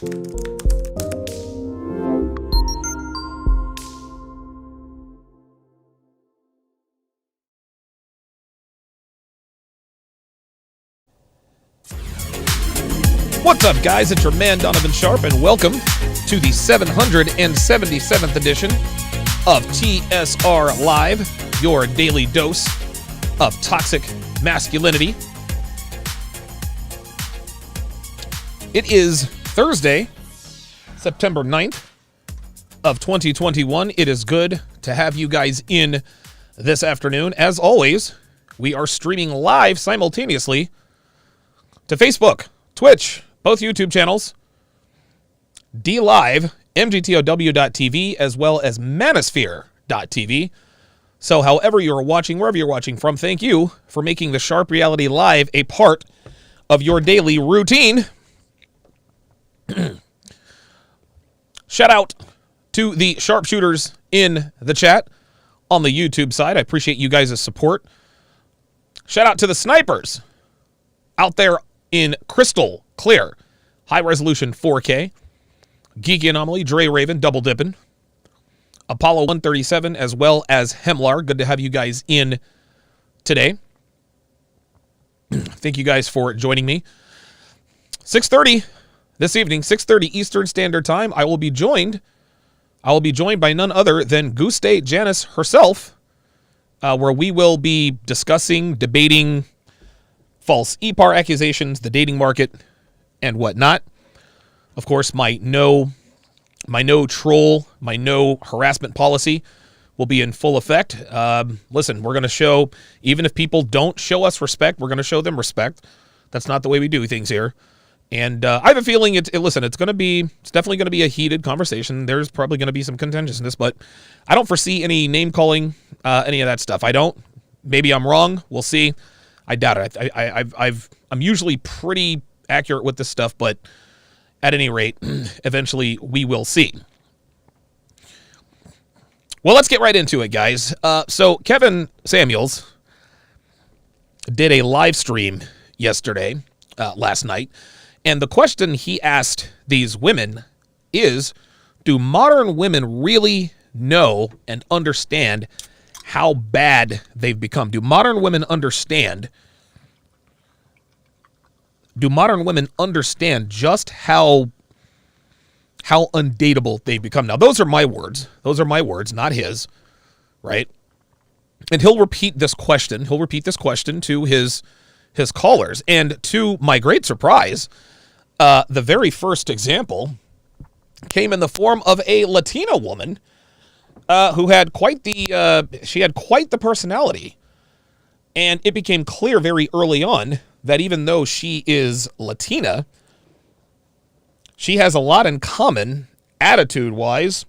What's up, guys? It's your man, Donovan Sharp, and welcome to the 777th edition of TSR Live, your daily dose of toxic masculinity. It is Thursday, September 9th of 2021. It is good to have you guys in this afternoon. As always, we are streaming live simultaneously to Facebook, Twitch, both YouTube channels, DLive, MGTOW.tv, as well as Manosphere.tv. So however you're watching, wherever you're watching from, thank you for making the Sharp Reality Live a part of your daily routine. Shout out to the sharpshooters in the chat on the YouTube side. I appreciate you guys' support. Shout out to the snipers out there in crystal clear, high resolution 4K, Geeky Anomaly, Dre Raven, double dipping, Apollo 137, as well as Hemlar. Good to have you guys in today. Thank you guys for joining me. 6:30 this evening, 6:30 Eastern Standard Time. I will be joined by none other than Goose State Janice herself, where we will be discussing, debating false EPAR accusations, the dating market, and whatnot. Of course, my no troll, my no harassment policy will be in full effect. Listen, we're going to show, even if people don't show us respect, we're going to show them respect. That's not the way we do things here. And I have a feeling it's definitely going to be a heated conversation. There's probably going to be some contentiousness, but I don't foresee any name calling, any of that stuff. I don't. Maybe I'm wrong. We'll see. I doubt it. I'm usually pretty accurate with this stuff, but at any rate, eventually we will see. Well, let's get right into it, guys. So Kevin Samuels did a live stream yesterday, last night, and the question he asked these women is, do modern women really know and understand how bad they've become? Do modern women understand just how undateable they've become? Now, those are my words. Those are my words, not his, right? And he'll repeat this question. He'll repeat this question to his callers. And to my great surprise, the very first example came in the form of a Latina woman who had quite the personality. And it became clear very early on that even though she is Latina, she has a lot in common, attitude-wise,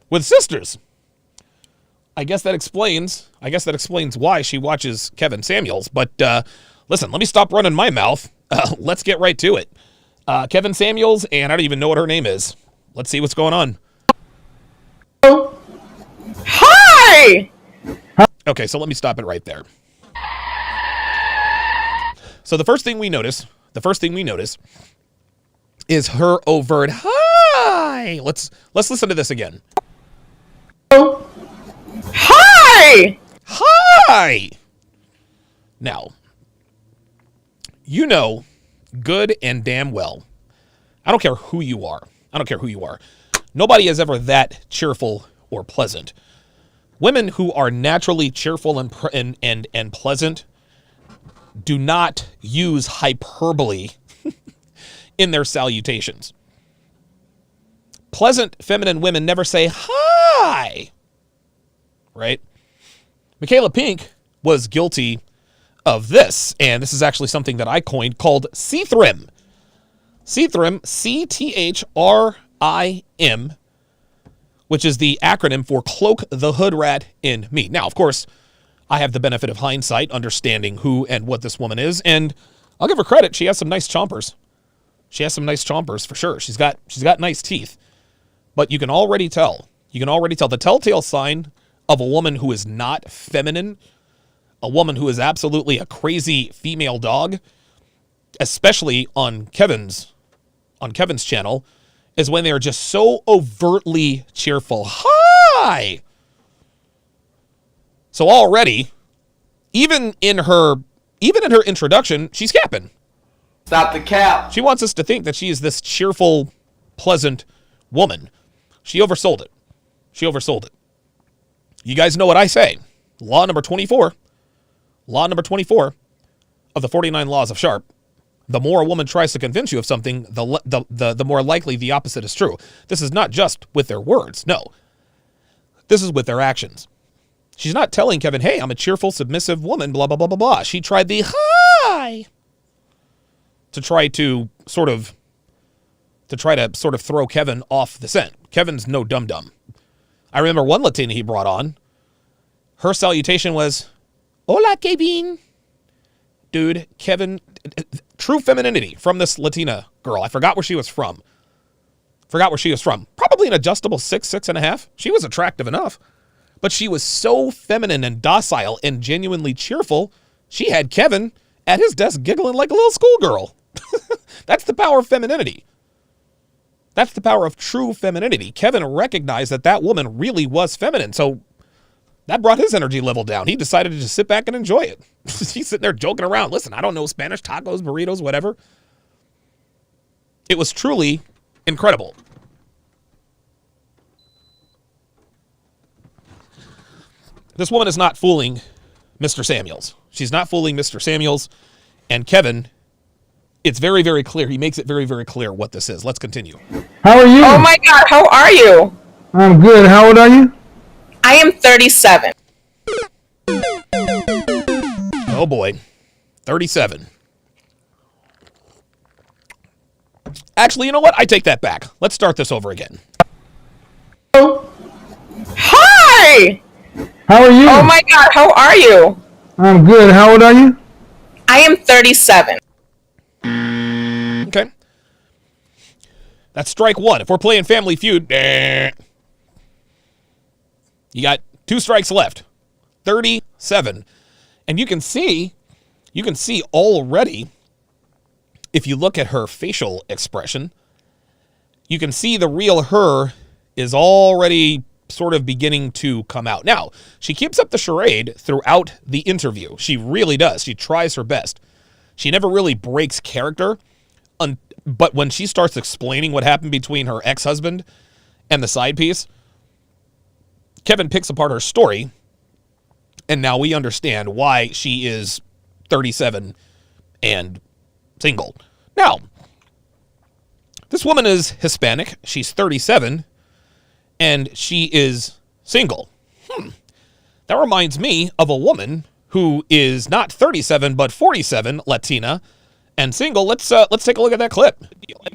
with sisters. I guess that explains why she watches Kevin Samuels. But listen, let me stop running my mouth. Let's get right to it. Kevin Samuels, and I don't even know what her name is. Let's see what's going on. Hi! Okay, so let me stop it right there. So the first thing we notice is her overt hi. Let's listen to this again. Hi! Hi! Now, you know good and damn well, I don't care who you are. Nobody is ever that cheerful or pleasant. Women who are naturally cheerful and pleasant do not use hyperbole in their salutations. Pleasant feminine women never say hi, right? Michaela Pink was guilty of this, and this is actually something that I coined called C-Thrim. C-Thrim, C-T-H-R-I-M, which is the acronym for Cloak the Hood Rat in Me. Now, of course, I have the benefit of hindsight, understanding who and what this woman is, and I'll give her credit. She has some nice chompers. For sure. She's got nice teeth. But you can already tell. The telltale sign of a woman who is not feminine, a woman who is absolutely a crazy female dog, especially on Kevin's on Kevin's channel is when they're just so overtly cheerful. Hi! So already, even in her introduction, she's capping. Stop the cap. She wants us to think that she is this cheerful, pleasant woman. She oversold it. She oversold it. You guys know what I say. Law number 24 of the 49 Laws of Sharp. The more a woman tries to convince you of something, the more likely the opposite is true. This is not just with their words. No. This is with their actions. She's not telling Kevin, hey, I'm a cheerful, submissive woman, blah, blah, blah, blah, blah. She tried the hi to try to sort of throw Kevin off the scent. Kevin's no dum-dum. I remember one Latina he brought on. Her salutation was, hola, Kevin. Dude, Kevin, true femininity from this Latina girl. I forgot where she was from. Probably an adjustable 6.5. She was attractive enough. But she was so feminine and docile and genuinely cheerful, she had Kevin at his desk giggling like a little schoolgirl. That's the power of femininity. That's the power of true femininity. Kevin recognized that woman really was feminine, so that brought his energy level down. He decided to just sit back and enjoy it. He's sitting there joking around. Listen, I don't know Spanish, tacos, burritos, whatever. It was truly incredible. This woman is not fooling Mr. Samuels. She's not fooling Mr. Samuels. And Kevin, it's very, very clear. He makes it very, very clear what this is. Let's continue. How are you? Oh my God, how are you? I'm good. How old are you? I am 37. Oh boy. 37. Actually, you know what? I take that back. Let's start this over again. Hi! How are you? Oh my God, how are you? I'm good. How old are you? I am 37. Okay. That's strike one. If we're playing Family Feud, you got 2 strikes left. 37. And you can see already, if you look at her facial expression, you can see the real her is already sort of beginning to come out. Now, she keeps up the charade throughout the interview. She really does. She tries her best. She never really breaks character, but when she starts explaining what happened between her ex-husband and the side piece, Kevin picks apart her story, and now we understand why she is 37 and single. Now, this woman is Hispanic. She's 37, and she is single. That reminds me of a woman who is not 37 but 47, Latina, and single. Let's take a look at that clip.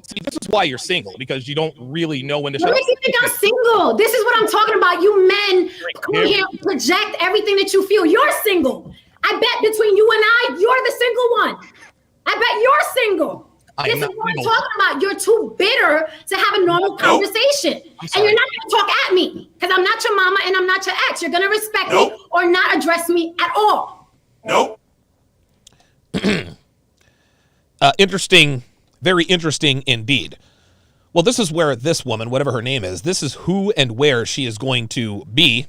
See, this is why you're single, because you don't really know when to What shut makes you think I'm single? This is what I'm talking about. You men come in here and project everything that you feel. You're single. I bet between you and I, you're the single one. I bet you're single. This is what I'm talking about. You're too bitter to have a normal conversation. And you're not going to talk at me because I'm not your mama and I'm not your ex. You're going to respect me or not address me at all. Interesting, very interesting indeed. Well, this is where this woman, whatever her name is, this is who and where she is going to be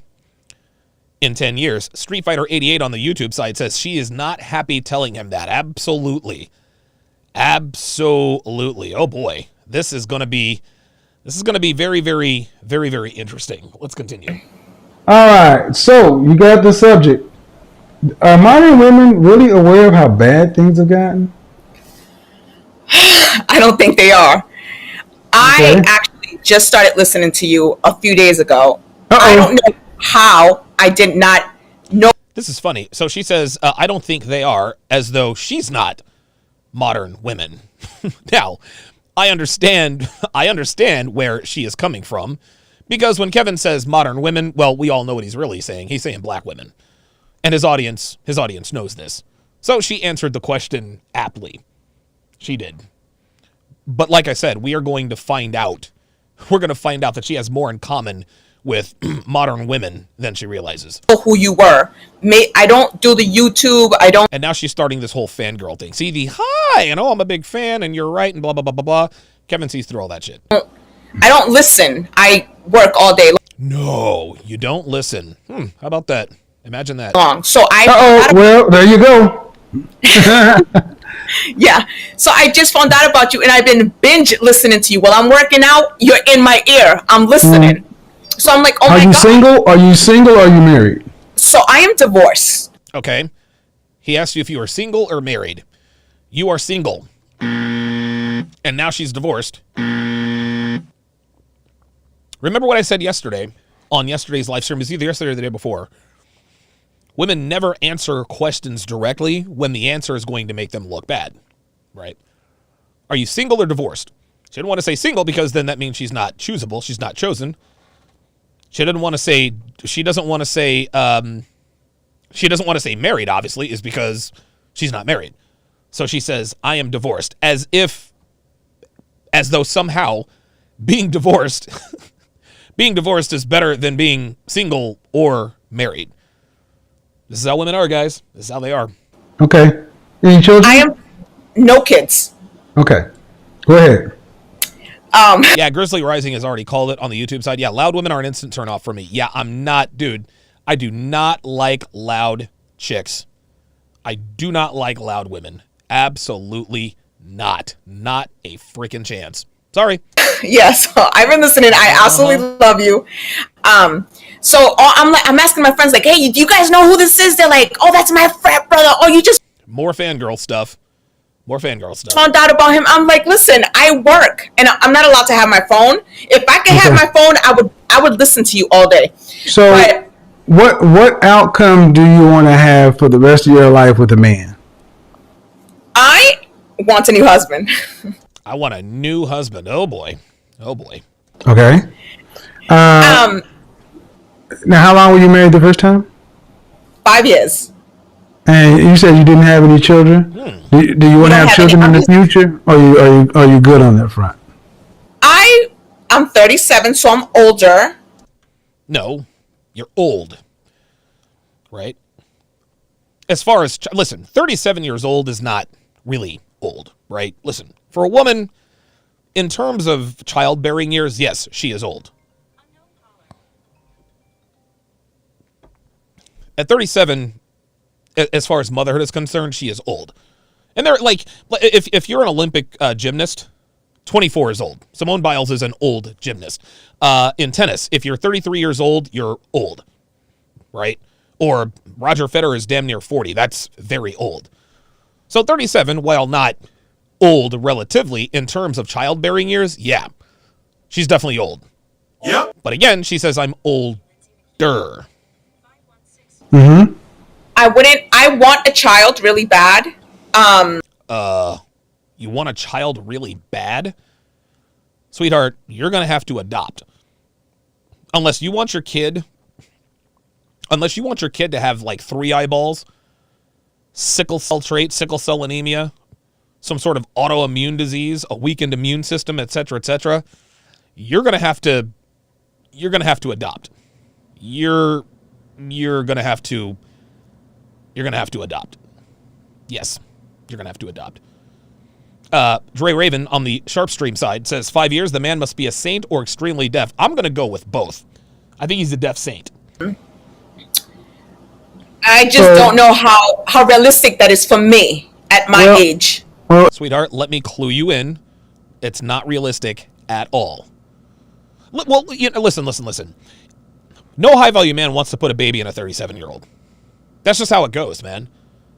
in 10 years. Street Fighter 88 on the YouTube side says she is not happy telling him that. Absolutely. Absolutely. Oh boy. This is going to be very, very, very, very interesting. Let's continue. All right. So you got the subject. Are modern women really aware of how bad things have gotten? I don't think they are. I actually just started listening to you a few days ago. I don't know how I did not know. This is funny. So she says, I don't think they are, as though she's not modern women. Now, I understand where she is coming from, because when Kevin says modern women, well, we all know what he's really saying. He's saying black women. And his audience knows this. So she answered the question aptly. She did. But like I said, we are going to find out. We're going to find out that she has more in common with modern women than she realizes. Who you were. I don't do the YouTube. I don't. And now she's starting this whole fangirl thing. See the hi, and I'm a big fan, and you're right, and blah blah blah blah blah. Kevin sees through all that shit. I don't listen. I work all day No, you don't listen. How about that? Imagine that. long. So well, there you go. Yeah. So I just found out about you, and I've been binge listening to you while I'm working out. You're in my ear. I'm listening. So I'm like, oh my God. Are you single? Are you single? Or are you married? So I am divorced. Okay. He asked you if you are single or married. You are single. And now she's divorced. Remember what I said yesterday on yesterday's live stream? It was either yesterday or the day before. Women never answer questions directly when the answer is going to make them look bad, right? Are you single or divorced? She didn't want to say single because then that means she's not choosable. She's not chosen. She doesn't want to say married, obviously, is because she's not married. So she says, I am divorced, as though somehow being divorced is better than being single or married. This is how women are, guys. This is how they are. Okay. Any children? I am no kids. Okay. Go ahead. Yeah, Grizzly Rising has already called it on the YouTube side. Yeah, loud women are an instant turn off for me. Yeah, I'm not, dude. I do not like loud chicks. I do not like loud women. Absolutely not. Not a freaking chance. Sorry. Yes, I've been listening. I absolutely love you. So I'm asking my friends, like, hey, do you guys know who this is? They're like, oh, that's my frat brother. Oh, you just More fangirl stuff. found out about him. I'm like, listen, I work and I'm not allowed to have my phone. If I could have my phone, I would listen to you all day. So But what outcome do you want to have for the rest of your life with a man? I want a new husband. I want a new husband. Oh boy. Okay. Now, how long were you married the first time? 5 years. And you said you didn't have any children. Do you want to have children in the future, or are you good on that front? I'm 37, so I'm older. No, you're old. Right? As far as, listen, 37 years old is not really old, right? Listen, for a woman, in terms of childbearing years, yes, she is old. At 37, as far as motherhood is concerned, she is old. And they're like, if you're an Olympic gymnast, 24 is old. Simone Biles is an old gymnast. In tennis, if you're 33 years old, you're old, right? Or Roger Federer is damn near 40. That's very old. So 37, while not old relatively in terms of childbearing years, yeah, she's definitely old. Yep. But again, she says I'm older. Mm-hmm. I want a child really bad. You want a child really bad? Sweetheart, you're going to have to adopt. Unless you want your kid to have like 3 eyeballs, sickle cell trait, sickle cell anemia, some sort of autoimmune disease, a weakened immune system, etc., etc., you're going to have to adopt. You're going to have to adopt. Yes, you're going to have to adopt. Dre Raven on the Sharp Stream side says 5 years, the man must be a saint or extremely deaf. I'm going to go with both. I think he's a deaf saint. I just don't know how realistic that is for me at my age. Sweetheart, let me clue you in. It's not realistic at all. Well, listen. No high-value man wants to put a baby in a 37-year-old. That's just how it goes, man.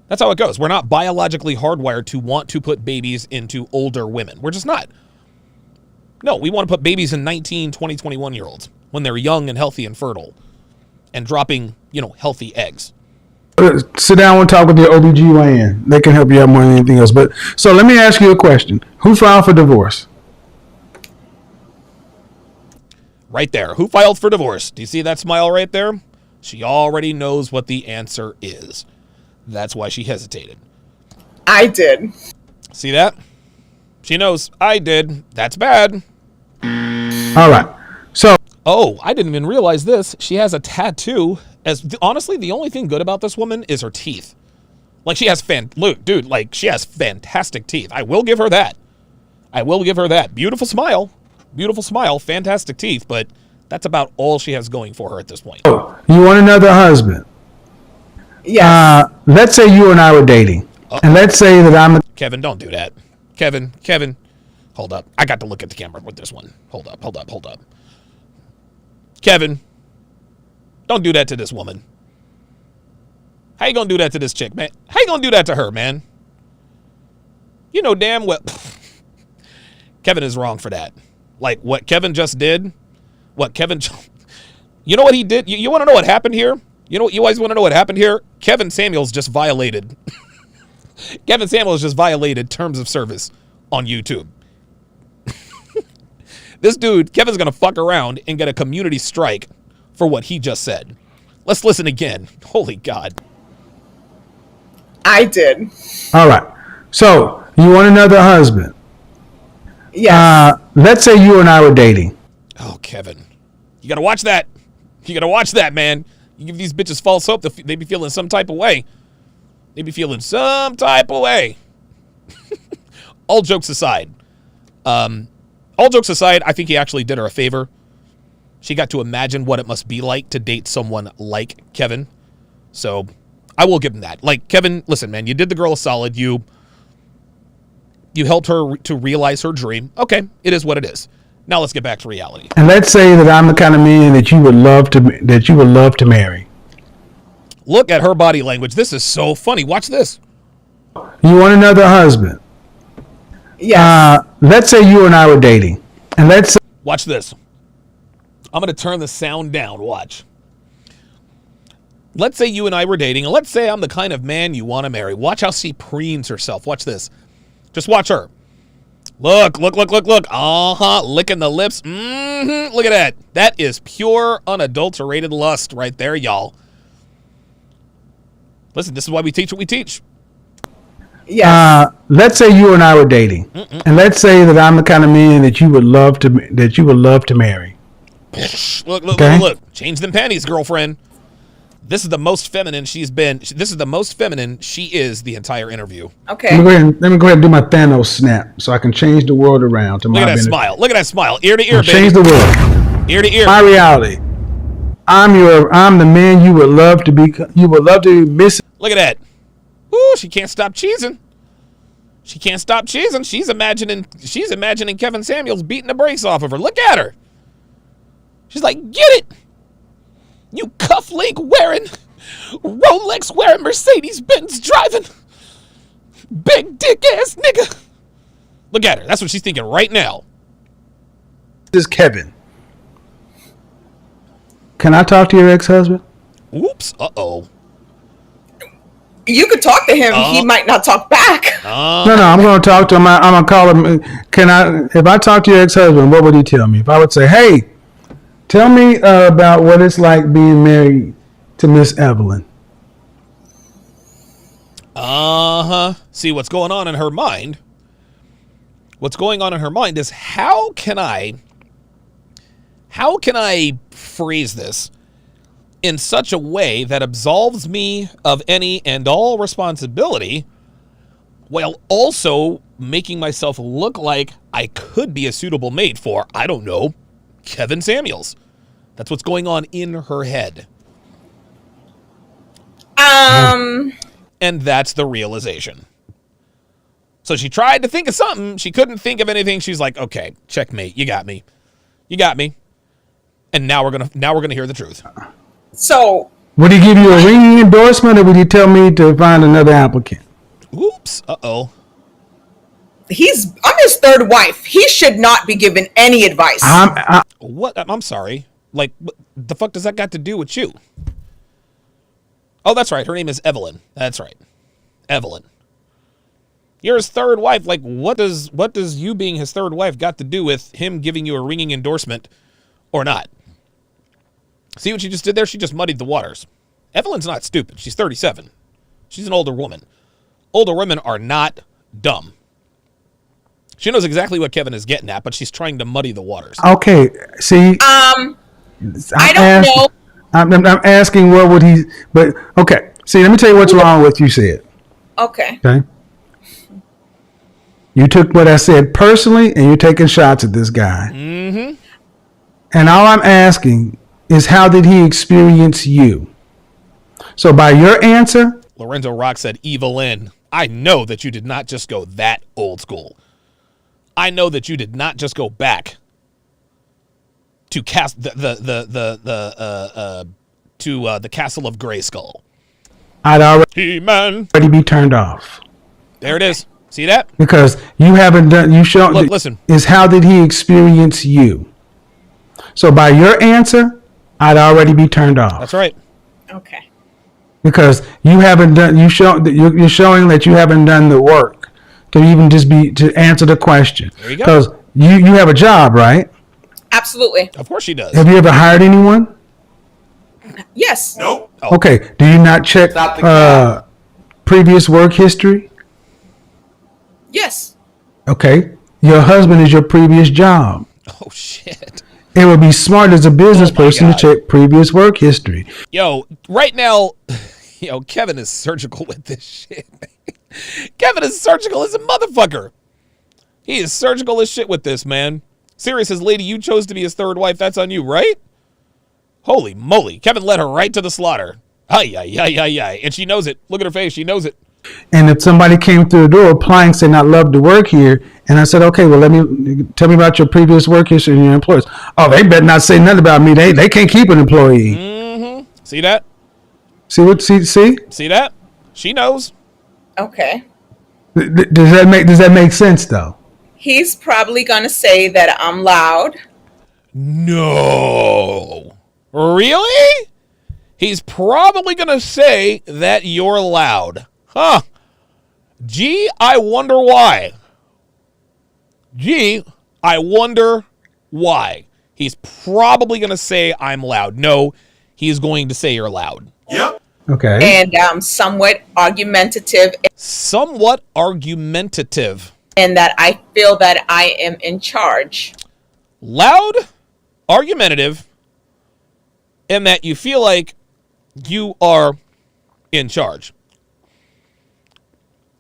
That's how it goes. We're not biologically hardwired to want to put babies into older women. We're just not. No, we want to put babies in 19, 20, 21-year-olds when they're young and healthy and fertile and dropping, healthy eggs. Sit down and talk with your OBGYN. They can help you out more than anything else. But so let me ask you a question. Who filed for divorce? Right there. Who filed for divorce? Do you see that smile right there? She already knows what the answer is. That's why she hesitated. I did. See that? She knows. I did. That's bad. All right. So Oh, I didn't even realize this. She has a tattoo. Honestly, the only thing good about this woman is her teeth. Like, she has she has fantastic teeth. I will give her that. Beautiful smile, fantastic teeth, but that's about all she has going for her at this point. Oh, you want another husband? Yes. Let's say you and I were dating, and let's say that I'm. Kevin, don't do that. Kevin, hold up. I got to look at the camera with this one. Hold up. Kevin, don't do that to this woman. How you gonna do that to this chick, man? How you gonna do that to her, man? You know damn well. Kevin is wrong for that. Like, what Kevin just did, you know what he did? You want to know what happened here? You always want to know what happened here? Kevin Samuels just violated terms of service on YouTube. This dude, Kevin's going to fuck around and get a community strike for what he just said. Let's listen again. Holy God. I did. All right. So, you want another husband? Yes. Let's say you and I were dating. Oh, Kevin. You got to watch that. Man. You give these bitches false hope, they be feeling some type of way. All jokes aside, I think he actually did her a favor. She got to imagine what it must be like to date someone like Kevin. So I will give him that. Like, Kevin, listen, man, you did the girl a solid. You helped her to realize her dream. Okay, it is what it is. Now let's get back to reality. And let's say that I'm the kind of man that you would love to marry. Look at her body language. This is so funny. Watch this. You want another husband? Yes. Let's say you and I were dating, and watch this. I'm going to turn the sound down. Watch. Let's say you and I were dating, and let's say I'm the kind of man you want to marry. Watch how she preens herself. Watch this. Just watch her. Look. Licking the lips. Look at that. That is pure, unadulterated lust right there, y'all. Listen, this is why we teach what we teach. Yes. Let's say you and I were dating, and let's say that I'm the kind of man that you would love to marry. Look. Change them panties, girlfriend. This is the most feminine she's been. This is the most feminine she is the entire interview. Okay. Let me go ahead and do my Thanos snap so I can change the world around to my benefit. Look at that smile. Ear to ear, baby. Change the world. Ear to ear. My reality. I'm the man you would love to be. You would love to be missing. Look at that. Ooh, she can't stop cheesing. She's imagining Kevin Samuels beating the brakes off of her. Look at her. She's like, get it. You cufflink wearing, Rolex wearing, Mercedes Benz driving, big dick ass nigga. Look at her. That's what she's thinking right now. This is Kevin. Can I talk to your ex-husband? Oops. Uh-oh. You could talk to him. He might not talk back. No, I'm going to talk to him. I'm going to call him. If I talk to your ex-husband, what would he tell me? If I would say, hey, tell me about what it's like being married to Miss Evelyn. See, what's going on in her mind? What's going on in her mind is how can I phrase this in such a way that absolves me of any and all responsibility while also making myself look like I could be a suitable mate for, I don't know, Kevin Samuels. That's what's going on in her head. And that's the realization. So she tried to think of something. She couldn't think of anything. She's like, okay, checkmate. You got me. And now we're gonna hear the truth. So would he give you a ringing endorsement, or would he tell me to find another applicant? Oops. Uh-oh. I'm his third wife. He should not be given any advice. What? I'm sorry. Like, what the fuck does that got to do with you? Oh, that's right. Her name is Evelyn. That's right. Evelyn. You're his third wife. Like, what does you being his third wife got to do with him giving you a ringing endorsement or not? See what she just did there? She just muddied the waters. Evelyn's not stupid. She's 37. She's an older woman. Older women are not dumb. She knows exactly what Kevin is getting at, but she's trying to muddy the waters. Okay, see. I don't know. I'm asking what would he, but okay. See, let me tell you what's wrong with what you said. Okay. Okay. You took what I said personally, and you're taking shots at this guy. Mm-hmm. And all I'm asking is, how did he experience you? So by your answer, Lorenzo Rock said, Evelyn, I know that you did not just go that old school. I know that you did not just go back to the castle of Grayskull. I'd He-Man. already be turned off. There it is. See that? Because you haven't done, you show. Look, listen. Is how did he experience you? So by your answer, I'd already be turned off. That's right. Okay. Because you haven't done, you're showing that you haven't done the work to even just to answer the question. There you go. Because you have a job, right? Absolutely. Of course she does. Have you ever hired anyone? Yes. Nope. Oh. Okay. Do you not check Stop the cap. previous work history? Yes. Okay. Your husband is your previous job. Oh, shit. It would be smart as a business person God. to check previous work history. Yo, right now, Kevin is surgical with this shit. Kevin is surgical as a motherfucker. He is surgical as shit with this, man. Sirius says, lady, you chose to be his third wife. That's on you, right? Holy moly. Kevin led her right to the slaughter. Ay, ay, ay, ay, ay. And she knows it. Look at her face. She knows it. And if somebody came through the door applying, saying, I'd love to work here, and I said, okay, well, tell me about your previous work history and your employers. Oh, they better not say nothing about me. They can't keep an employee. Mm-hmm. See that? See? See that? She knows. Okay. Does that make sense though? He's probably gonna say that I'm loud. No. Really? He's probably going to say that you're loud. Huh. Gee, I wonder why. He's probably going to say I'm loud. No, he's going to say you're loud. Yep. Okay. And somewhat argumentative, Somewhat argumentative. and that I feel that I am in charge. Loud, argumentative, and that you feel like you are in charge.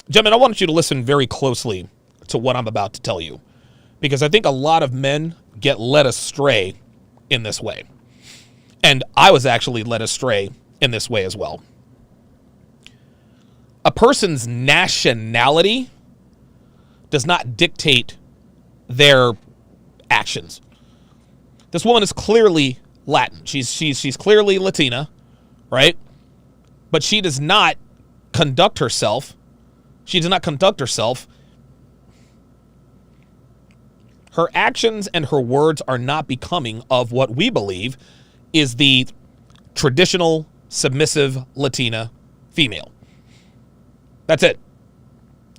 Gentlemen, I want you to listen very closely to what I'm about to tell you, because I think a lot of men get led astray in this way. And I was actually led astray in this way as well. A person's nationality does not dictate their actions. This woman is clearly Latin. She's clearly Latina, right? But she does not conduct herself. Her actions and her words are not becoming of what we believe is the traditional submissive Latina female. That's it.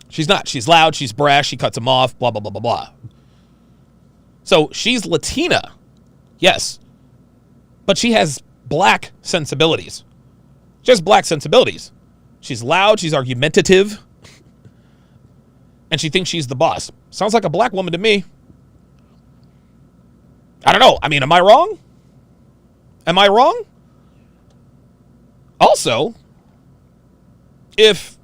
She's not. She's loud. She's brash. She cuts him off. Blah, blah, blah, blah, blah. So she's Latina. Yes. But she has black sensibilities. She has black sensibilities. She's loud. She's argumentative. And she thinks she's the boss. Sounds like a black woman to me. I don't know. I mean, am I wrong? Am I wrong? Also, if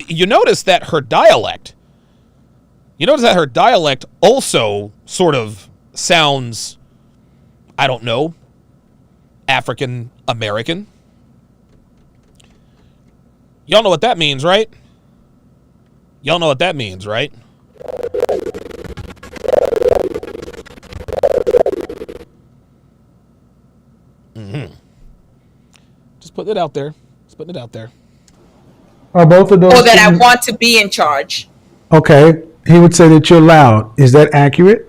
you notice that her dialect also sort of sounds, I don't know, African American. Y'all know what that means, right? Y'all know what that means, right? Mm-hmm. Just putting it out there. Are both of those? Or that I things- want to be in charge. Okay. He would say that you're loud. Is that accurate?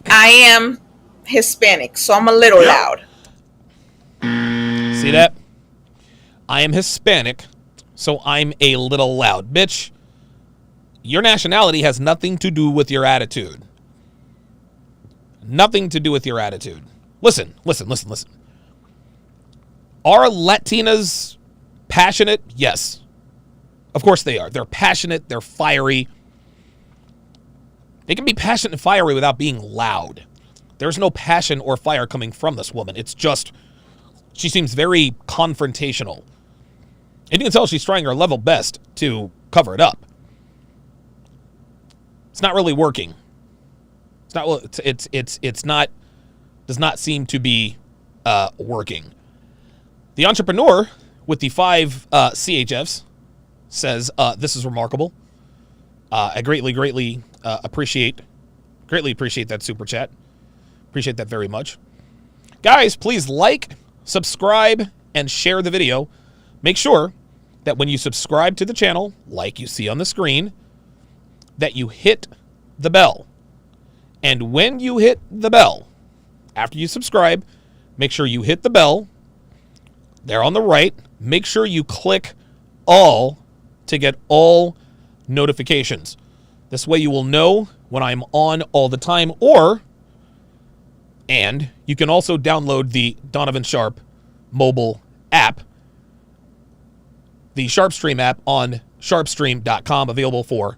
I am Hispanic, so I'm a little loud. See that? I am Hispanic, so I'm a little loud. Bitch, your nationality has nothing to do with your attitude. Nothing to do with your attitude. Listen. Are Latinas passionate? Yes. Of course they are. They're passionate. They're fiery. They can be passionate and fiery without being loud. There's no passion or fire coming from this woman. It's just, she seems very confrontational. And you can tell she's trying her level best to cover it up. It's not really working. It's not, does not seem to be working. The entrepreneur with the 5 CHFs says, this is remarkable. I greatly appreciate that super chat. Appreciate that very much. Guys, please like, subscribe, and share the video. Make sure that when you subscribe to the channel, like you see on the screen, that you hit the bell. And when you hit the bell, after you subscribe, make sure you hit the bell. There on the right, make sure you click all to get all notifications. This way you will know when I'm on all the time, and you can also download the Donovan Sharp mobile app, the SharpStream app on sharpstream.com, available for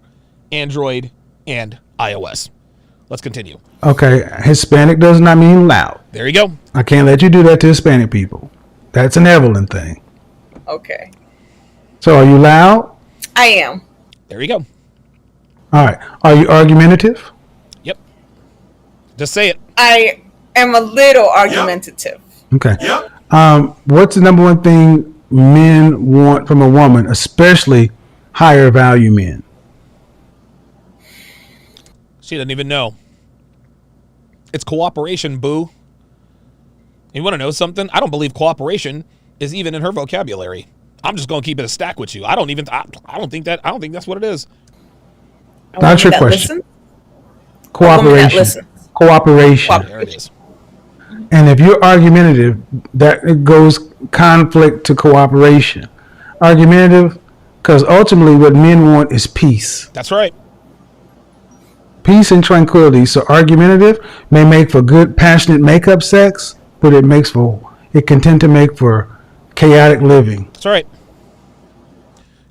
Android and iOS. Let's continue. Okay, Hispanic does not mean loud. There you go. I can't let you do that to Hispanic people. That's an Evelyn thing. Okay. So are you loud? I am. There you go. All right. Are you argumentative? Yep. Just say it. I am a little argumentative. Okay. What's the number one thing men want from a woman, especially higher value men? She doesn't even know. It's cooperation, boo. You want to know something? I don't believe cooperation is even in her vocabulary. I'm just going to keep it a stack with you. I don't think that's what it is. That's your question. Cooperation. Cooperation. There it is. And if you're argumentative, that goes conflict to cooperation. Argumentative, because ultimately what men want is peace. That's right. Peace and tranquility. So argumentative may make for good, passionate makeup sex, but it can tend to make for chaotic living. That's right.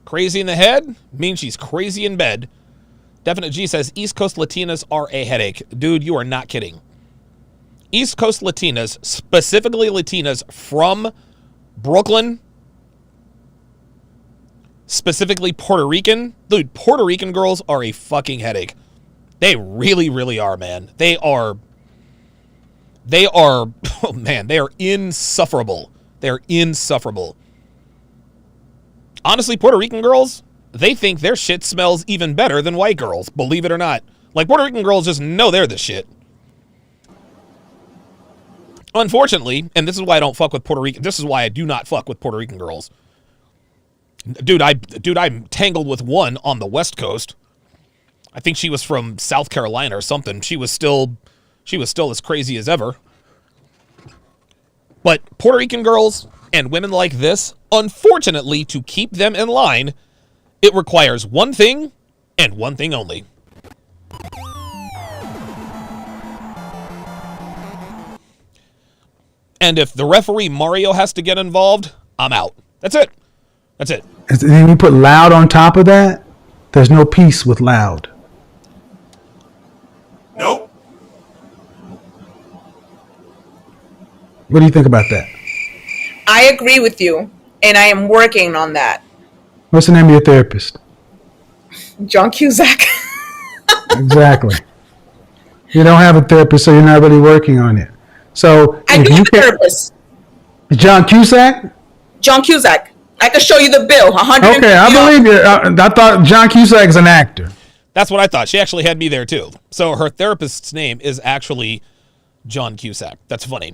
Crazy in the head means she's crazy in bed. Definite G says East Coast Latinas are a headache. Dude, you are not kidding. East Coast Latinas, specifically Latinas from Brooklyn, specifically Puerto Rican. Dude, Puerto Rican girls are a fucking headache. They really, really are, man. They are, oh man, they are insufferable. They're insufferable. Honestly, Puerto Rican girls, they think their shit smells even better than white girls, believe it or not. Like, Puerto Rican girls just know they're the shit. Unfortunately, and this is why I don't fuck with Puerto Rican, this is why I do not fuck with Puerto Rican girls. Dude, I'm tangled with one on the West Coast. I think she was from South Carolina or something. She was still as crazy as ever. But Puerto Rican girls and women like this, unfortunately, to keep them in line, it requires one thing and one thing only. And if the referee Mario has to get involved, I'm out. That's it. That's it. And then we put loud on top of that. There's no peace with loud. Nope. What do you think about that? I agree with you, and I am working on that. What's the name of your therapist? John Cusack. Exactly. You don't have a therapist, so you're not really working on it. So I do have a therapist. John Cusack? John Cusack. I can show you the bill. Okay, I believe you. I thought John Cusack is an actor. That's what I thought. She actually had me there too. So her therapist's name is actually John Cusack. That's funny.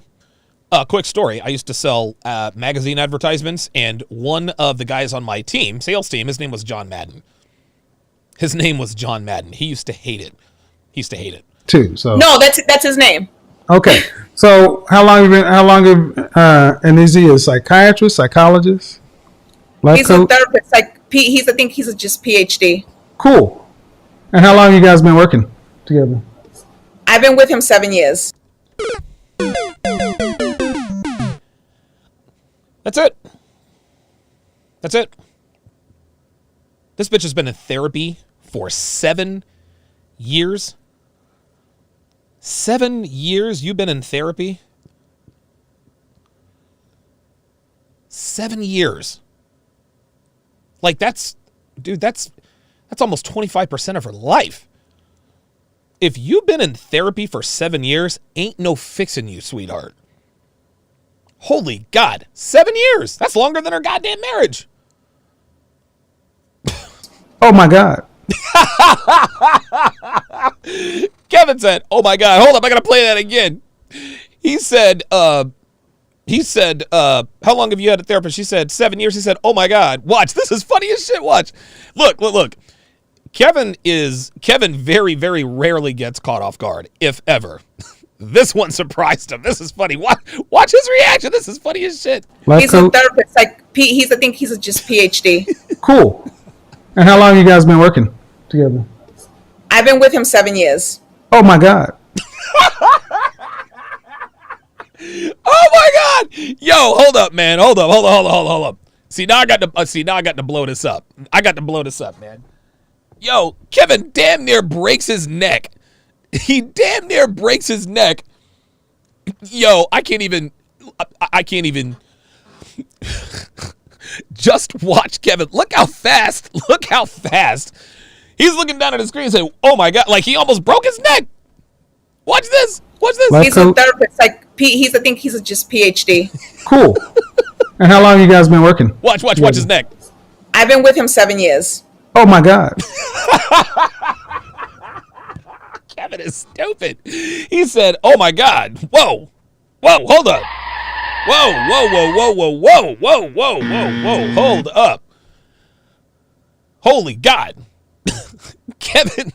Quick story. I used to sell magazine advertisements, and one of the guys on my team, sales team, his name was John Madden. His name was John Madden. He used to hate it. Too. So no, that's his name. Okay. So how long and is he a psychiatrist, psychologist? Life He's coach? a therapist. I think he's just PhD. Cool. And how long you guys been working together? I've been with him 7 years. That's it. This bitch has been in therapy for 7 years. 7 years you've been in therapy? 7 years. Like that's almost 25% of her life. If you've been in therapy for 7 years, ain't no fixing you, sweetheart. Holy God, 7 years. That's longer than her goddamn marriage. Oh my God. Kevin said, oh my God, hold up, I gotta play that again. He said, how long have you had a therapist? She said, 7 years. He said, oh my God, watch, this is funny as shit, watch. Look. Kevin very, very rarely gets caught off guard, if ever. This one surprised him. This is funny. Watch his reaction. This is funny as shit. He's a therapist. Like I think he's just PhD. Cool. And how long you guys been working together? I've been with him 7 years. Oh my God. Oh my God. Yo, hold up, man. Hold up. See, now I got to blow this up. Man. Yo, Kevin damn near breaks his neck. He damn near breaks his neck. Yo, I can't even. Just watch Kevin. Look how fast. He's looking down at the screen and saying, oh my God, like he almost broke his neck. Watch this. He's a therapist. Like I think he's just PhD. Cool. And how long you guys been working? Watch his neck. I've been with him 7 years. Oh my God. Kevin is stupid. He said, oh my God. Whoa, hold up. Whoa. Hold up. Holy God. Kevin,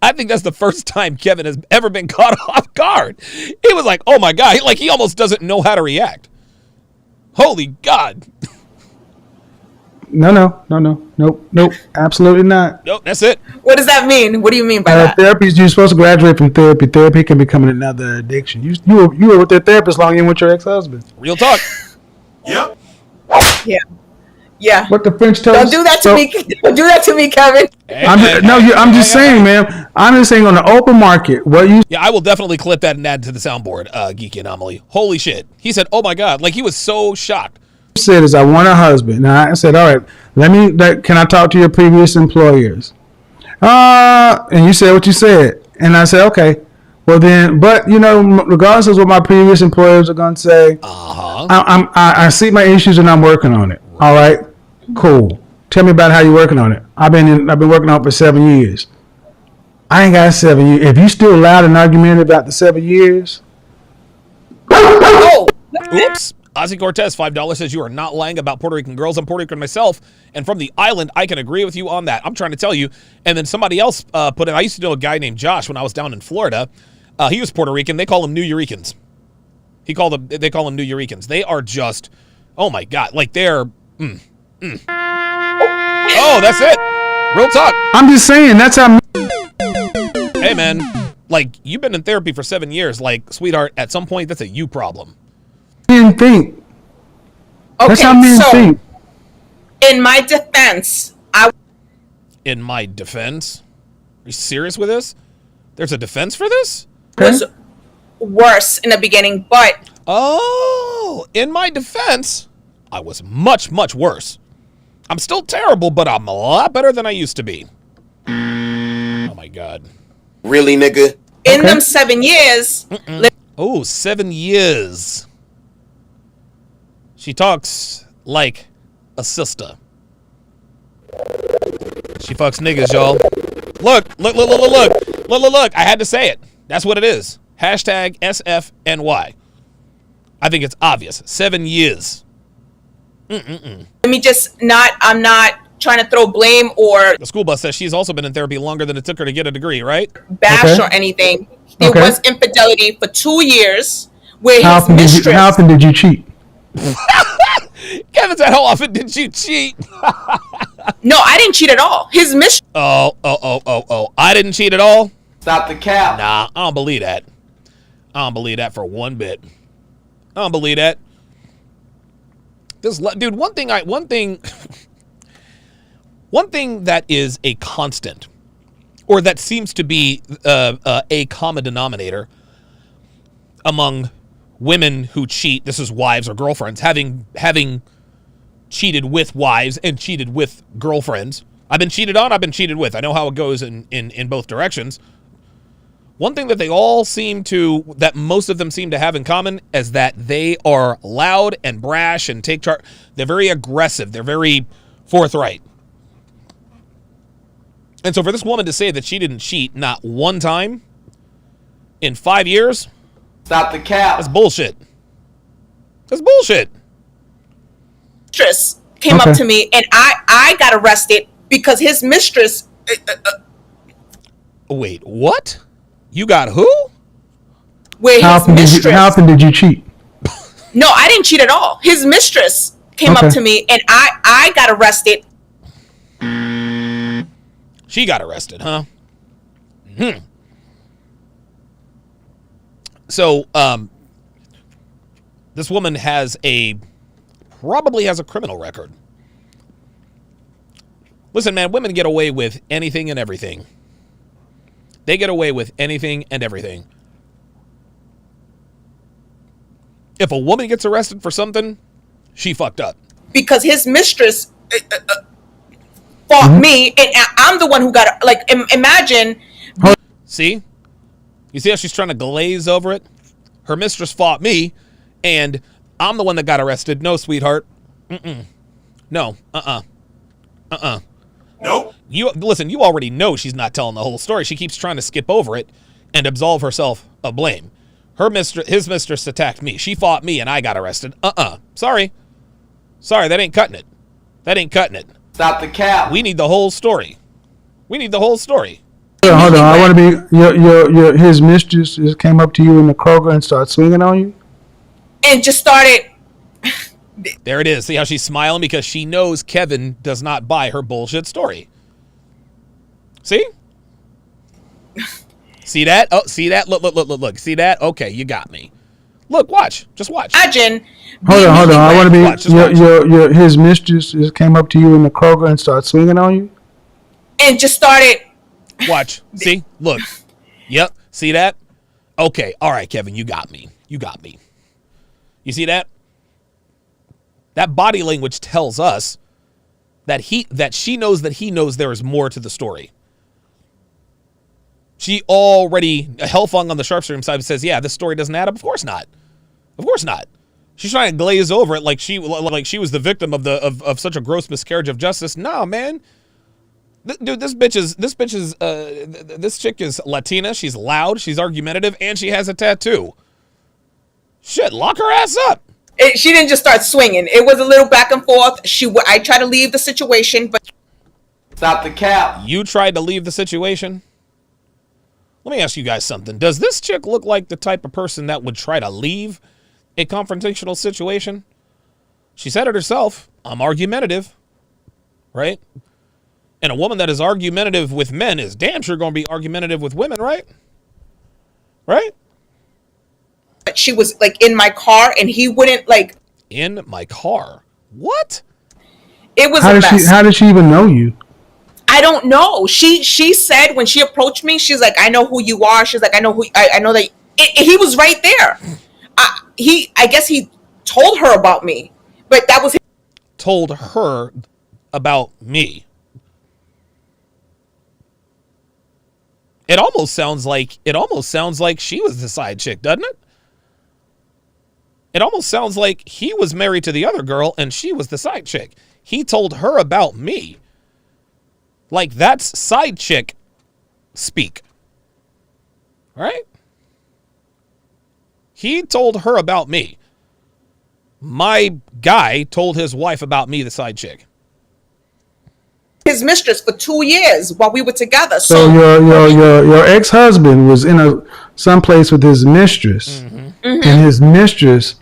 I think that's the first time Kevin has ever been caught off guard. He was like, oh my God. He almost doesn't know how to react. Holy God. No. Nope. Absolutely not. Nope, that's it. What does that mean? What do you mean by that? Therapy is you're supposed to graduate from therapy. Therapy can become another addiction. You were with their therapist long you with your ex-husband. Real talk. Yep. Yeah. What the French toast? Don't do that to me. Don't do that to me, Kevin. I'm just saying, man. I'm just saying on the open market. Yeah, I will definitely clip that and add to the soundboard, Geeky Anomaly. Holy shit. He said, oh my God. Like he was so shocked. Said is I want a husband. Now I said, all right, can I talk to your previous employers? And you said what you said. And I said, okay. Well then, but regardless of what my previous employers are going to say, I see my issues and I'm working on it. All right, cool. Tell me about how you're working on it. I've been working on it for 7 years. I ain't got 7 years. If you still allowed an argument about the 7 years. Oh. Oops. Ozzy Cortez, $5 says you are not lying about Puerto Rican girls. I'm Puerto Rican myself, and from the island, I can agree with you on that. I'm trying to tell you. And then somebody else put in, I used to know a guy named Josh when I was down in Florida. He was Puerto Rican. They call him New Euricans. They call them New Euricans. They are just, oh my God, like they're, Oh, that's it. Real talk. I'm just saying, that's how. Hey, man, like you've been in therapy for 7 years. Like, sweetheart, at some point, that's a you problem. Men think. Okay, that's how men think. In my defense, are you serious with this? There's a defense for this? was worse in the beginning, but in my defense, I was much, much worse. I'm still terrible, but I'm a lot better than I used to be. Oh my God. Really, nigga? In them 7 years. 7 years. She talks like a sister. She fucks niggas, y'all. Look. I had to say it. That's what it is. Hashtag SFNY. I think it's obvious. 7 years. Let me just I'm not trying to throw blame or the school bus says she's also been in therapy longer than it took her to get a degree, right? bash or anything. There was infidelity for 2 years where How often did you cheat? Kevin said, how often did you cheat? No, I didn't cheat at all. His mistress. Oh. I didn't cheat at all? Stop the cap. Nah, I don't believe that. I don't believe that for one bit. I don't believe that. Dude, one thing that is a constant, or that seems to be a common denominator among women who cheat. This is wives or girlfriends having cheated with wives and cheated with girlfriends. I've been cheated on, I've been cheated with. I know how it goes in both directions. One thing that that most of them seem to have in common is that they are loud and brash and take charge. They're very aggressive. They're very forthright. And so for this woman to say that she didn't cheat not one time in 5 years, Stop the cap. that's bullshit. That's bullshit. Mistress came up to me, and I got arrested because his mistress. Wait, what? You got who? Where How his often, mistress. how often did you cheat? No, I didn't cheat at all. His mistress came up to me, and I got arrested. She got arrested, huh? So, this woman probably has a criminal record. Listen, man, women get away with anything and everything. They get away with anything and everything. If a woman gets arrested for something, she fucked up. Because his mistress fought me, and I'm the one who got, like, imagine. See? You see how she's trying to glaze over it? Her mistress fought me, and I'm the one that got arrested. No, sweetheart. No. Nope. Listen, you already know she's not telling the whole story. She keeps trying to skip over it and absolve herself of blame. His mistress attacked me. She fought me, and I got arrested. Sorry, that ain't cutting it. That ain't cutting it. Stop the cap. We need the whole story. Hold on. I want to be his mistress just came up to you in the Kroger and started swinging on you. And just started. There it is. See how she's smiling because she knows Kevin does not buy her bullshit story. See? See that? Oh, see that? Look. See that? Okay, you got me. Look, watch. Just watch. Imagine. Hold on. I want to be Watch. his mistress just came up to you in the Kroger and started swinging on you. And just started. Watch. See? Look. Yep. See that? Okay. All right, Kevin, you got me. You see that? That body language tells us that she knows that he knows there is more to the story. She already hellfung on the sharpshooter side and says, yeah, this story doesn't add up. Of course not. She's trying to glaze over it like she was the victim of such a gross miscarriage of justice. No, man. Dude, this chick is Latina. She's loud. She's argumentative, and she has a tattoo. Shit, lock her ass up. She didn't just start swinging. It was a little back and forth. I tried to leave the situation, but. Stop the cap. You tried to leave the situation? Let me ask you guys something. Does this chick look like the type of person that would try to leave a confrontational situation? She said it herself. I'm argumentative. Right? And a woman that is argumentative with men is damn sure going to be argumentative with women, right? Right? She was like in my car, and he wouldn't like. In my car? What? It was a mess. How did she even know you? I don't know. She said when she approached me, she's like, I know who you are. She's like, I know that he was right there. I guess he told her about me, but that was him. Told her about me. It almost sounds like she was the side chick, doesn't it? It almost sounds like he was married to the other girl and she was the side chick. He told her about me. Like, that's side chick speak. Right? He told her about me. My guy told his wife about me, the side chick. His mistress for 2 years while we were together. So your ex-husband was in someplace with his mistress, and his mistress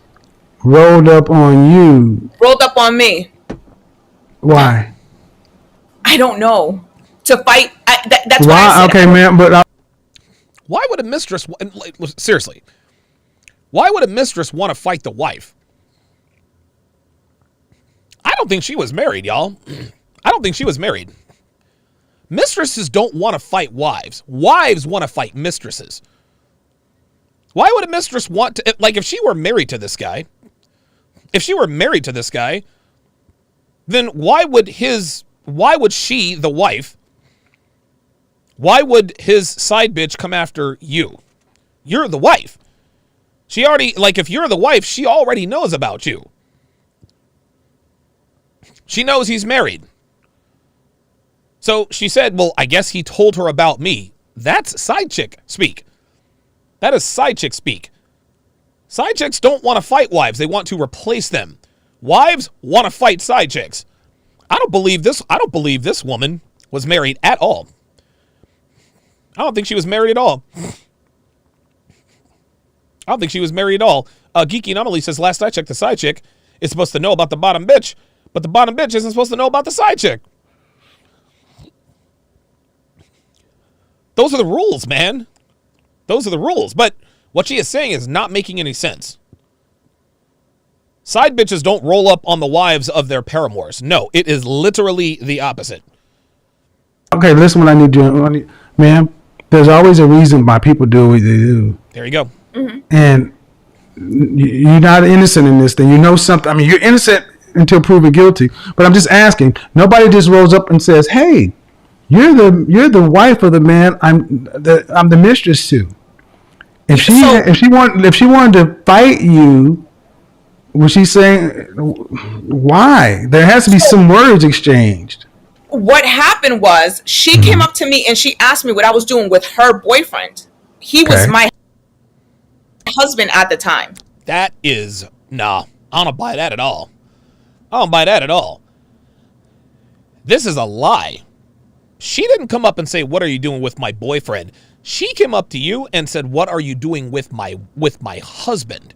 rolled up on you. Rolled up on me. Why? I don't know. To fight. That's why. Why I said, okay, man. But why would a mistress? Seriously, why would a mistress want to fight the wife? I don't think she was married, y'all. I don't think she was married. Mistresses don't want to fight wives. Wives want to fight mistresses. Why would a mistress want to, like, if she were married to this guy, then why would she, the wife, why would his side bitch come after you? You're the wife. She already, like, if you're the wife, she already knows about you. She knows he's married. So she said, well, I guess he told her about me. That's side chick speak. That is side chick speak. Side chicks don't want to fight wives. They want to replace them. Wives want to fight side chicks. I don't believe this woman was married at all. I don't think she was married at all. Geeky Anomaly says, last I checked, the side chick is supposed to know about the bottom bitch, but the bottom bitch isn't supposed to know about the side chick. Those are the rules, man. Those are the rules. But what she is saying is not making any sense. Side bitches don't roll up on the wives of their paramours. No, it is literally the opposite. Okay, listen what I need to do. Ma'am, there's always a reason why people do what they do. There you go. Mm-hmm. And you're not innocent in this thing. You know something. I mean, you're innocent until proven guilty. But I'm just asking. Nobody just rolls up and says, hey, you're the wife of the man I'm the mistress to. If she wanted to fight you, was she saying why? There has to be some words exchanged. What happened was she came up to me and she asked me what I was doing with her boyfriend. He was my husband at the time. That is, nah, I don't buy that at all. This is a lie. She didn't come up and say, what are you doing with my boyfriend? She came up to you and said, what are you doing with my husband?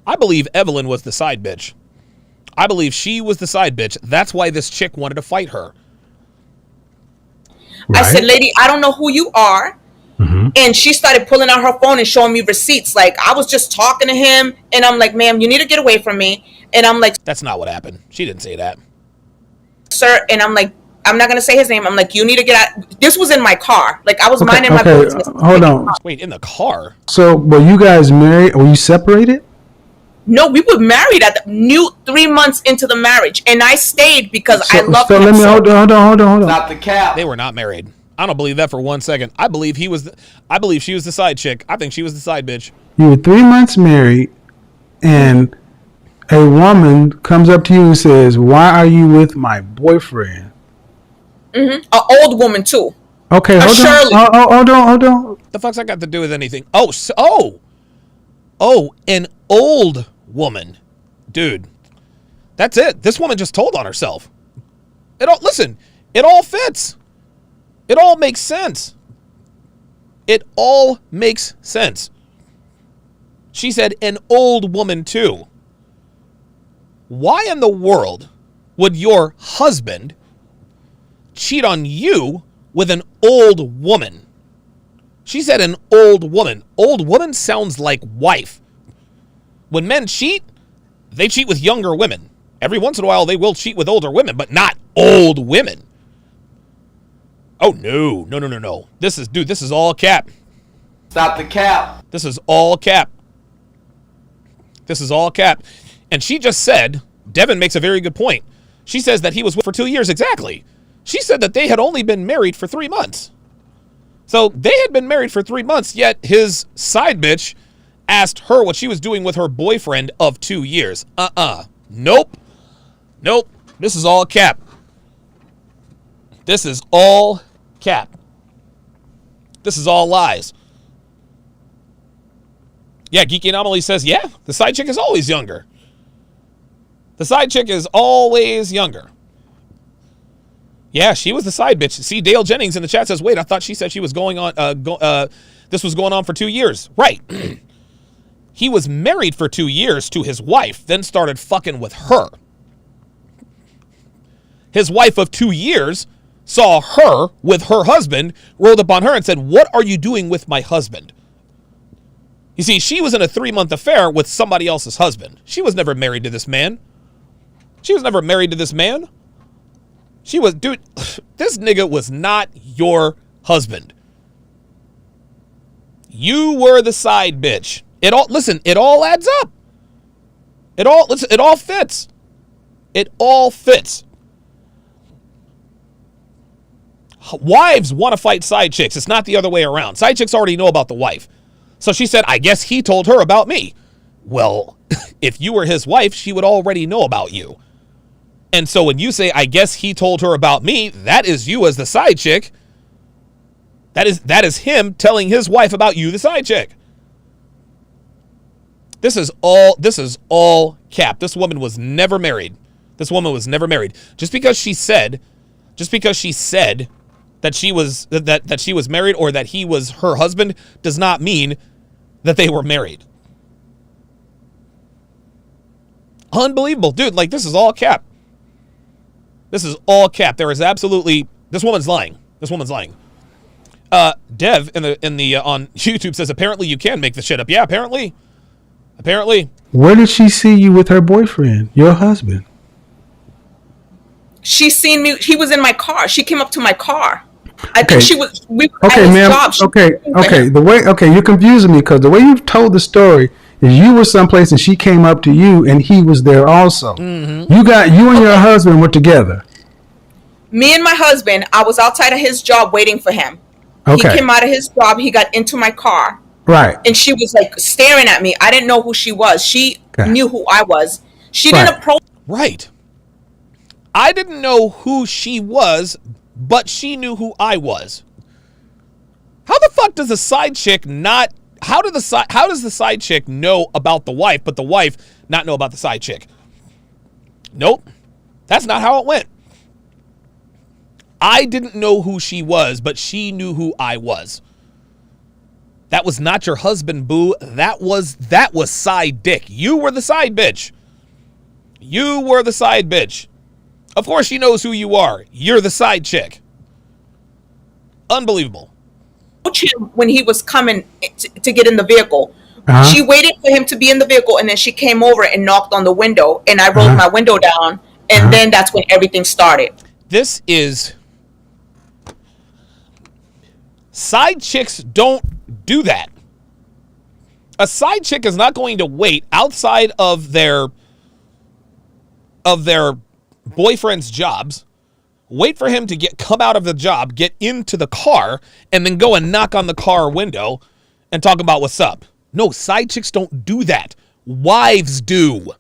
I believe Evelyn was the side bitch. I believe she was the side bitch. That's why this chick wanted to fight her. Right. I said, lady, I don't know who you are. Mm-hmm. And she started pulling out her phone and showing me receipts. Like, I was just talking to him. And I'm like, ma'am, you need to get away from me. And I'm like, that's not what happened. She didn't say that. Sir. And I'm like, I'm not going to say his name. I'm like, you need to get out. This was in my car. Like, I was minding my business. Hold on. Wait, in the car? So, were you guys married? Were you separated? No, we were married at the new 3 months into the marriage. And I stayed because I loved him. So, let me, hold on. Stop the cap. They were not married. I don't believe that for 1 second. I believe she was the side chick. I think she was the side bitch. You were 3 months married, and a woman comes up to you and says, why are you with my boyfriend? Mm-hmm. An old woman, too. Okay, hold on. The fuck's that got to do with anything? Oh, an old woman. Dude, that's it. This woman just told on herself. It all fits. It all makes sense. She said an old woman too. Why in the world would your husband cheat on you with an old woman? She said an old woman. Old woman sounds like wife. When men cheat, they cheat with younger women. Every once in a while, they will cheat with older women, but not old women. Oh, no. This is all cap. Stop the cap. This is all cap. And she just said, Devin makes a very good point. She says that he was with for 2 years. Exactly. She said that they had only been married for 3 months. So they had been married for 3 months, yet his side bitch asked her what she was doing with her boyfriend of 2 years. Nope. This is all cap. This is all lies. Yeah, Geeky Anomaly says, yeah, the side chick is always younger. Yeah, she was the side bitch. See, Dale Jennings in the chat says, wait, I thought she said she was going on, this was going on for 2 years. Right. He was married for 2 years to his wife, then started fucking with her. His wife of 2 years saw her with her husband, rolled up on her and said, what are you doing with my husband? You see, she was in a 3-month affair with somebody else's husband. She was never married to this man. She was, dude, this nigga was not your husband. You were the side bitch. It all adds up. It all fits. It all fits. Wives want to fight side chicks. It's not the other way around. Side chicks already know about the wife. So she said, I guess he told her about me. Well, if you were his wife, she would already know about you. And so when you say, I guess he told her about me, that is you as the side chick. That is him telling his wife about you, the side chick. This is all cap. This woman was never married. Just because she said that she was that she was married or that he was her husband does not mean that they were married. Unbelievable, dude. Like, this is all cap. There is absolutely, this woman's lying. Dev in the on YouTube says apparently you can make this shit up. Yeah, apparently. Where did she see you with her boyfriend, your husband? She seen me. He was in my car. She came up to my car. I Okay. think she was. We were Okay, at his ma'am. job. She Okay, was looking for okay. him. You're confusing me because the way you've told the story is you were someplace and she came up to you and he was there also. Mm-hmm. You and your husband were together. Me and my husband. I was outside of his job waiting for him. Okay. He came out of his job. He got into my car, Right. and she was like staring at me. I didn't know who she was. She Okay. knew who I was. She Right. didn't approach. Right. I didn't know who she was, but she knew who I was. How the fuck does the side chick not? How does the side chick know about the wife, but the wife not know about the side chick? Nope. That's not how it went. I didn't know who she was, but she knew who I was. That was not your husband, boo. That was side dick. You were the side bitch. Of course she knows who you are. You're the side chick. Unbelievable. Him when he was coming to get in the vehicle. Uh-huh. She waited for him to be in the vehicle, and then she came over and knocked on the window, and I rolled my window down, and then that's when everything started. This is... Side chicks don't do that. A side chick is not going to wait outside of their boyfriend's jobs, wait for him to come out of the job, get into the car, and then go and knock on the car window and talk about what's up. No, side chicks don't do that. Wives do.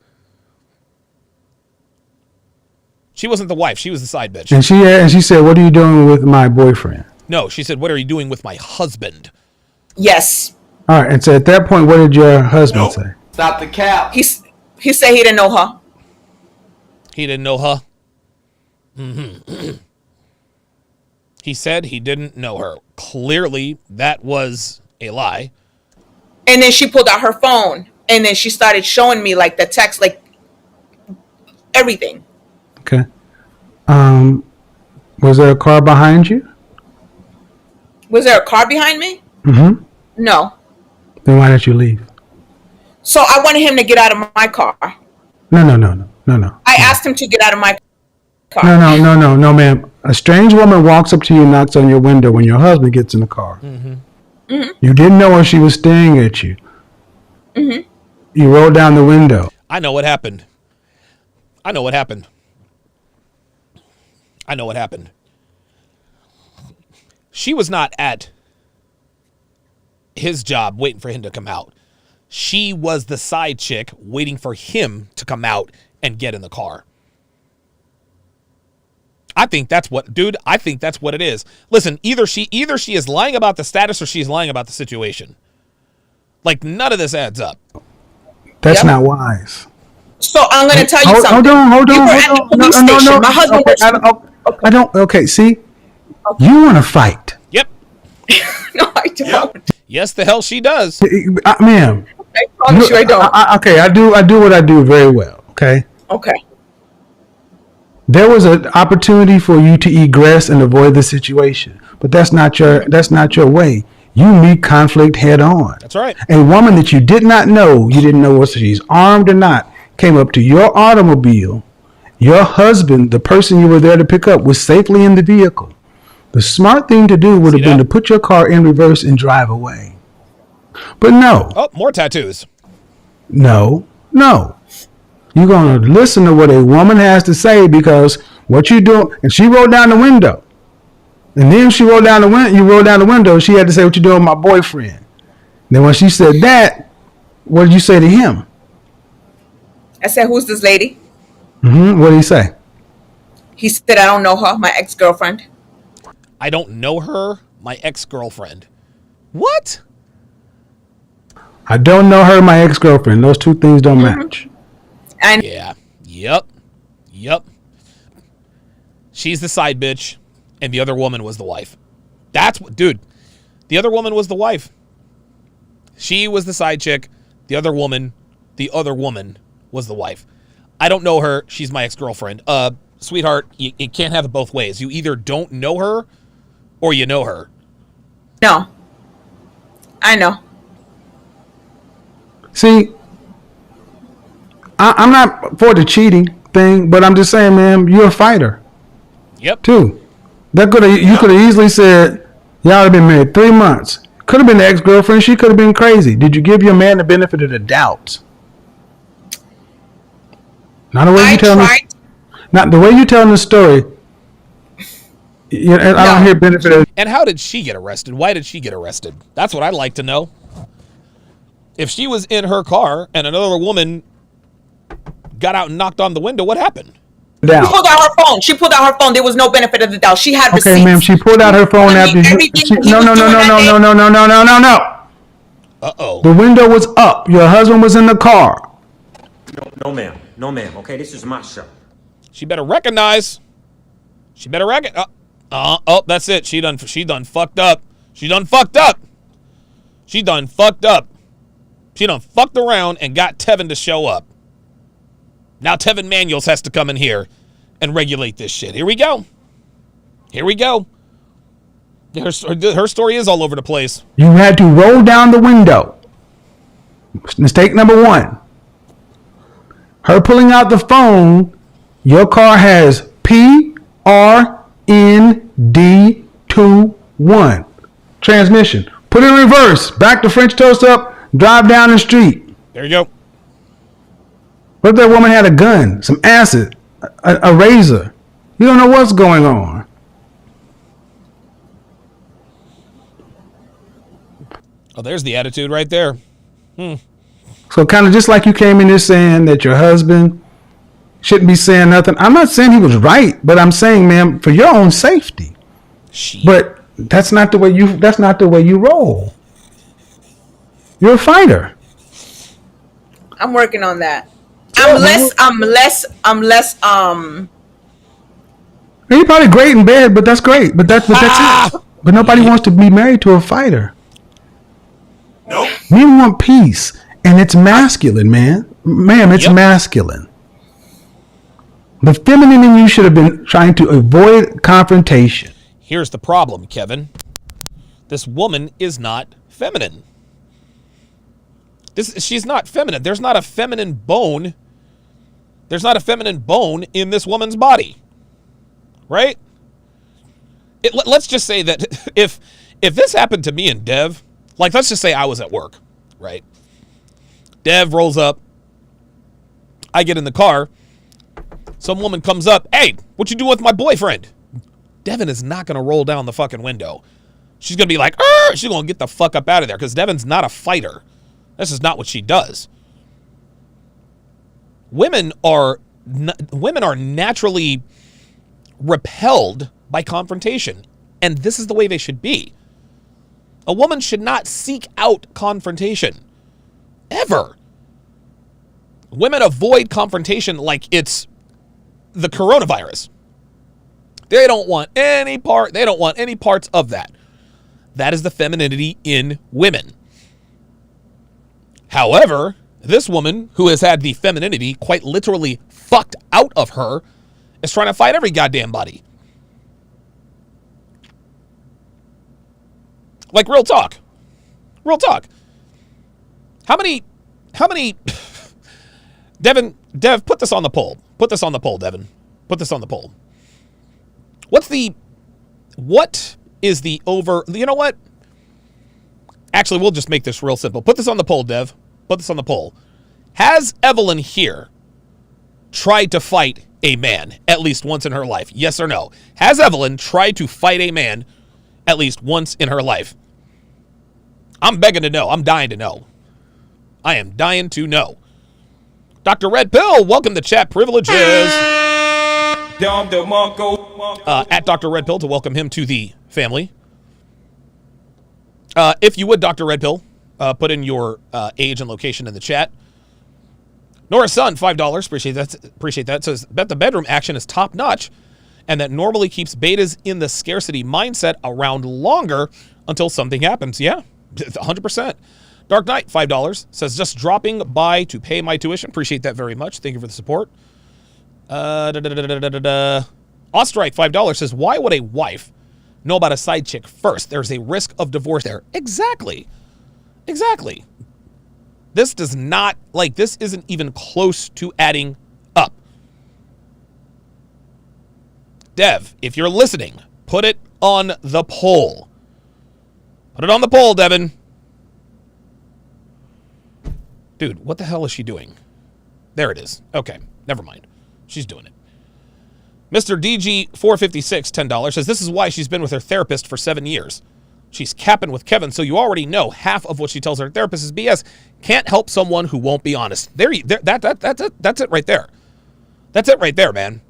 She wasn't the wife. She was the side bitch. And she said, "What are you doing with my boyfriend?" No, she said, what are you doing with my husband? Yes. All right. And so at that point, what did your husband say? Stop the cap. He said he didn't know her. He didn't know her. Mm-hmm. He said he didn't know her. Clearly, that was a lie. And then she pulled out her phone, and then she started showing me like the text, like everything. Okay. Was there a car behind you? Was there a car behind me? Mm-hmm. No. Then why did you leave? So I wanted him to get out of my car. No. I asked him to get out of my car. No, ma'am. A strange woman walks up to you and knocks on your window when your husband gets in the car. Mm-hmm. Mm-hmm. You didn't know her. She was staring at you. Mm-hmm. You rolled down the window. I know what happened. She was not at his job waiting for him to come out. She was the side chick waiting for him to come out and get in the car. I think that's what it is. Listen, either she is lying about the status or she's lying about the situation. Like, none of this adds up. That's Yep. not wise. So I'm going to tell you something. Hold We on. were at the police station. My husband Okay, see? You want to fight. Yep. No, I don't. Yes, the hell she does. Ma'am. I promise you I don't. Okay, I do what I do very well, okay? Okay. There was an opportunity for you to egress and avoid the situation, but that's not your way. You meet conflict head on. That's right. A woman that you didn't know whether she's armed or not, came up to your automobile. Your husband, the person you were there to pick up, was safely in the vehicle. The smart thing to do would have been to put your car in reverse and drive away. But no, Oh, more tattoos. no. You're going to listen to what a woman has to say, because what you do, and she rolled down the window. And then you rolled down the window, she had to say, what you doing with my boyfriend? Then when she said that, what did you say to him? I said, who's this lady? What did he say? He said, I don't know her, my ex-girlfriend. I don't know her, my ex-girlfriend. What? I don't know her, my ex-girlfriend. Those two things don't match. And Yeah. Yep. She's the side bitch, and the other woman was the wife. That's what, dude. The other woman was the wife. She was the side chick. The other woman was the wife. I don't know her. She's my ex-girlfriend. Sweetheart, you can't have it both ways. You either don't know her or you know her. no, I know. See, I'm not for the cheating thing, but I'm just saying, man, you're a fighter Yep. too. You could have easily said, y'all have been married 3 months. Could have been the ex-girlfriend. She could have been crazy. Did you give your man the benefit of the doubt? Not the way you tell me. Not the way you telling the story. I don't hear benefit of. And how did she get arrested? Why did she get arrested? That's what I'd like to know. If she was in her car and another woman got out and knocked on the window, what happened? She pulled out her phone. There was no benefit of the doubt. She had receipts. Okay, ma'am. She pulled out her phone after. No. Uh-oh. The window was up. Your husband was in the car. No, ma'am. No, ma'am. Okay, this is my show. She better recognize. Oh, that's it. She done fucked up. She done fucked around and got Tevin to show up. Now Tevin Manuels has to come in here and regulate this shit. Here we go. Her story is all over the place. You had to roll down the window. Mistake number 1. Her pulling out the phone. Your car has PRND21 transmission. Put it in reverse. Back the French toast up. Drive down the street. There you go. What if that woman had a gun, some acid, a razor? You don't know what's going on. Oh, there's the attitude right there. So kind of just like you came in here saying that your husband shouldn't be saying nothing. I'm not saying he was right, but I'm saying, ma'am, for your own safety. Shit. But that's not the way you roll. You're a fighter. I'm working on that. I'm less. You're probably great in bed, but that's great. But that's it. But nobody wants to be married to a fighter. Nope. We want peace, and it's masculine, man. Ma'am, it's masculine. The feminine in you should have been trying to avoid confrontation. Here's the problem, Kevin. This woman is not feminine. She's not feminine. There's not a feminine bone. There's not a feminine bone in this woman's body. Right? Let's just say that if this happened to me and Dev, like let's just say I was at work, right? Dev rolls up. I get in the car. Some woman comes up. Hey, what you doing with my boyfriend? Devin is not going to roll down the fucking window. She's going to be like, she's going to get the fuck up out of there because Devin's not a fighter. This is not what she does. Women are naturally repelled by confrontation, and this is the way they should be. A woman should not seek out confrontation. Ever. Women avoid confrontation like it's the coronavirus. They don't want any parts of that. That is the femininity in women. However, this woman who has had the femininity quite literally fucked out of her is trying to fight every goddamn body. Like real talk. How many Dev, put this on the poll. Devin. Put this on the poll. What is the over, you know what? Actually, we'll just make this real simple. Put this on the poll, Dev. Put this on the poll. Has Evelyn here tried to fight a man at least once in her life? Yes or no? Has Evelyn tried to fight a man at least once in her life? I'm begging to know. I'm dying to know. I am dying to know. Dr. Red Pill, welcome to Chat Privileges. At Dr. Red Pill to welcome him to the family. If you would, Dr. Red Pill, put in your age and location in the chat. Nora's son, $5. Appreciate that. Says, bet the bedroom action is top notch and that normally keeps betas in the scarcity mindset around longer until something happens. Yeah, 100%. Dark Knight, $5. Says, just dropping by to pay my tuition. Appreciate that very much. Thank you for the support. Ostrike, $5. Says, why would a wife know about a side chick first? There's a risk of divorce there. Exactly. This does not, this isn't even close to adding up. Dev, if you're listening, put it on the poll. Put it on the poll, Devin. Dude, what the hell is she doing? There it is. Okay, never mind. She's doing it. Mr. DG456, $10, says, this is why she's been with her therapist for 7 years. She's capping with Kevin, so you already know half of what she tells her therapist is BS. Can't help someone who won't be honest. That's it right there. That's it right there, man.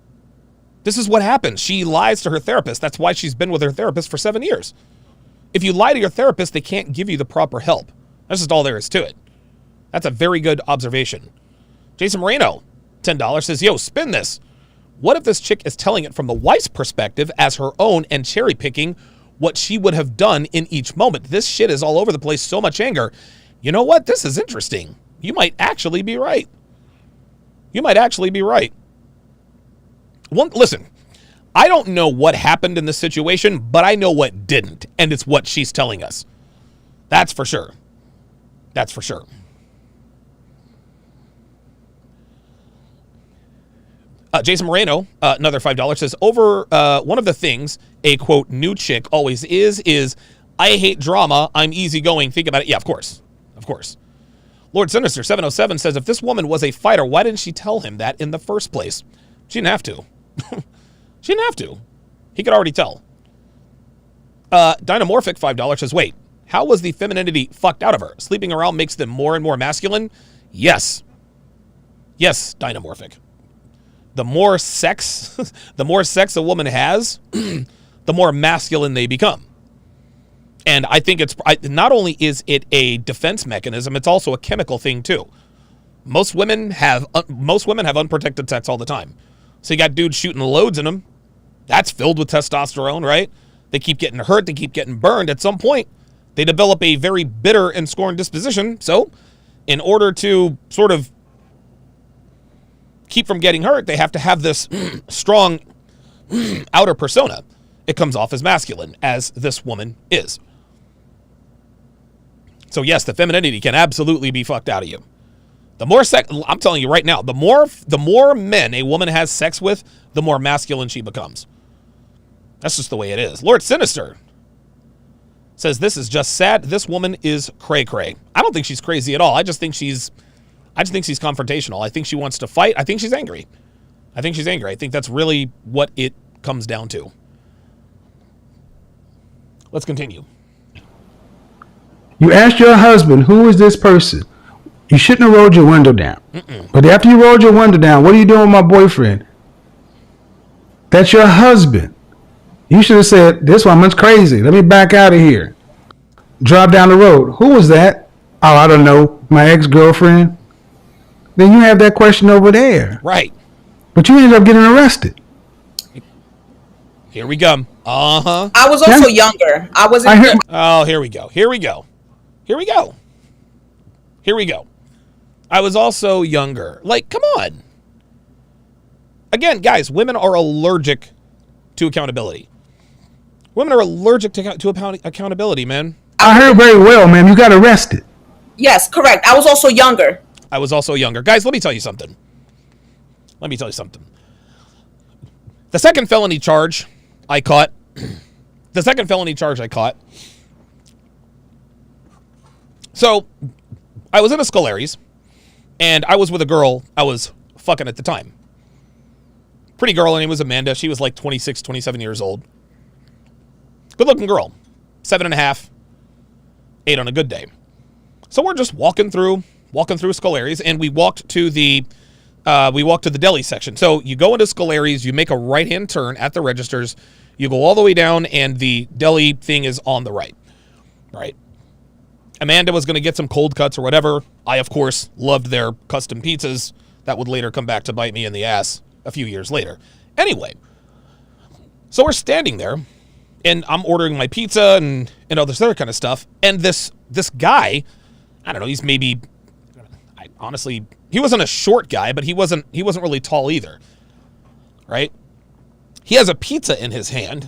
This is what happens. She lies to her therapist. That's why she's been with her therapist for 7 years. If you lie to your therapist, they can't give you the proper help. That's just all there is to it. That's a very good observation. Jason Moreno, $10, says, yo, spin this. What if this chick is telling it from the wife's perspective as her own and cherry picking what she would have done in each moment? This shit is all over the place, so much anger. You know what? This is interesting. You might actually be right. Listen, I don't know what happened in this situation, but I know what didn't, and it's what she's telling us. That's for sure. Jason Moreno, another $5, says, over one of the things a, quote, new chick always is, I hate drama, I'm easygoing, think about it. Yeah, of course. Lord Sinister, 707, says, if this woman was a fighter, why didn't she tell him that in the first place? She didn't have to. He could already tell. Dynamorphic, $5, says, wait, how was the femininity fucked out of her? Sleeping around makes them more and more masculine? Yes, Dynamorphic. The more sex a woman has, the more masculine they become. And I think not only is it a defense mechanism, it's also a chemical thing too. Most women have unprotected sex all the time. So you got dudes shooting loads in them. That's filled with testosterone, right? They keep getting hurt, they keep getting burned. At some point, they develop a very bitter and scorned disposition. So in order to sort of keep from getting hurt, they have to have this strong outer persona. It comes off as masculine, as this woman is. So yes, the femininity can absolutely be fucked out of you. The more I'm telling you right now, the more men a woman has sex with, the more masculine she becomes. That's just the way it is. Lord Sinister says, this is just sad. This woman is cray-cray. I don't think she's crazy at all. I just think she's confrontational. I think she wants to fight. I think she's angry. I think that's really what it comes down to. Let's continue. You asked your husband, who is this person? You shouldn't have rolled your window down. But after you rolled your window down, what are you doing with my boyfriend? That's your husband. You should have said, this woman's crazy. Let me back out of here. Drive down the road. Who was that? Oh, I don't know. My ex-girlfriend. Then you have that question over there. Right. But you ended up getting arrested. Here we go. Uh-huh. I was also younger. I wasn't. Oh, here we go. I was also younger. Like, come on. Again, guys, women are allergic to accountability. Women are allergic to accountability, man. I heard very well, ma'am. You got arrested. Yes, correct. I was also younger. Guys, let me tell you something. The second felony charge I caught, So I was in a Scolari's, and I was with a girl I was fucking at the time. Pretty girl, her name was Amanda. She was like 26, 27 years old. Good looking girl. 7.5, 8 on a good day. So we're just walking through Scolari's, and we walked to the deli section. So you go into Scolari's, you make a right-hand turn at the registers, you go all the way down, and the deli thing is on the right. Right. Amanda was going to get some cold cuts or whatever. I, of course, loved their custom pizzas. That would later come back to bite me in the ass a few years later. Anyway, so we're standing there, and I'm ordering my pizza and all this other kind of stuff. And this guy, I don't know, he's maybe, honestly, he wasn't a short guy, but he wasn't really tall either, right? He has a pizza in his hand.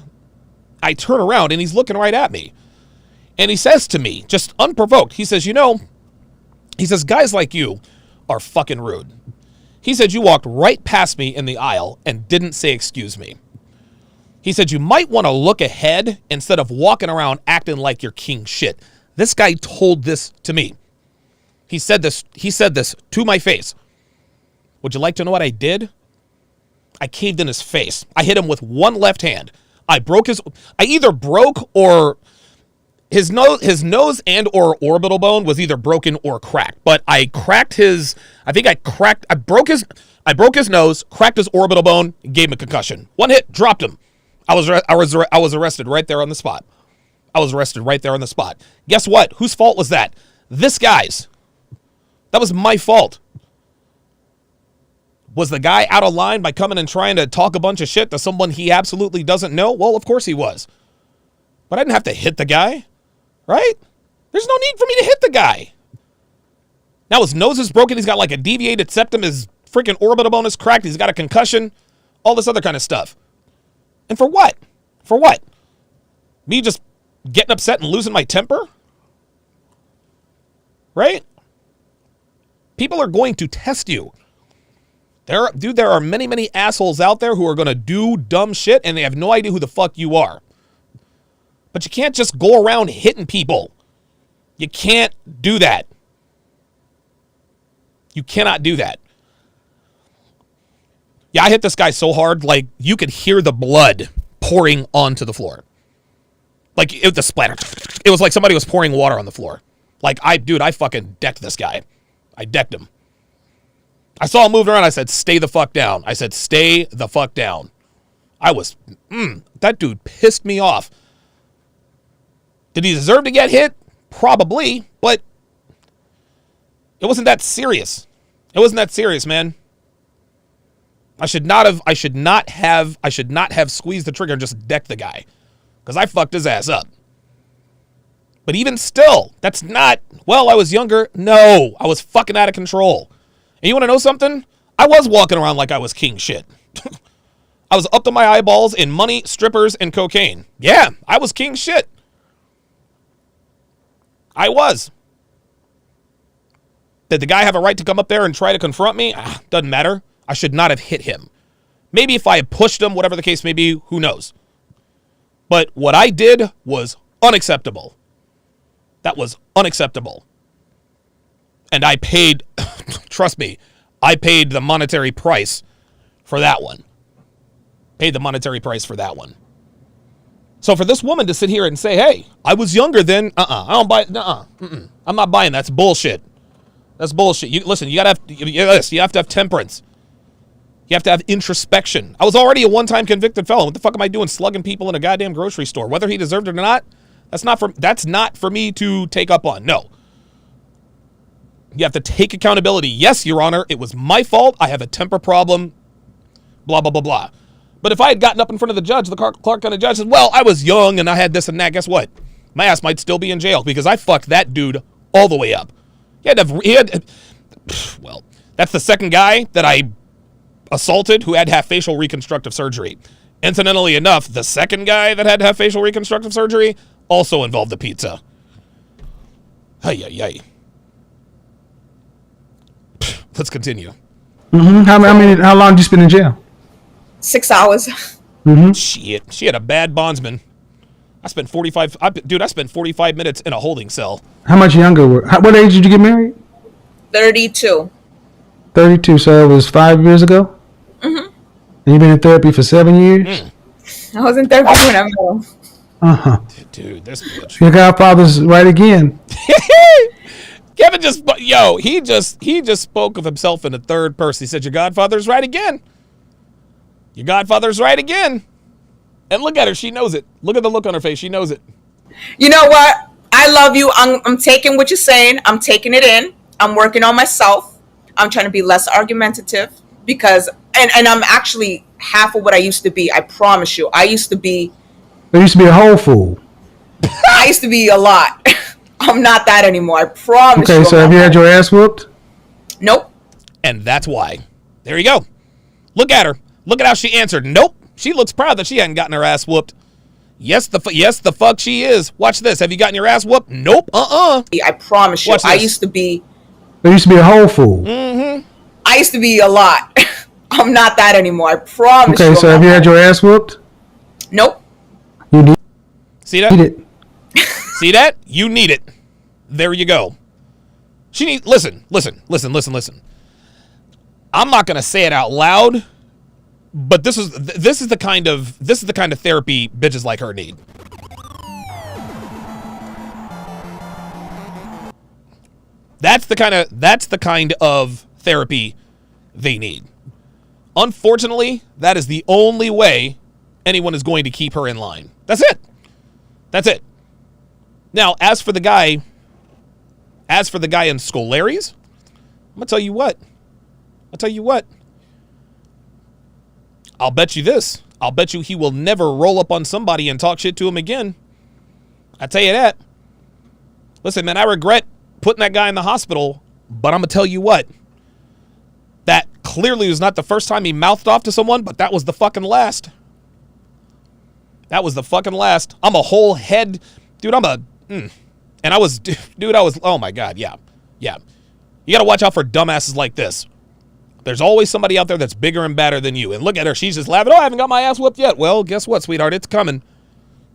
I turn around, and he's looking right at me. And he says to me, just unprovoked, he says, guys like you are fucking rude. He said, you walked right past me in the aisle and didn't say excuse me. He said, you might want to look ahead instead of walking around acting like you're king shit. This guy told this to me. He said this to my face. Would you like to know what I did? I caved in his face. I hit him with one left hand. I either broke or his nose and or orbital bone was either broken or cracked. But I broke his nose, cracked his orbital bone, and gave him a concussion. One hit, dropped him. I was arrested right there on the spot. Guess what? Whose fault was that? This guy's. That was my fault. Was the guy out of line by coming and trying to talk a bunch of shit to someone he absolutely doesn't know? Well, of course he was. But I didn't have to hit the guy, right? There's no need for me to hit the guy. Now his nose is broken. He's got like a deviated septum. His freaking orbital bone is cracked. He's got a concussion. All this other kind of stuff. And for what? For what? Me just getting upset and losing my temper? Right? People are going to test you. There are many, many assholes out there who are going to do dumb shit and they have no idea who the fuck you are. But you can't just go around hitting people. You can't do that. You cannot do that. Yeah, I hit this guy so hard, like, you could hear the blood pouring onto the floor. Like, the splatter. It was like somebody was pouring water on the floor. Like, I fucking decked this guy. I decked him. I saw him moving around. I said, stay the fuck down. That dude pissed me off. Did he deserve to get hit? Probably, but it wasn't that serious. Man. I should not have squeezed the trigger and just decked the guy, because I fucked his ass up. But even still, that's not, well, I was younger. No, I was fucking out of control. And you want to know something? I was walking around like I was king shit. I was up to my eyeballs in money, strippers, and cocaine. Yeah, I was king shit. I was. Did the guy have a right to come up there and try to confront me? Doesn't matter. I should not have hit him. Maybe if I had pushed him, whatever the case may be, who knows? But what I did was unacceptable. That was unacceptable. And I paid, trust me, I paid the monetary price for that one. So for this woman to sit here and say, hey, I was younger then, I don't buy, I'm not buying that. That's bullshit. You have to have temperance. You have to have introspection. I was already a one-time convicted felon. What the fuck am I doing slugging people in a goddamn grocery store? Whether he deserved it or not, that's not for me to take up on. No. You have to take accountability. Yes, Your Honor, it was my fault. I have a temper problem. Blah, blah, blah, blah. But if I had gotten up in front of the judge, the Clark County judge said, well, I was young and I had this and that. Guess what? My ass might still be in jail because I fucked that dude all the way up. Well, that's the second guy that I assaulted who had to have facial reconstructive surgery. Incidentally enough, the second guy that had to have facial reconstructive surgery also involved the pizza. Hey. Let's continue. Mm-hmm. How long did you spend in jail? 6 hours. Mm-hmm. Shit. She had a bad bondsman. I spent 45 minutes in a holding cell. How much younger what age did you get married? 32. 32, so it was 5 years ago? Mm-hmm. And you've been in therapy for 7 years? I was in therapy when I'm little. Uh-huh. Dude, this bitch. Your godfather's right again. Kevin he just spoke of himself in the third person. He said, your godfather's right again. Your godfather's right again. And look at her. She knows it. Look at the look on her face. She knows it. You know what? I love you. I'm taking what you're saying. I'm taking it in. I'm working on myself. I'm trying to be less argumentative because, and I'm actually half of what I used to be. I promise you. I used to be a whole fool. I used to be a lot. I'm not that anymore. I promise you. Okay, so have you had your ass whooped? Nope. And that's why. There you go. Look at her. Look at how she answered. Nope. She looks proud that she hadn't gotten her ass whooped. Yes, the fuck she is. Watch this. Have you gotten your ass whooped? Nope. I promise you. I used to be a whole fool. Mm-hmm. I used to be a lot. I'm not that anymore. I promise you. Okay, so have you had your ass whooped? Nope. You need See that? it. See that? You need it. There you go. Listen. I'm not gonna say it out loud, but this is the kind of therapy bitches like her need. That's the kind of therapy they need. Unfortunately, that is the only way anyone is going to keep her in line. That's it. Now, as for the guy in Scolari's, I'm gonna tell you what. I'll bet you this. I'll bet you he will never roll up on somebody and talk shit to him again. I tell you that. Listen, man, I regret putting that guy in the hospital, but I'm gonna tell you what. That clearly was not the first time he mouthed off to someone, but that was the fucking last. I'm a whole head, dude. And I was, oh my God, yeah. You gotta watch out for dumbasses like this. There's always somebody out there that's bigger and badder than you. And look at her, she's just laughing. Oh, I haven't got my ass whooped yet. Well, guess what, sweetheart? It's coming.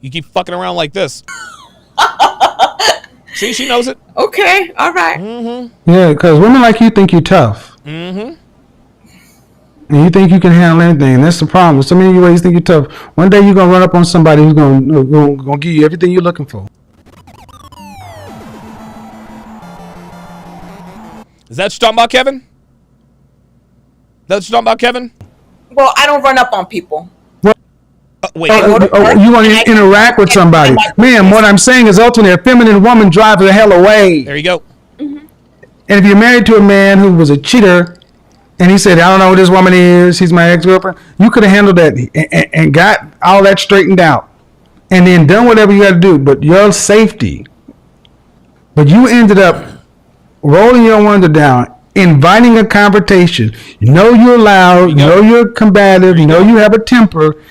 You keep fucking around like this. See, she knows it. Okay, all right. Mm-hmm. Yeah, because women like you think you're tough. Mm-hmm. And you think you can handle anything. And that's the problem. So many ways you think you're tough. One day you're going to run up on somebody who's going to give you everything you're looking for. Is that what you're talking about, Kevin? Well, I don't run up on people. Wait. You want to interact with somebody. Man, what I'm saying is ultimately a feminine woman drives the hell away. There you go. Mm-hmm. And if you're married to a man who was a cheater and he said, I don't know who this woman is, she's my ex-girlfriend, you could have handled that and got all that straightened out and then done whatever you got to do. But your safety. But you ended up rolling your window down, inviting a confrontation. You know you're loud, you know you're combative, you know you have a temper.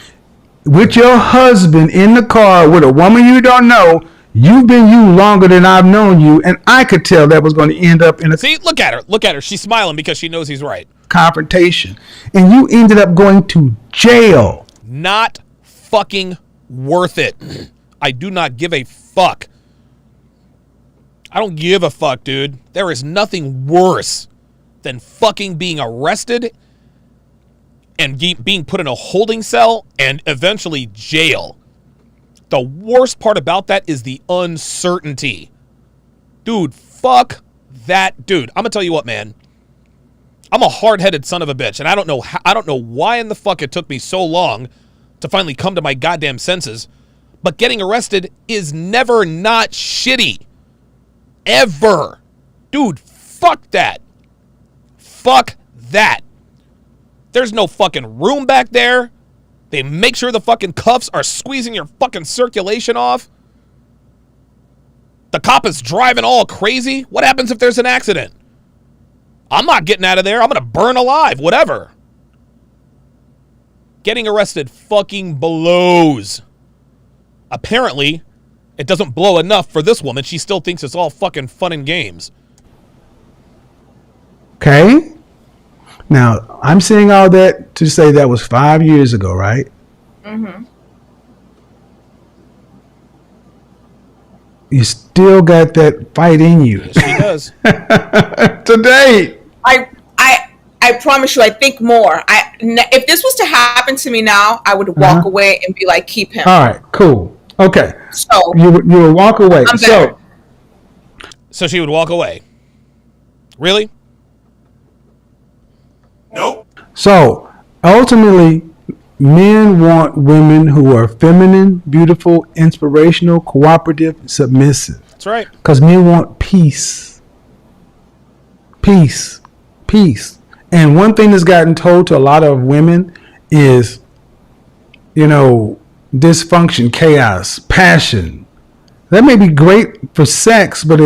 With your husband in the car with a woman you don't know, you've been you longer than I've known you, and I could tell that was going to end up in a look at her. She's smiling because she knows he's right. Confrontation, and you ended up going to jail. Not fucking worth it. I do not give a fuck. I don't give a fuck, dude. There is nothing worse than fucking being arrested and being put in a holding cell and eventually jail. The worst part about that is the uncertainty. Dude, fuck that. Dude, I'm gonna tell you what, man. I'm a hard-headed son of a bitch, and I don't know why in the fuck it took me so long to finally come to my goddamn senses. But getting arrested is never not shitty. Ever. Dude, fuck that. Fuck that. There's no fucking room back there. They make sure the fucking cuffs are squeezing your fucking circulation off. The cop is driving all crazy. What happens if there's an accident? I'm not getting out of there. I'm going to burn alive. Whatever. Getting arrested fucking blows. Apparently, it doesn't blow enough for this woman. She still thinks it's all fucking fun and games. Okay. Now, I'm saying all that to say that was 5 years ago, right? Mm-hmm. you still got that fight in you. Yes, she does. Today. I promise you, I think more. If this was to happen to me now, I would walk away and be like, keep him. All right, cool. Okay. So you would walk away. I'm better. So she would walk away. Really? Nope. So ultimately, men want women who are feminine, beautiful, inspirational, cooperative, submissive. That's right. Because men want peace. Peace. Peace. And one thing that's gotten told to a lot of women is, dysfunction, chaos, passion. That may be great for sex, but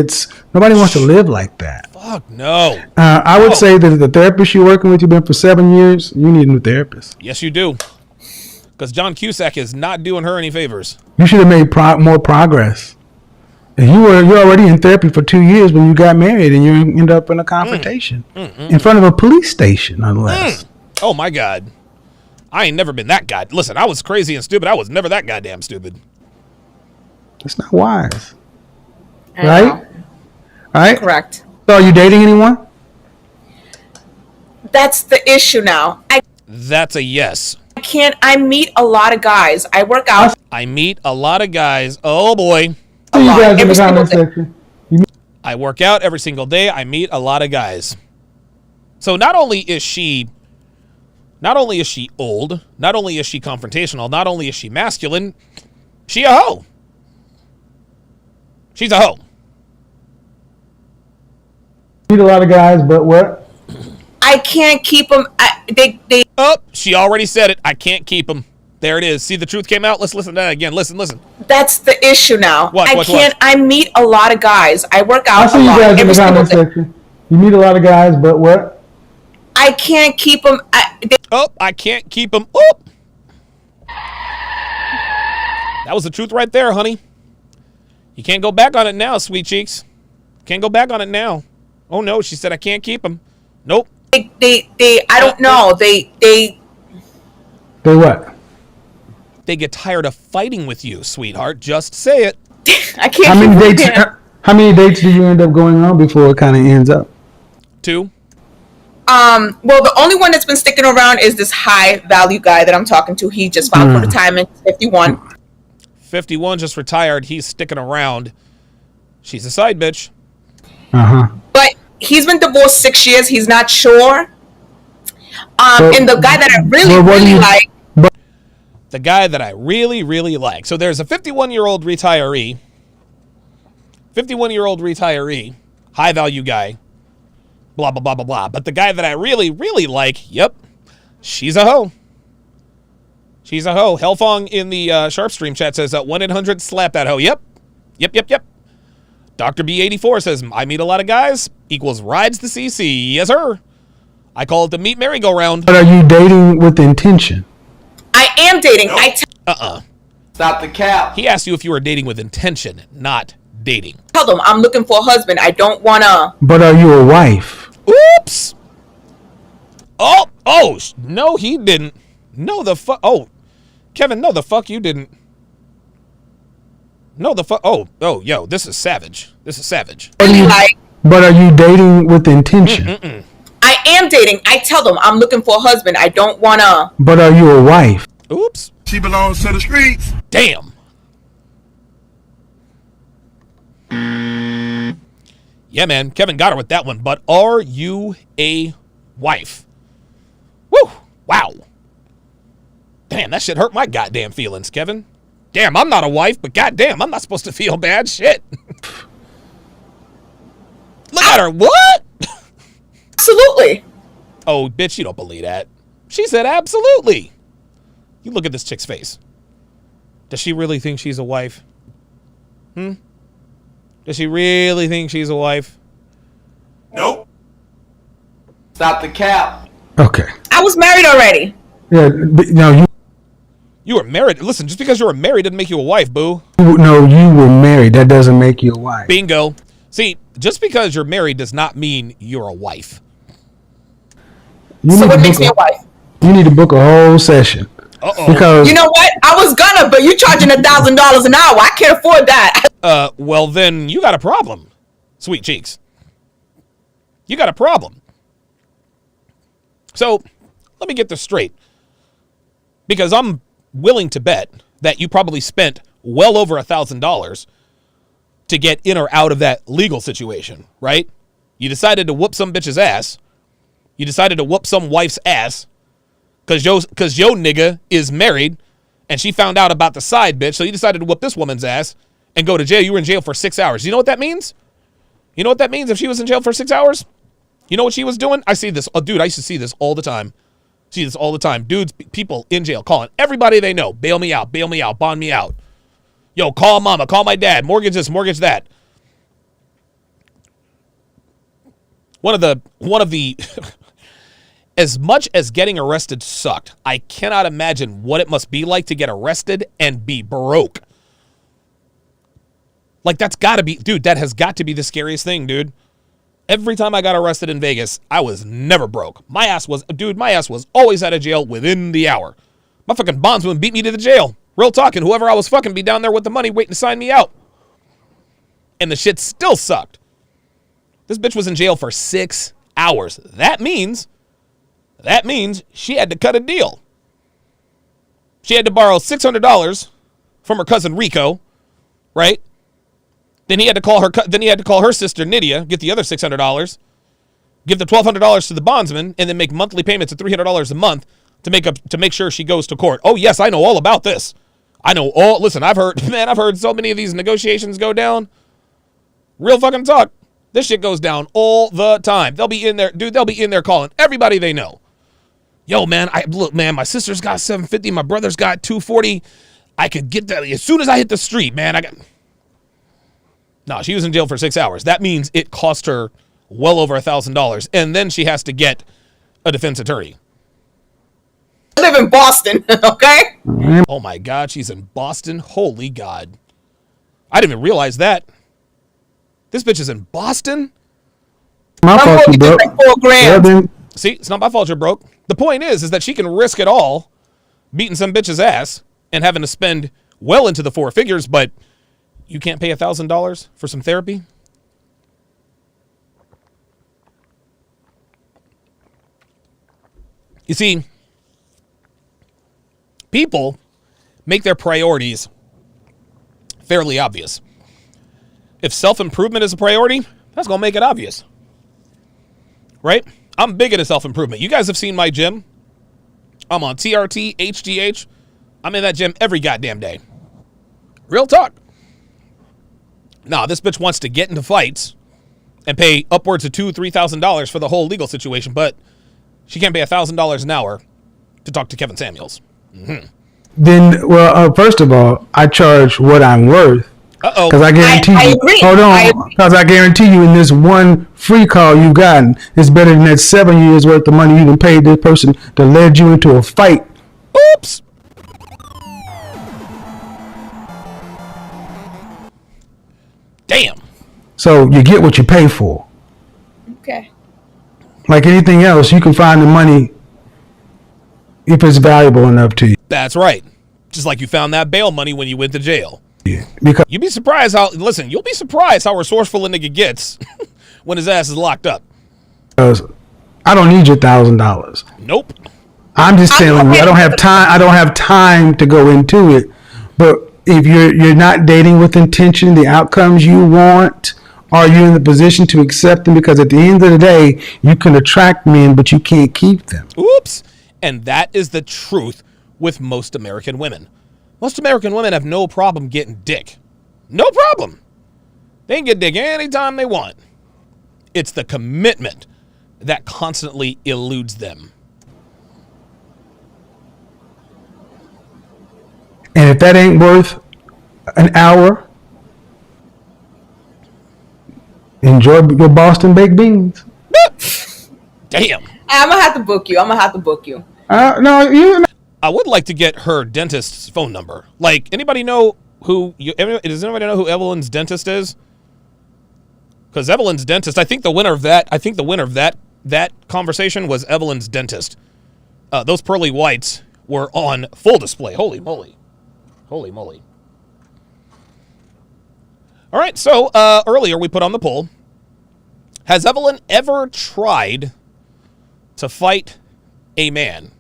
nobody wants to live like that. Fuck no. I would say that the therapist you're working with, you've been for 7 years, you need a new therapist. Yes, you do. Because John Cusack is not doing her any favors. You should have made more progress. And you're already in therapy for 2 years when you got married, and you end up in a confrontation in front of a police station, unless. Oh my God. I ain't never been that guy. Listen, I was crazy and stupid. I was never that goddamn stupid. It's not wise, I right? know. Right? Correct. So, are you dating anyone? That's the issue now. That's a yes. I meet a lot of guys. I work out. I meet a lot of guys. Oh boy. See you guys in the Every single comment day. section. I work out every single day. I meet a lot of guys. So not only is she old, not only is she confrontational, not only is she masculine, she a hoe. She's a hoe. Meet a lot of guys, but what? I can't keep them. Oh, she already said it. I can't keep them. There it is. See, the truth came out. Let's listen to that again. Listen. That's the issue now. What? I meet a lot of guys. I work I out see a you lot. guys in the Every single comment day. section. You meet a lot of guys, but what? I can't keep them. I can't keep them. Oh. That was the truth right there, honey. You can't go back on it now, sweet cheeks. Can't go back on it now. Oh no, she said I can't keep them. Nope. I don't know. They They what? They get tired of fighting with you, sweetheart. Just say it. I can't. How many keep dates? them. How many dates do you end up going on before it kind of ends up? 2. Well, the only one that's been sticking around is this high value guy that I'm talking to. He just filed for retirement, 51. 51 just retired. He's sticking around. She's a side bitch. But he's been divorced 6 years. He's not sure. And the guy that I really like. The guy that I really, really like. So there's a 51-year-old retiree. 51-year-old retiree. High value guy. Blah, blah, blah, blah, blah. But the guy that I really, really like, yep, she's a hoe. She's a hoe. Hellfong in the Sharp Stream chat says 1-800-SLAP that hoe. Yep. Dr. B84 says, I meet a lot of guys equals rides the CC. Yes, sir. I call it the meet merry-go-round. But are you dating with intention? I am dating. Stop the cap. He asked you if you were dating with intention, not dating. Tell them I'm looking for a husband. I don't want to. But are you a wife? Oops. Oh, no, he didn't. No, the fuck. Oh, Kevin, no, the fuck you didn't. No, the fuck. Oh, yo, this is savage. But are you dating with intention? I am dating. I tell them I'm looking for a husband. I don't want to. But are you a wife? Oops. She belongs to the streets. Damn. Yeah, man. Kevin got her with that one. But are you a wife? Woo. Wow. Damn, that shit hurt my goddamn feelings, Kevin. Damn, I'm not a wife, but goddamn, I'm not supposed to feel bad. Shit. Look at her. What? Absolutely. Oh, bitch, you don't believe that. She said absolutely. You look at this chick's face. Does she really think she's a wife? Does she really think she's a wife? Nope. Stop the cap. Okay. I was married already. Yeah. No, You were married. Listen, just because you were married doesn't make you a wife, boo. you were married. That doesn't make you a wife. Bingo. See, just because you're married does not mean you're a wife. You So need what to makes book me a wife? You need to book a whole session. Uh-oh. Because You know what? I was gonna, but you charging $1,000 an hour. I can't afford that. Well, then you got a problem, Sweet Cheeks. You got a problem. So, let me get this straight. Because I'm willing to bet that you probably spent well over $1,000 to get in or out of that legal situation, right? You decided to whoop some bitch's ass. You decided to whoop some wife's ass because yo nigga is married and she found out about the side bitch, so you decided to whoop this woman's ass and go to jail. You were in jail for 6 hours. You know what that means? You know what that means if she was in jail for 6 hours? You know what she was doing? I see this. Oh, dude, I used to see this all the time. See this all the time. Dudes, people in jail calling everybody they know. Bail me out, bond me out. Yo, call mama, call my dad. Mortgage this, mortgage that. One of the as much as getting arrested sucked, I cannot imagine what it must be like to get arrested and be broke. Like, that's got to be, dude, that has got to be the scariest thing, dude. Every time I got arrested in Vegas, I was never broke. My ass was always out of jail within the hour. My fucking bondsman beat me to the jail. Real talking, whoever I was fucking be down there with the money waiting to sign me out. And the shit still sucked. This bitch was in jail for 6 hours. That means she had to cut a deal. She had to borrow $600 from her cousin Rico, right? Then he had to call her sister Nydia, get the other $600, give the $1,200 to the bondsman, and then make monthly payments of $300 a month to make sure she goes to court. Oh yes, I know all about this. Listen, I've heard so many of these negotiations go down. Real fucking talk. This shit goes down all the time. They'll be in there calling everybody they know. Yo, man, my sister's got $750, my brother's got $240. I could get that as soon as I hit the street, man. No, she was in jail for 6 hours. That means it cost her well over $1,000, and then she has to get a defense attorney. I live in Boston, okay? Oh my God, she's in Boston. Holy God. I didn't even realize that. This bitch is in Boston? my fault you broke. Like $4,000. See, it's not my fault you're broke. The point is that she can risk it all beating some bitch's ass and having to spend well into the 4 figures, but you can't pay $1,000 for some therapy? You see, people make their priorities fairly obvious. If self-improvement is a priority, that's going to make it obvious. Right? I'm big into self-improvement. You guys have seen my gym. I'm on TRT, HGH. I'm in that gym every goddamn day. Real talk. Nah, this bitch wants to get into fights and pay upwards of $2,000-$3,000 for the whole legal situation, but she can't pay $1,000 an hour to talk to Kevin Samuels. Mm-hmm. Then, first of all, I charge what I'm worth. Uh-oh. Because I guarantee I you. agree. Hold on. Because I guarantee you, in this one free call you've gotten, it's better than that 7 years worth of money you done paid this person that led you into a fight. Oops. Damn. So you get what you pay for. Okay. Like anything else, you can find the money if it's valuable enough to you. That's right. Just like you found that bail money when you went to jail. Yeah. Because You'll be surprised how resourceful a nigga gets when his ass is locked up. I don't need your $1,000. Nope. I'm just telling you, I don't have time. I don't have time to go into it. But if you're not dating with intention, the outcomes you want, are you in the position to accept them? Because at the end of the day, you can attract men, but you can't keep them. Oops. And that is the truth with most American women. Most American women have no problem getting dick. No problem. They can get dick anytime they want. It's the commitment that constantly eludes them. And if that ain't worth an hour, enjoy your Boston baked beans. Damn. I'm gonna have to book you. No, you. I would like to get her dentist's phone number. Like, does anybody know who Evelyn's dentist is? Because Evelyn's dentist, I think the winner of that conversation was Evelyn's dentist. Those pearly whites were on full display. Holy moly. Holy moly. All right, so earlier we put on the poll, has Evelyn ever tried to fight a man?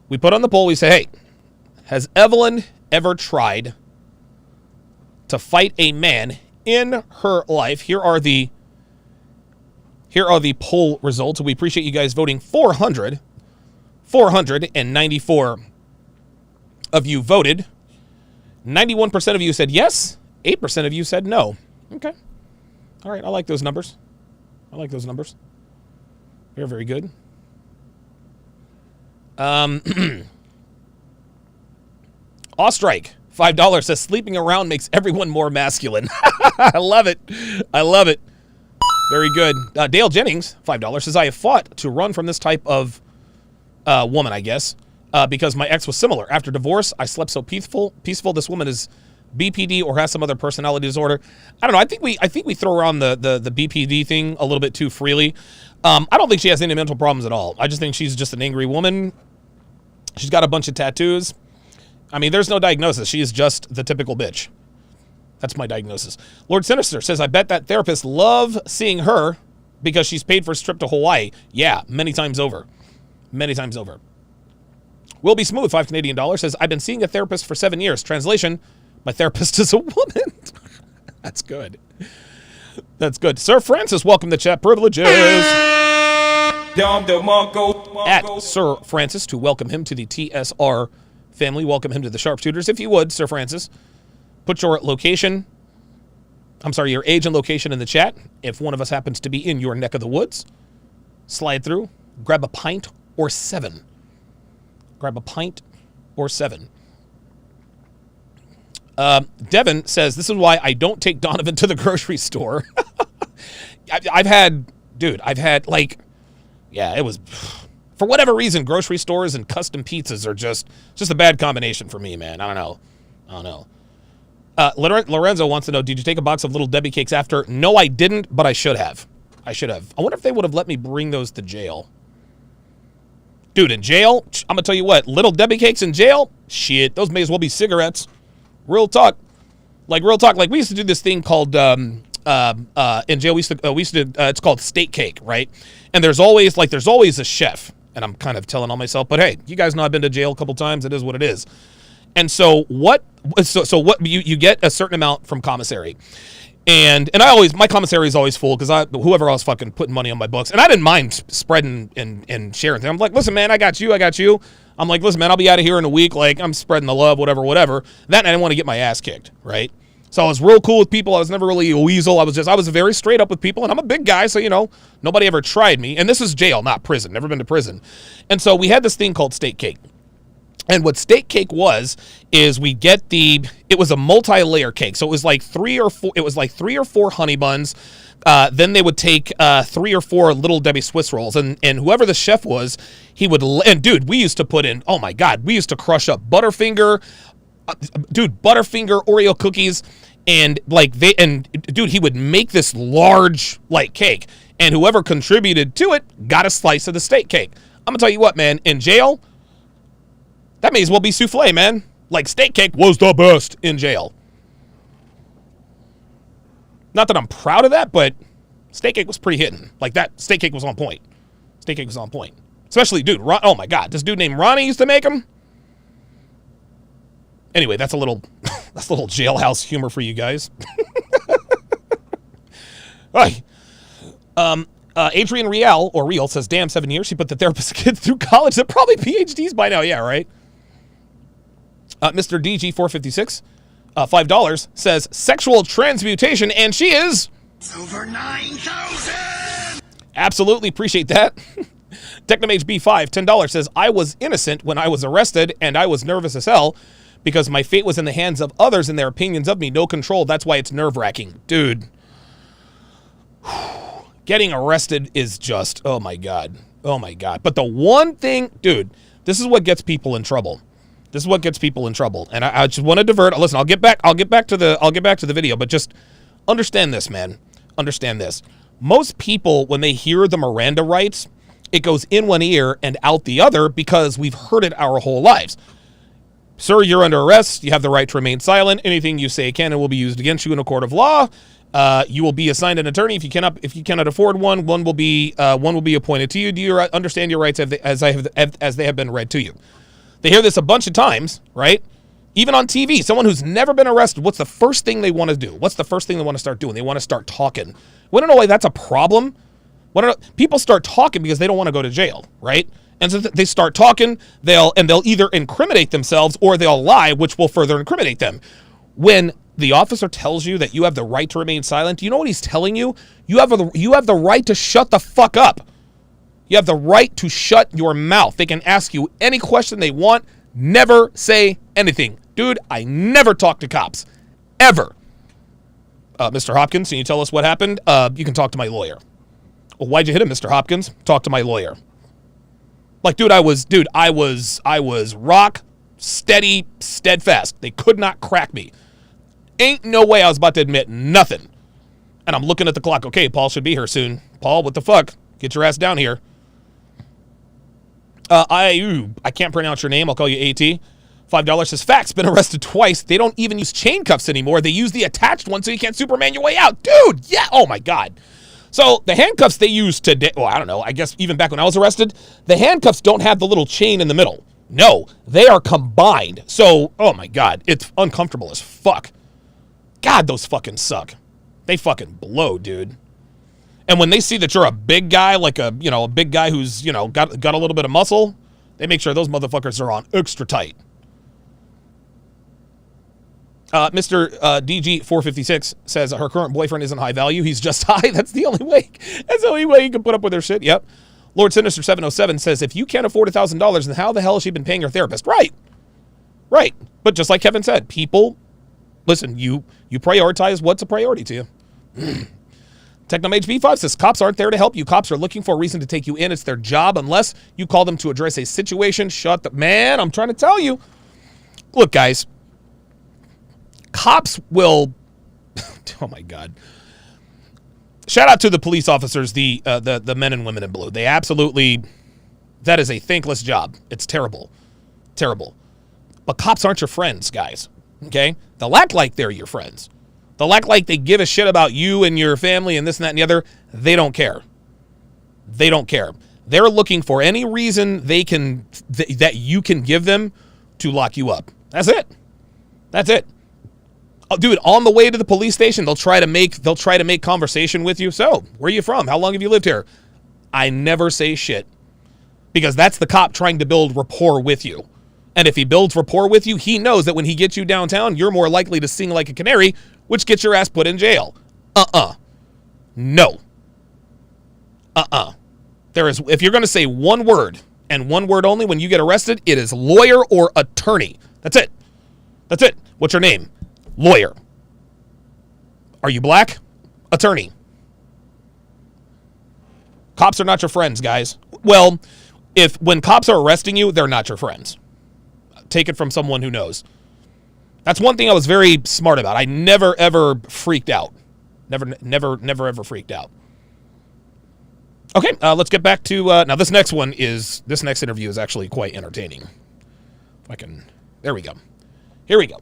We put on the poll, we say, hey, has Evelyn ever tried to fight a man in her life? Here are the poll results. We appreciate you guys voting. 494 of you voted. 91% of you said yes. 8% of you said no. Okay. All right, I like those numbers. They're very good. Ostrike, $5 says sleeping around makes everyone more masculine. I love it. Very good. Dale Jennings, $5 says I have fought to run from this type of woman, I guess, because my ex was similar. After divorce, I slept so peaceful. This woman is BPD or has some other personality disorder. I don't know. I think we throw around the BPD thing a little bit too freely. I don't think she has any mental problems at all. I just think she's just an angry woman. She's got a bunch of tattoos. I mean, there's no diagnosis. She is just the typical bitch. That's my diagnosis. Lord Sinister says, I bet that therapists love seeing her because she's paid for a trip to Hawaii. Yeah, many times over. Will Be Smooth, $5 Canadian, says, I've been seeing a therapist for 7 years. Translation, my therapist is a woman. That's good. Sir Francis, welcome to chat privileges. At Sir Francis, to welcome him to the TSR family. Welcome him to the Sharpshooters. If you would, Sir Francis, put your your age and location in the chat. If one of us happens to be in your neck of the woods, slide through, grab a pint or 7. Devin says, this is why I don't take Donovan to the grocery store. it was, for whatever reason, grocery stores and custom pizzas are just a bad combination for me, man. I don't know. Lorenzo wants to know, did you take a box of Little Debbie cakes after? No, I didn't, but I should have. I wonder if they would have let me bring those to jail. Dude, in jail, I'm going to tell you what, Little Debbie cakes in jail? Shit, those may as well be cigarettes. Real talk. Like, we used to do this thing called, in jail, we used to it's called steak cake, right? And there's always a chef. And I'm kind of telling on myself, but hey, you guys know I've been to jail a couple times. It is what it is. And so what you get a certain amount from commissary. And my commissary is always full because whoever else fucking putting money on my books. And I didn't mind spreading and sharing things. I'm like, listen, man, I got you. I'm like, listen, man, I'll be out of here in a week. Like, I'm spreading the love, whatever. That night I didn't want to get my ass kicked, right? So I was real cool with people. I was never really a weasel. I was very straight up with people, and I'm a big guy, so, nobody ever tried me. And this is jail, not prison. Never been to prison. And so we had this thing called steak cake. And what steak cake is we get it was a multi-layer cake. So it was like 3 or 4 honey buns. Then they would take 3 or 4 Little Debbie Swiss rolls. And whoever the chef was, and dude, we used to put in, oh my God, we used to crush up Butterfinger Oreo cookies. And dude, he would make this large cake. And whoever contributed to it got a slice of the steak cake. I'm gonna tell you what, man, in jail, that may as well be souffle, man. Like, steak cake was the best in jail. Not that I'm proud of that, but steak cake was pretty hitting. Like, that steak cake was on point. Especially, dude, oh my God, this dude named Ronnie used to make them. Anyway, that's a little jailhouse humor for you guys. Right. Adrian Real says, damn, 7 years. She put the therapist kids through college. They're probably PhDs by now. Yeah, right. Mr. DG456, $5, says sexual transmutation, and she is over 9,000. Absolutely appreciate that. Technomage B5, $10, says I was innocent when I was arrested, and I was nervous as hell because my fate was in the hands of others and their opinions of me. No control. That's why it's nerve-wracking, dude. Getting arrested is just, oh my God. But the one thing, dude, this is what gets people in trouble. And I just want to divert. Listen, I'll get back to the video, but just understand this, man. Understand this. Most people, when they hear the Miranda rights, it goes in one ear and out the other because we've heard it our whole lives. Sir, you're under arrest. You have the right to remain silent. Anything you say can and will be used against you in a court of law. You will be assigned an attorney if you cannot afford one. One will be appointed to you. Do you understand your rights as they have been read to you? They hear this a bunch of times, right? Even on TV, someone who's never been arrested, what's the first thing they want to do? What's the first thing they want to start doing? They want to start talking. Want to know why that's a problem? People start talking because they don't want to go to jail, right? And so they start talking, they'll either incriminate themselves or they'll lie, which will further incriminate them. When the officer tells you that you have the right to remain silent, do you know what he's telling you? You have the right to shut the fuck up. You have the right to shut your mouth. They can ask you any question they want. Never say anything. Dude, I never talk to cops. Ever. Mr. Hopkins, can you tell us what happened? You can talk to my lawyer. Well, why'd you hit him, Mr. Hopkins? Talk to my lawyer. Like, I was rock steady, steadfast. They could not crack me. Ain't no way I was about to admit nothing. And I'm looking at the clock. Okay, Paul should be here soon. Paul, what the fuck? Get your ass down here. I can't pronounce your name. I'll call you AT. $5 says, facts, been arrested twice. They don't even use chain cuffs anymore. They use the attached one so you can't Superman your way out. Dude, yeah. Oh, my God. So the handcuffs they use today, well, I don't know. I guess even back when I was arrested, the handcuffs don't have the little chain in the middle. No, they are combined. So, oh, my God, it's uncomfortable as fuck. God, those fucking suck. They fucking blow, dude. And when they see that you're a big guy, like a big guy who's, got a little bit of muscle, they make sure those motherfuckers are on extra tight. Mr. DG456 says her current boyfriend isn't high value. He's just high. That's the only way. That's the only way you can put up with their shit. Yep. Lord Sinister 707 says, if you can't afford $1,000, then how the hell has she been paying her therapist? Right. Right. But just like Kevin said, people, listen, you prioritize what's a priority to you. Technomage V5 says, cops aren't there to help you. Cops are looking for a reason to take you in. It's their job unless you call them to address a situation. Shut the... Man, I'm trying to tell you. Look, guys. Cops will... Oh, my God. Shout out to the police officers, the men and women in blue. They absolutely... That is a thankless job. It's terrible. Terrible. But cops aren't your friends, guys. Okay? They'll act like they're your friends. They'll act like they give a shit about you and your family and this and that and the other. They don't care. They don't care. They're looking for any reason they can that you can give them to lock you up. That's it. That's it. Dude, on the way to the police station, they'll try to make conversation with you. So, where are you from? How long have you lived here? I never say shit. Because that's the cop trying to build rapport with you. And if he builds rapport with you, he knows that when he gets you downtown, you're more likely to sing like a canary, which gets your ass put in jail. No. If you're going to say one word, and one word only when you get arrested, it is lawyer or attorney. That's it. That's it. What's your name? Lawyer. Are you black? Attorney. Cops are not your friends, guys. Well, when cops are arresting you, they're not your friends. Take it from someone who knows. That's one thing I was very smart about. I never, ever freaked out. Never, ever freaked out. Okay, let's get back to... now, this next interview is actually quite entertaining. There we go. Here we go.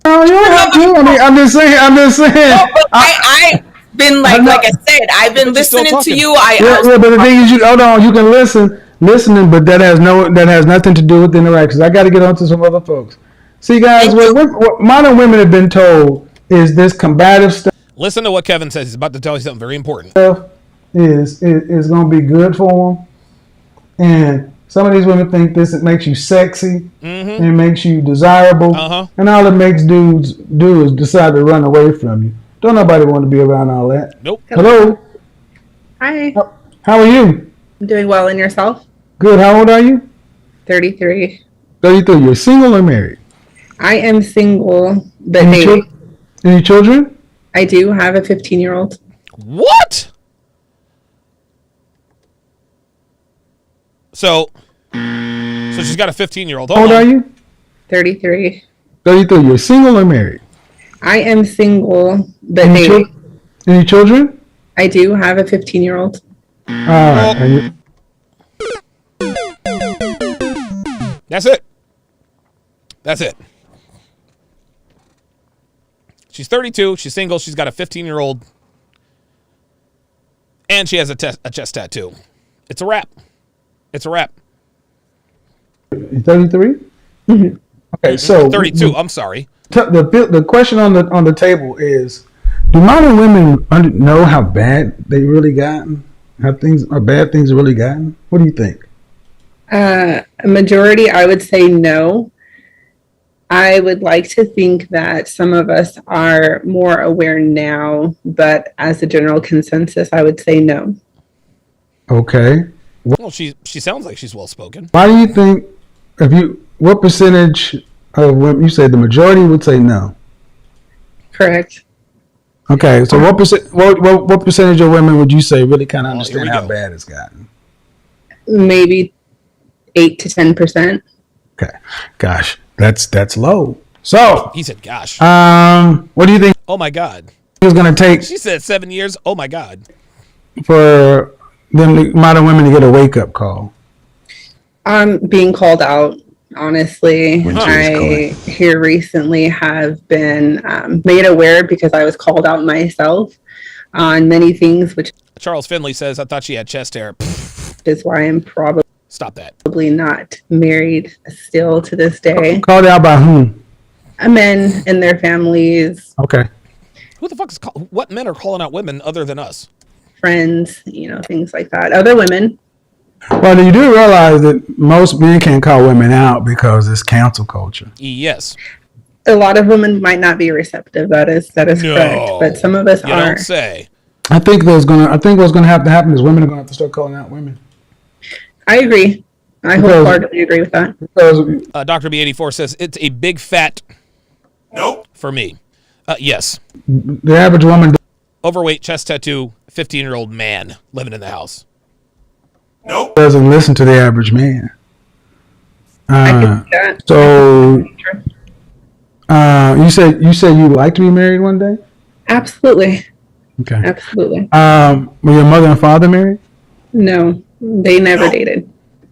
Oh, you don't have to. I mean, I'm just saying. No, but I've been like I said, I've been listening to you. But the thing is, hold on, you can listening, but that has nothing to do with the interactions. I got to get on to some other folks. See, guys, what modern women have been told is this combative stuff. Listen to what Kevin says. He's about to tell you something very important. Is going to be good for them, and some of these women think it makes you sexy and it makes you desirable, and all it makes dudes do is decide to run away from you. Don't nobody want to be around all that. Nope. Hello. Hi. How are you? I'm doing well, and yourself? Good. How old are you? 33. 33. You're single or married? I am single, but dating. Any children? I do have a 15-year-old. What? So she's got a 15-year-old. How old are you? 33. 33. You're single or married? I am single, but dating. Any children? I do have a 15-year-old. All right. And you- That's it. That's it. She's 32. She's single. She's got a 15-year-old. And she has a chest tattoo. It's a wrap. It's a wrap. you 33? Okay, so 32. I'm sorry. The question on the table is: do modern women know how bad they really gotten? How bad things have really gotten? What do you think? A majority, I would say no. I would like to think that some of us are more aware now, but as a general consensus, I would say no. Okay. Well, she sounds like she's well spoken. Why do you think? What percentage of women? You say the majority would say no. Correct. Okay, so what percentage of women would you say really kind of understand how go. bad it's gotten? Maybe 8 to 10%. Okay, gosh, that's low. So, He said, gosh. what do you think Oh, my God. it's going to take She said 7 years. Oh, my God. for modern women to get a wake up call? Being called out, honestly. When she was I calling. here recently have been made aware because I was called out myself on many things, which Charles Finley says, I thought she had chest hair. Pfft, is why I'm probably stop that. not married still to this day. Called out by whom? Men and their families, Okay. Who the fuck is what men are calling out women other than us? friends, things like that. Other women. Well, you do realize that most men can't call women out because it's cancel culture. Yes. A lot of women might not be receptive. That is correct. But some of us You are. don't say. I think what's gonna have to happen is women are gonna have to start calling out women. I agree. I wholeheartedly agree with that. Because Dr. B84 says, it's a big fat Nope. for me. Yes. the average woman Overweight, chest tattoo, 15-year-old man living in the house. Nope. doesn't listen to the average man. I can see that. So you said you'd like to be married one day? Absolutely. Okay. Absolutely. Were your mother and father married? No, they never dated.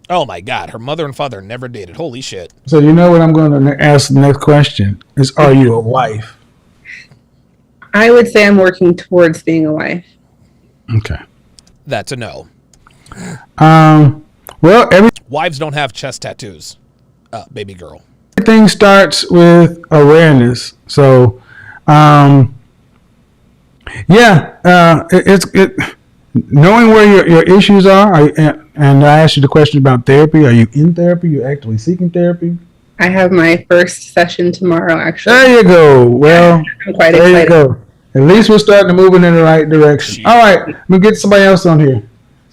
Oh, my God. Her mother and father never dated. Holy shit. So you know what I'm going to ask the next question is: are you a wife? I would say I'm working towards being a wife. Okay. That's a no. Well, Wives don't have chest tattoos, baby girl. everything starts with awareness. So, knowing where your issues are, and I asked you the question about therapy. Are you in therapy? You're actively seeking therapy? I have my first session tomorrow, actually. There you go. Well, I'm quite there excited. you go. At least we're starting to move in the right direction. All right, let me get somebody else on here.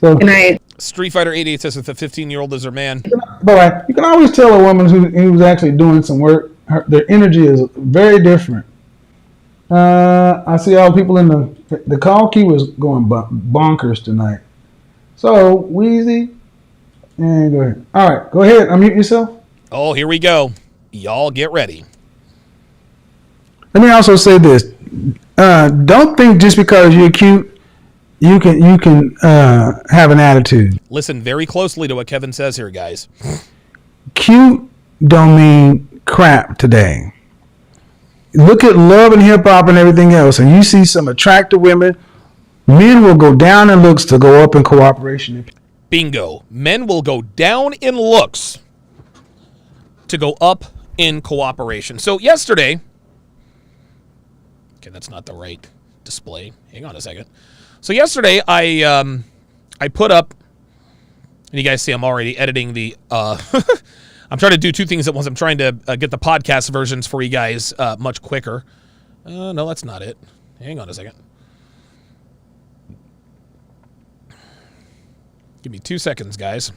So, Can I? Street Fighter 88 says if the 15-year-old is her man. but you can always tell a woman who's actually doing some work. Their energy is very different. I see all the people in the call queue was going bonkers tonight. So Wheezy, and go ahead. All right, go ahead. Unmute yourself. Oh, here we go. Y'all get ready. Let me also say this: don't think just because you're cute, you can have an attitude. Listen very closely to what Kevin says here, guys. Cute don't mean crap today. Look at love and hip hop and everything else, and you see some attractive women. Men will go down in looks to go up in cooperation. Bingo. Men will go down in looks to go up in cooperation. So yesterday, okay, that's not the right display. Hang on a second. So yesterday, I put up, and you guys see I'm already editing the. I'm trying to do two things at once. I'm trying to get the podcast versions for you guys much quicker. No, that's not it. Hang on a second. Give me 2 seconds, guys.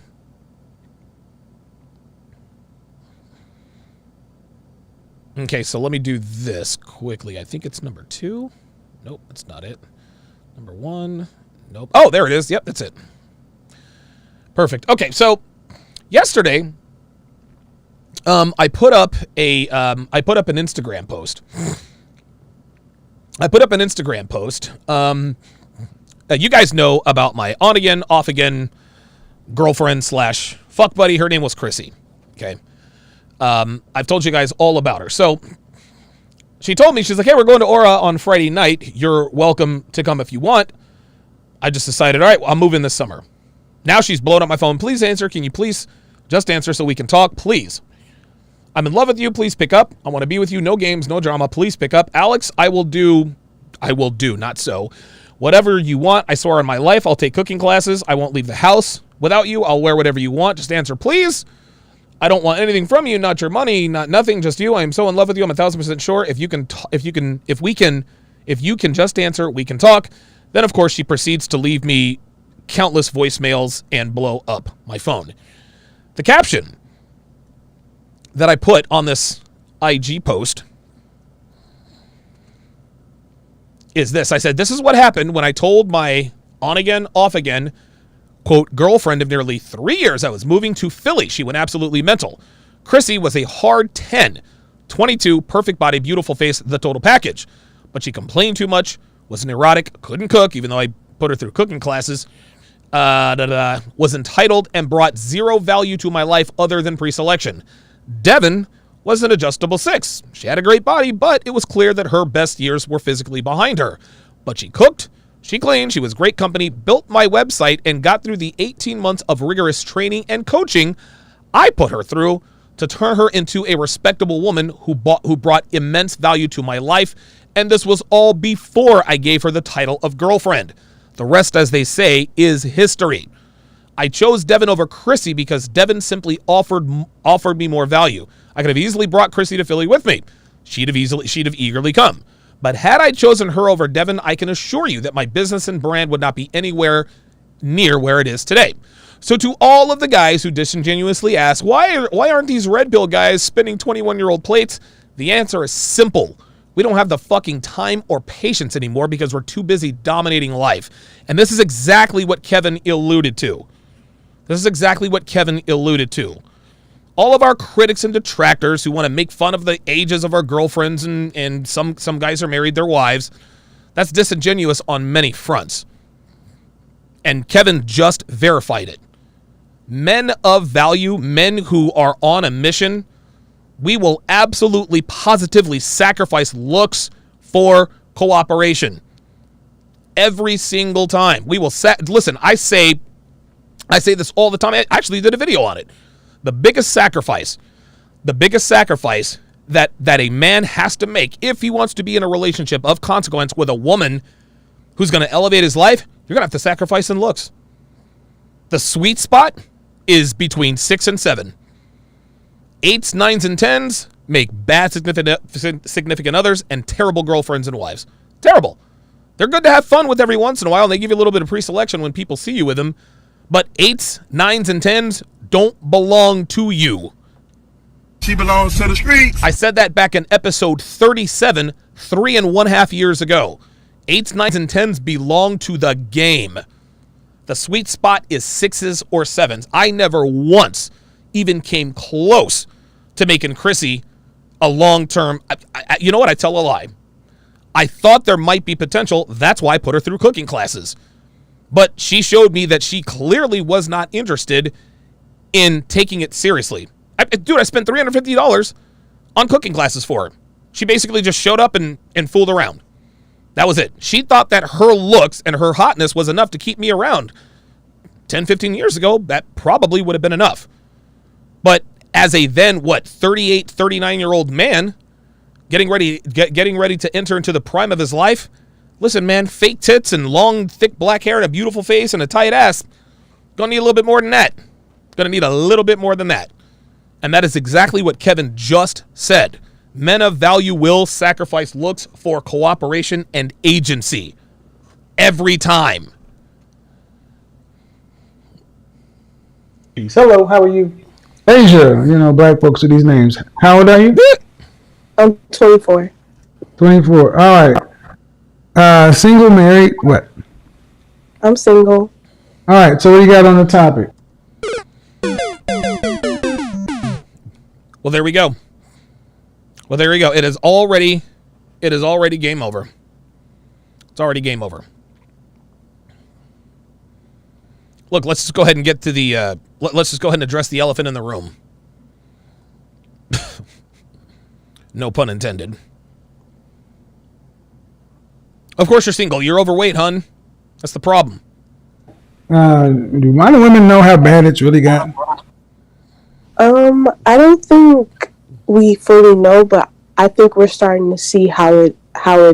Okay, so let me do this quickly. I think it's number 2. Nope, that's not it. Number 1. Nope. Oh, there it is. Yep, that's it. Perfect. Okay, so yesterday, I put up an Instagram post. You guys know about my on again, off again girlfriend slash fuck buddy. Her name was Chrissy. Okay. I've told you guys all about her. So she told me, she's like, hey, we're going to Aura on Friday night. You're welcome to come if you want. I just decided, all right, well, I'm moving this summer. Now she's blowing up my phone. Please answer. Can you please just answer so we can talk? Please. I'm in love with you. Please pick up. I want to be with you. No games, no drama. Please pick up. Alex, I will do, not so. Whatever you want. I swear on my life, I'll take cooking classes. I won't leave the house without you. I'll wear whatever you want. Just answer, please. I don't want anything from you, not your money, not nothing, just you. I am so in love with you. I'm 1,000% sure. If you can just answer, we can talk. Then, of course, she proceeds to leave me countless voicemails and blow up my phone. The caption that I put on this IG post is this. I said, this is what happened when I told my on again, off again, quote, girlfriend of nearly 3 years I was moving to Philly. She went absolutely mental. Chrissy was a hard 10, 22, perfect body, beautiful face, the total package. But she complained too much, was neurotic, couldn't cook, even though I put her through cooking classes, was entitled and brought zero value to my life other than pre-selection. Devin was an adjustable 6. She had a great body, but it was clear that her best years were physically behind her. But she cooked, she cleaned, she was great company, built my website, and got through the 18 months of rigorous training and coaching I put her through to turn her into a respectable woman who brought immense value to my life. And this was all before I gave her the title of girlfriend. The rest, as they say, is history. I chose Devin over Chrissy because Devin simply offered me more value. I could have easily brought Chrissy to Philly with me. She'd have eagerly come. But had I chosen her over Devin, I can assure you that my business and brand would not be anywhere near where it is today. So to all of the guys who disingenuously ask, why aren't these red pill guys spinning 21-year-old plates? The answer is simple. We don't have the fucking time or patience anymore because we're too busy dominating life. And this is exactly what Kevin alluded to. All of our critics and detractors who want to make fun of the ages of our girlfriends and some guys are married their wives, that's disingenuous on many fronts. And Kevin just verified it. Men of value, men who are on a mission, we will absolutely positively sacrifice looks for cooperation. Every single time. We will listen, I say this all the time. I actually did a video on it. The biggest sacrifice that a man has to make if he wants to be in a relationship of consequence with a woman who's going to elevate his life, you're going to have to sacrifice in looks. The sweet spot is between 6 and 7. 8s, 9s, and 10s make bad significant others and terrible girlfriends and wives. Terrible. They're good to have fun with every once in a while, and they give you a little bit of pre-selection when people see you with them. But 8s, 9s, and 10s don't belong to you. She belongs to the streets. I said that back in episode 37, 3.5 years ago. 8s, 9s, and 10s belong to the game. The sweet spot is 6s or 7s. I never once even came close to making Chrissy a long-term... you know what? I tell a lie. I thought there might be potential. That's why I put her through cooking classes. But she showed me that she clearly was not interested in taking it seriously. I spent $350 on cooking classes for her. She basically just showed up and fooled around. That was it. She thought that her looks and her hotness was enough to keep me around. 10, 15 years ago, that probably would have been enough. But as a then, 38, 39-year-old man getting ready to enter into the prime of his life, listen, man, fake tits and long, thick black hair and a beautiful face and a tight ass, gonna need a little bit more than that. Gonna need a little bit more than that. And that is exactly what Kevin just said. Men of value will sacrifice looks for cooperation and agency. Every time. Hello, how are you? Asia, black folks with these names. How old are you? I'm 24. 24. All right. Single, married, what? I'm single. All right, so what do you got on the topic? Well, there we go. It is already game over. It's already game over. Look, let's just go ahead and get to the. Let's just go ahead and address the elephant in the room. No pun intended. Of course you're single. You're overweight, hun. That's the problem. Do modern women know how bad it's really gotten? I don't think we fully know, but I think we're starting to see how it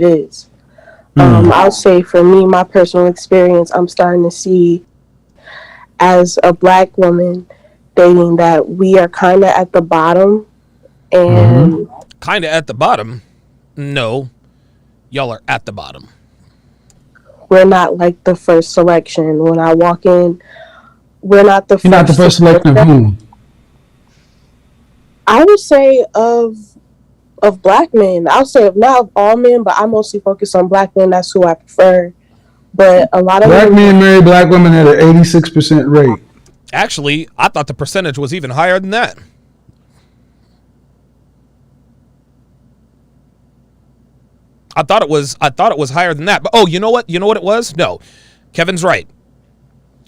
is. I'll say for me, my personal experience, I'm starting to see as a black woman dating that we are kind of at the bottom, and Kind of at the bottom? No, y'all are at the bottom. we're not like the first selection. When I walk in, we're not the You're not the first selection of whom? I would say of black men. I'll say not of all men, but I mostly focus on black men. That's who I prefer. But a lot of Black men marry black women at an 86% rate. Actually, I thought the percentage was even higher than that. I thought it was higher than that. But oh, you know what? You know what it was? No. Kevin's right.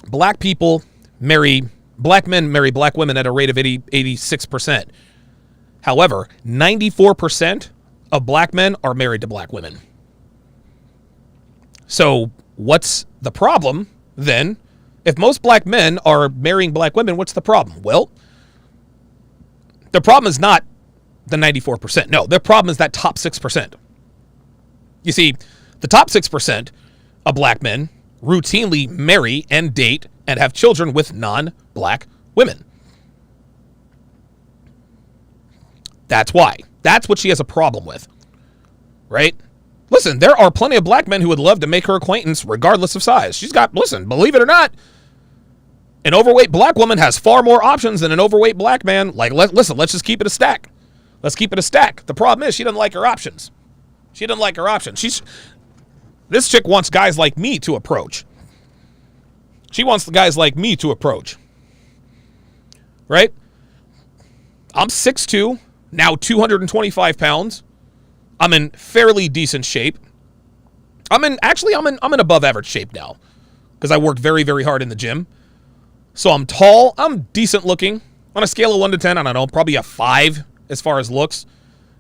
Black men marry black women at a rate of 86%. However, 94% of black men are married to black women. So, what's the problem then? If most black men are marrying black women, what's the problem? Well, the problem is not the 94%. No, the problem is that top 6%. You see, the top 6% of black men routinely marry and date and have children with non-black women. That's why. That's what she has a problem with. Right? Listen, there are plenty of black men who would love to make her acquaintance regardless of size. She's got, listen, believe it or not, an overweight black woman has far more options than an overweight black man. Like, listen, let's just keep it a stack. Let's keep it a stack. The problem is she doesn't like her options. She doesn't like her options. This chick wants guys like me to approach. She wants the guys like me to approach. Right? I'm 6'2", now 225 pounds. I'm in fairly decent shape. I'm in above average shape now because I work very, very hard in the gym. So I'm tall. I'm decent looking. On a scale of 1 to 10, I don't know, probably a 5 as far as looks.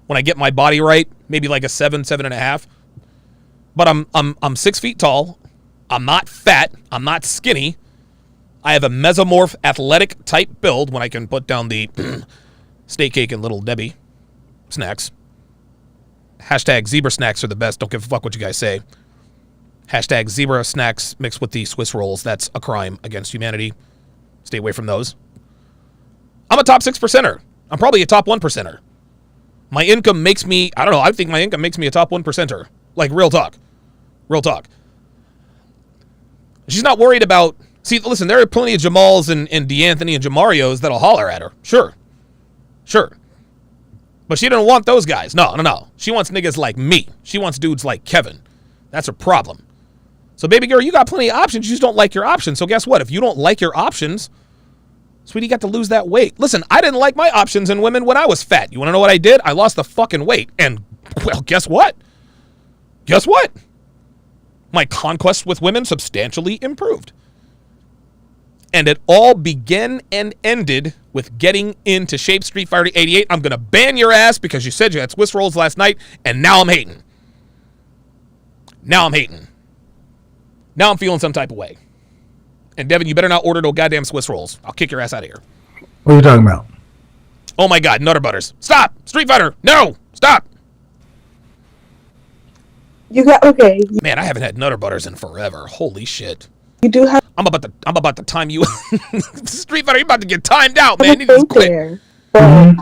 When I get my body right, maybe like a 7.5. But I'm 6 feet tall. I'm not fat. I'm not skinny. I have a mesomorph athletic type build when I can put down the steak cake and Little Debbie snacks. Hashtag zebra snacks are the best. Don't give a fuck what you guys say. Hashtag zebra snacks mixed with the Swiss rolls. That's a crime against humanity. Stay away from those. I'm a top 6%er. I'm probably a top 1%er. My income makes me, I don't know, I think my income makes me a top 1%er. Like, real talk. Real talk. She's not worried about, see, listen, there are plenty of Jamals and DeAnthony and Jamarios that'll holler at her. Sure. But she don't want those guys. No. She wants niggas like me. She wants dudes like Kevin. That's her problem. So, baby girl, you got plenty of options. You just don't like your options. So, guess what? If you don't like your options, sweetie, you got to lose that weight. Listen, I didn't like my options in women when I was fat. You want to know what I did? I lost the fucking weight. And, well, guess what? My conquest with women substantially improved. And it all began and ended with getting into shape. Street Fighter 88. I'm going to ban your ass because you said you had Swiss rolls last night, and now I'm hating. Now I'm feeling some type of way. And Devin, you better not order no goddamn Swiss rolls. I'll kick your ass out of here. What are you talking about? Oh my God, Nutter Butters. Stop! Street Fighter! No! Stop! You got okay. Man, I haven't had Nutter Butters in forever. Holy shit. You do have. I'm about to time you. Street Fighter, you're about to get timed out, man. You Think just quit. there, but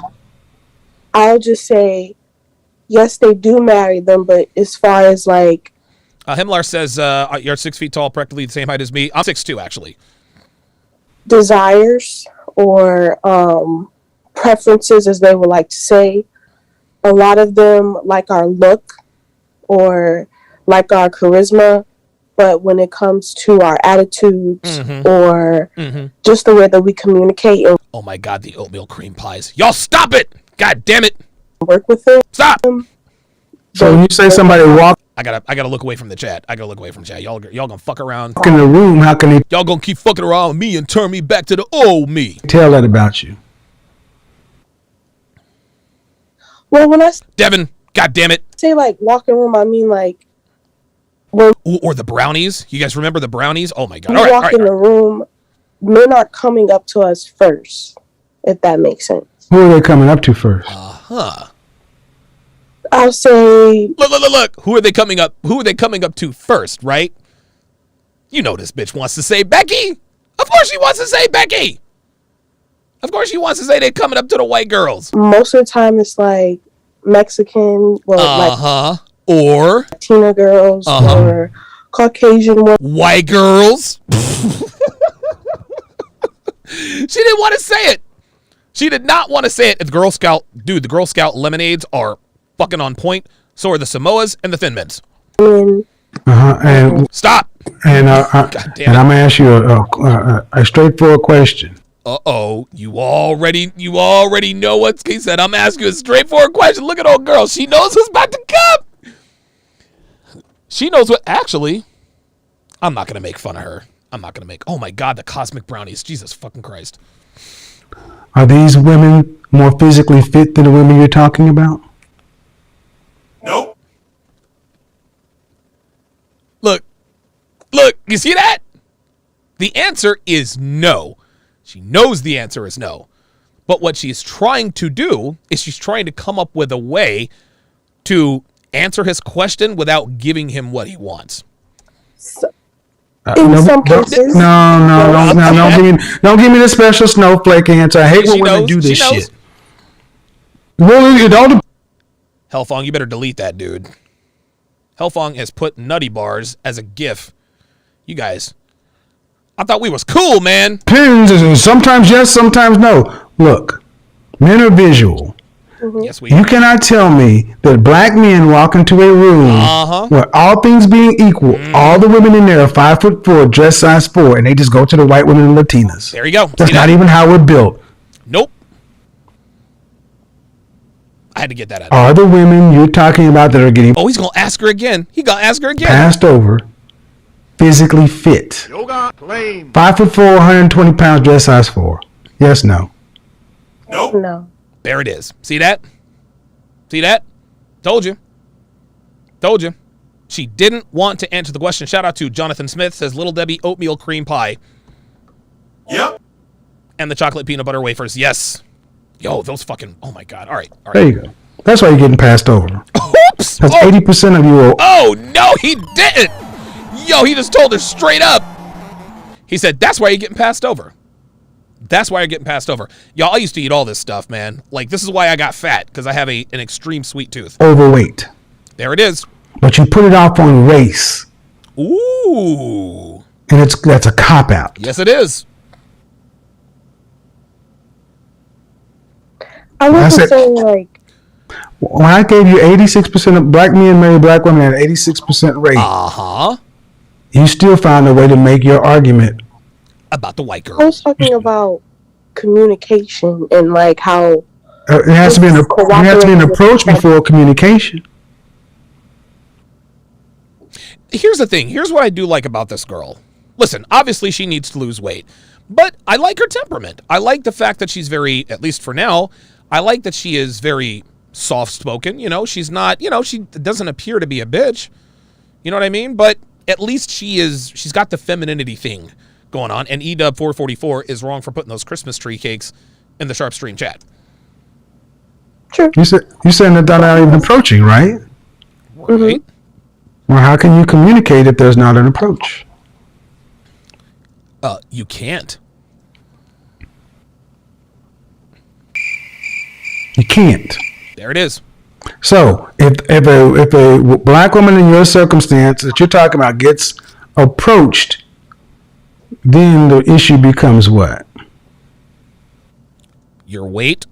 I'll just say, yes, they do marry them, but as far as like, Himmler says you're 6 feet tall, practically the same height as me. I'm 6'2", actually. desires or preferences, as they would like to say, a lot of them like our look or like our charisma, but when it comes to our attitudes or just the way that we communicate and Oh my God, the oatmeal cream pies. Y'all stop it! God damn it! work with them, Stop! So when you say somebody walk, I gotta look away from the chat. I gotta look away from chat. Y'all gonna fuck around. In the room, how can they Y'all gonna keep fucking around with me and turn me back to the old me. tell that about you? Well, when I Devin, god damn it. say like locker room, I mean like when Ooh, or the brownies. You guys remember the brownies? Oh my god. we All right, walk in the room, men are coming up to us first, if that makes sense. Who are they coming up to first? Huh. I'll say Look. Who are they coming up to first, right? You know this bitch wants to say Becky. Of course she wants to say Becky. Of course she wants to say they're coming up to the white girls. most of the time it's like Mexican, like Or Latina girls or Caucasian ones. white girls. She didn't want to say it. She did not want to say it. The Girl Scout lemonades are fucking on point. So are the Samoas and the Thin Mints. And Stop. and God damn it. and I'm gonna ask you a straightforward question. Uh-oh. You already know what he said. I'm asking you a straightforward question. Look at old girl. She knows who's about to come. She knows what. Actually, I'm not going to make fun of her. Oh my God, the cosmic brownies. Jesus fucking Christ. Are these women more physically fit than the women you're talking about? Nope. Look, you see that? The answer is no. She knows the answer is no. But what she's trying to do is she's trying to come up with a way to answer his question without giving him what he wants. In some cases. Don't give me the special snowflake answer. I hate when women do this shit. Really, it all depends. Hellfong, you better delete that, dude. Hellfong has put nutty bars as a GIF. You guys, I thought we was cool, man. Sometimes yes, sometimes no. Look, men are visual. Yes, we. You cannot tell me that black men walk into a room where all things being equal, all the women in there are 5'4", dress size 4, and they just go to the white women and Latinas. There you go. That's not even how we're built. Nope. I had to get that out. Are the women you're talking about that are getting Oh, he's gonna ask her again. passed over physically fit? Yoga claim. 5'4", 120 pounds, dress size 4. Yes, no. Nope. No. There it is. See that? Told you. She didn't want to answer the question. Shout out to Jonathan Smith. Says Little Debbie oatmeal cream pie. Yep. And the chocolate peanut butter wafers. Yes. Yo, those fucking. Oh my God. All right. There you go. That's why you're getting passed over. Oops. That's 80% of you. Oh no, he didn't. Yo, he just told her straight up. He said, "That's why you're getting passed over." Y'all, I used to eat all this stuff, man. Like, this is why I got fat, because I have an extreme sweet tooth. Overweight. There it is. But you put it off on race. Ooh. And that's a cop-out. Yes, it is. I wasn't saying like when I gave you 86% of black men marry black women at 86% rate, you still found a way to make your argument about the white girl. I was talking about communication and like how it has to be an approach before communication. Here's the thing. Here's what I do like about this girl. Listen, obviously she needs to lose weight, but I like her temperament. I like the fact that she's very, at least for now, I like that she is very soft-spoken. You know, she's not, she doesn't appear to be a bitch. You know what I mean? But at least she's got the femininity thing going on. And EDub444 is wrong for putting those Christmas tree cakes in the Sharp Stream chat. True. You saying that they're not even approaching, right? Right. Well, how can you communicate if there's not an approach? You can't. You can't. There it is. So if a black woman in your circumstance that you're talking about gets approached, then the issue becomes what? Your weight.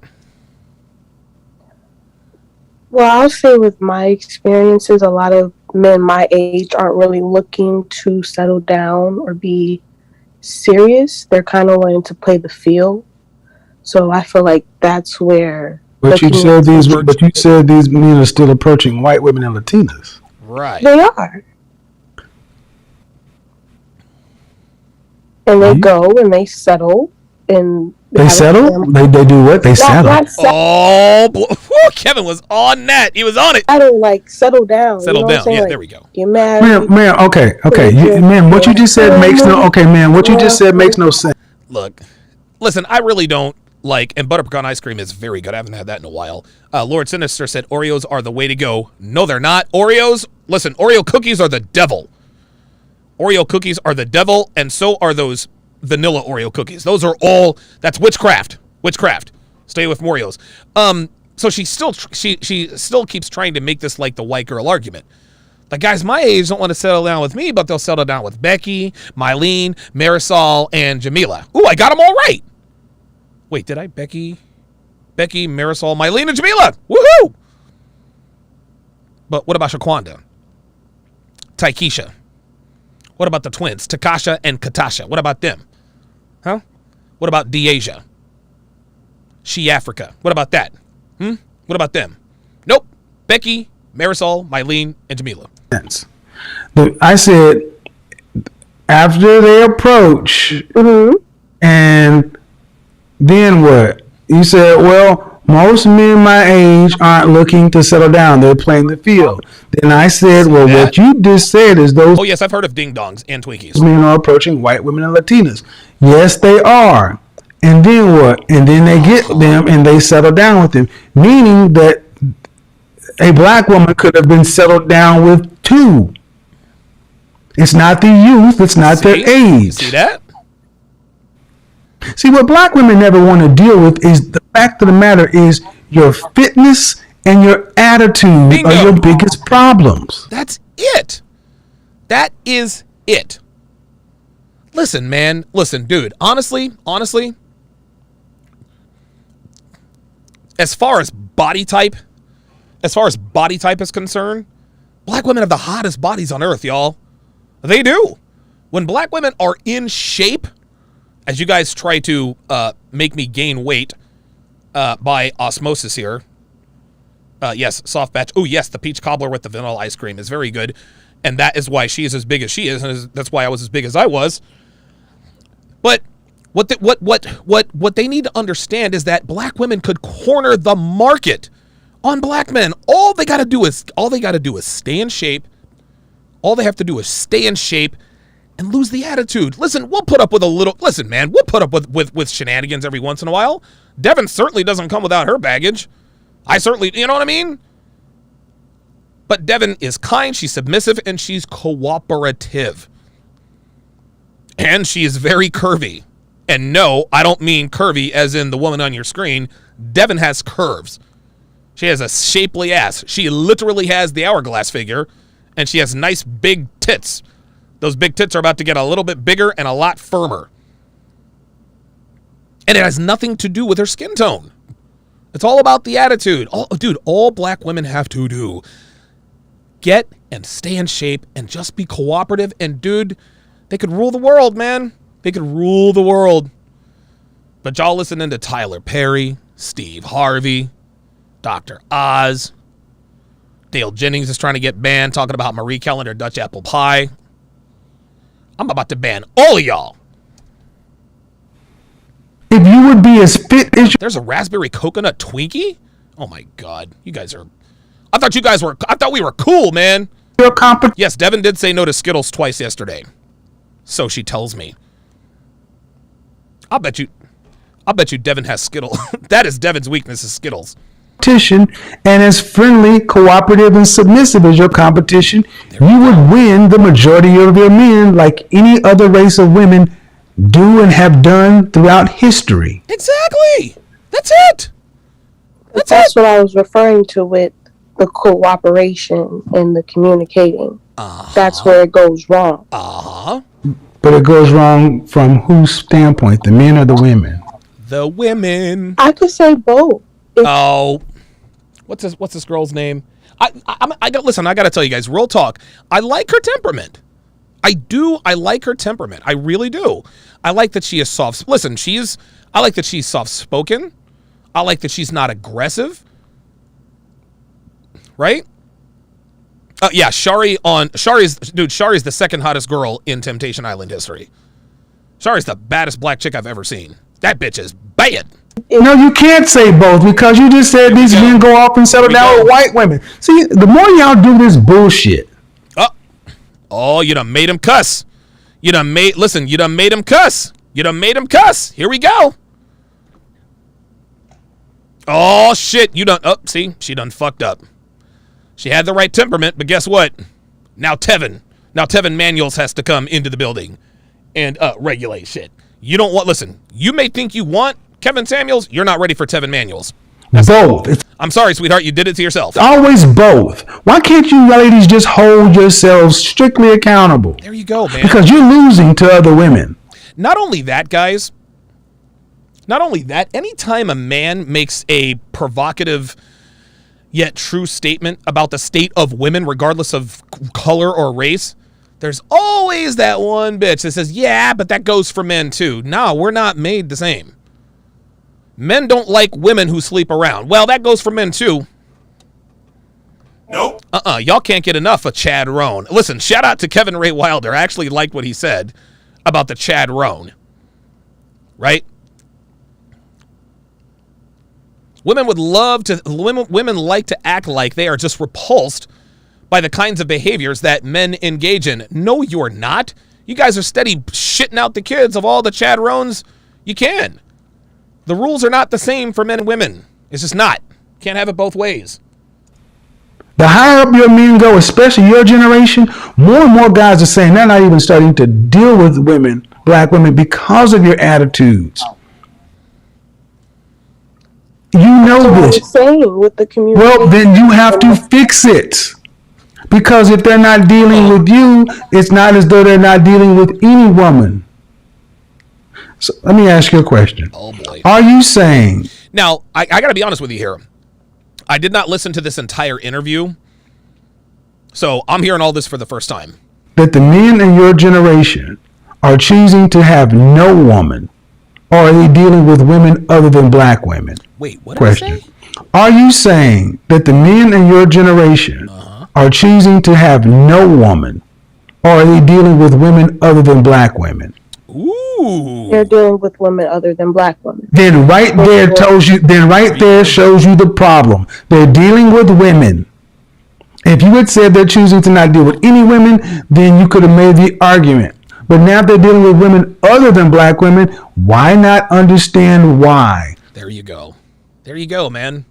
Well, I'll say with my experiences, a lot of men my age aren't really looking to settle down or be serious. They're kind of wanting to play the field. So I feel like that's where. But you said these men are still approaching white women and Latinas. Right. They are. And they go and they settle and They have a settle? family. They do what? They settle. Not settle, Oh, boy. Whew, Kevin was on that. He was on it. like settle down. Settle you know what I'm down. saying? Yeah, Like, there we go. Get married. Ma'am, okay. Ma'am, what you just said makes no, okay, man, what you just said makes no sense. Look, listen, I really don't like, and butter pecan ice cream is very good. I haven't had that in a while. Lord Sinister said Oreos are the way to go. No, they're not. Oreos, listen, Oreo cookies are the devil. Oreo cookies are the devil, and so are those vanilla Oreo cookies. Those are all, that's witchcraft. Witchcraft. Stay with Oreos. So she still keeps trying to make this like the white girl argument. Like, guys my age don't want to settle down with me, but they'll settle down with Becky, Mylene, Marisol, and Jamila. Ooh, I got them all right. Wait, did I? Becky, Marisol, Mylene, and Jamila. Woohoo! But what about Shaquanda? Taikisha? What about the twins, Takasha and Katasha? What about them? Huh? What about Deasia? She Africa. What about that? What about them? Nope. Becky, Marisol, Mylene, and Jamila. I said, after they approach, and then what? You said, well, most men my age aren't looking to settle down. They're playing the field. Then I said, well, what you just said is those Oh, yes, I've heard of ding-dongs and Twinkies. men are approaching white women and Latinas. Yes, they are. And then what? And then they get them and they settle down with them. Meaning that a black woman could have been settled down with two. It's not the youth. It's not their age. See that? See, what black women never want to deal with is the fact of the matter is your fitness and your attitude Bingo. are your biggest problems. That's it. That is it. Listen, man. Listen, dude. Honestly, as far as body type is concerned, black women have the hottest bodies on earth, y'all. They do. When black women are in shape, as you guys try to make me gain weight by osmosis here. Yes, soft batch. Oh, yes, the peach cobbler with the vanilla ice cream is very good. And that is why she is as big as she is, and that's why I was as big as I was. But what they need to understand is that black women could corner the market on black men. All they got to do is stay in shape. All they have to do is stay in shape and lose the attitude. Listen, we'll put up with we'll put up with shenanigans every once in a while. Devin certainly doesn't come without her baggage. I certainly, you know what I mean? But Devin is kind, she's submissive, and she's cooperative. And she is very curvy. And no, I don't mean curvy as in the woman on your screen. Devin has curves. She has a shapely ass. She literally has the hourglass figure, and she has nice big tits. Those big tits are about to get a little bit bigger and a lot firmer. And it has nothing to do with her skin tone. It's all about the attitude. All black women have to do, get and stay in shape and just be cooperative. And dude, they could rule the world, man. They could rule the world. But y'all listening to Tyler Perry, Steve Harvey, Dr. Oz, Dale Jennings is trying to get banned, talking about Marie Callender Dutch apple pie. I'm about to ban all of y'all. If you would be as fit as There's a raspberry coconut Twinkie? Oh my God. You guys are... I thought we were cool, man. your competition. Yes, Devin did say no to Skittles twice yesterday. So she tells me. I'll bet you Devin has Skittles. That is Devin's weakness is Skittles. And as friendly, cooperative, and submissive as your competition, you would win the majority of your men like any other race of women do and have done throughout history. Exactly. That's it. That's what I was referring to with the cooperation and the communicating. That's where it goes wrong. But it goes wrong from whose standpoint, the men or the women? The women. I could say both. Oh, what's this girl's name? I got to tell you guys, real talk. I like her temperament. I like her temperament. I really do. I like that she is soft. Listen, I like that she's soft spoken. I like that she's not aggressive. Right? Yeah, Shari's the second hottest girl in Temptation Island history. Shari's the baddest black chick I've ever seen. That bitch is bad. No, you can't say both because you just said these men go off and settle down with white women. See, the more y'all do this bullshit. Oh, you done made him cuss. You done made him cuss. Here we go. Oh, shit. See, she done fucked up. She had the right temperament, but guess what? Now Tevin Manuels has to come into the building and regulate shit. You may think you want Kevin Samuels, you're not ready for Tevin Manuels. Both. I'm sorry, sweetheart, you did it to yourself. Always both. Why can't you ladies just hold yourselves strictly accountable? There you go, man. Because you're losing to other women. Not only that, guys. Anytime a man makes a provocative yet true statement about the state of women, regardless of color or race, there's always that one bitch that says, yeah, but that goes for men too. No, we're not made the same. Men don't like women who sleep around. Well, that goes for men too. Nope. Y'all can't get enough of Chad Roan. Listen, shout out to Kevin Ray Wilder. I actually liked what he said about the Chad Roan. Right? Women like to act like they are just repulsed by the kinds of behaviors that men engage in. No, you're not. You guys are steady shitting out the kids of all the Chad Roans you can. The rules are not the same for men and women. It's just not. Can't have it both ways. The higher up your men go, especially your generation, more and more guys are saying they're not even starting to deal with women, black women, because of your attitudes. You know That's this. what I'm saying with the community. Well, then you have to fix it. Because if they're not dealing with you, it's not as though they're not dealing with any woman. So let me ask you a question. Oh, boy. Are you saying... Now, I got to be honest with you here. I did not listen to this entire interview, so I'm hearing all this for the first time. That the men in your generation are choosing to have no woman, or are they dealing with women other than black women? Wait, what did I say? Are you saying that the men in your generation are choosing to have no woman, or are they dealing with women other than black women? Ooh. They're dealing with women other than black women. Then right there shows you the problem. They're dealing with women. If you had said they're choosing to not deal with any women, then you could have made the argument. But now they're dealing with women other than black women. Why not understand why? There you go. There you go, man.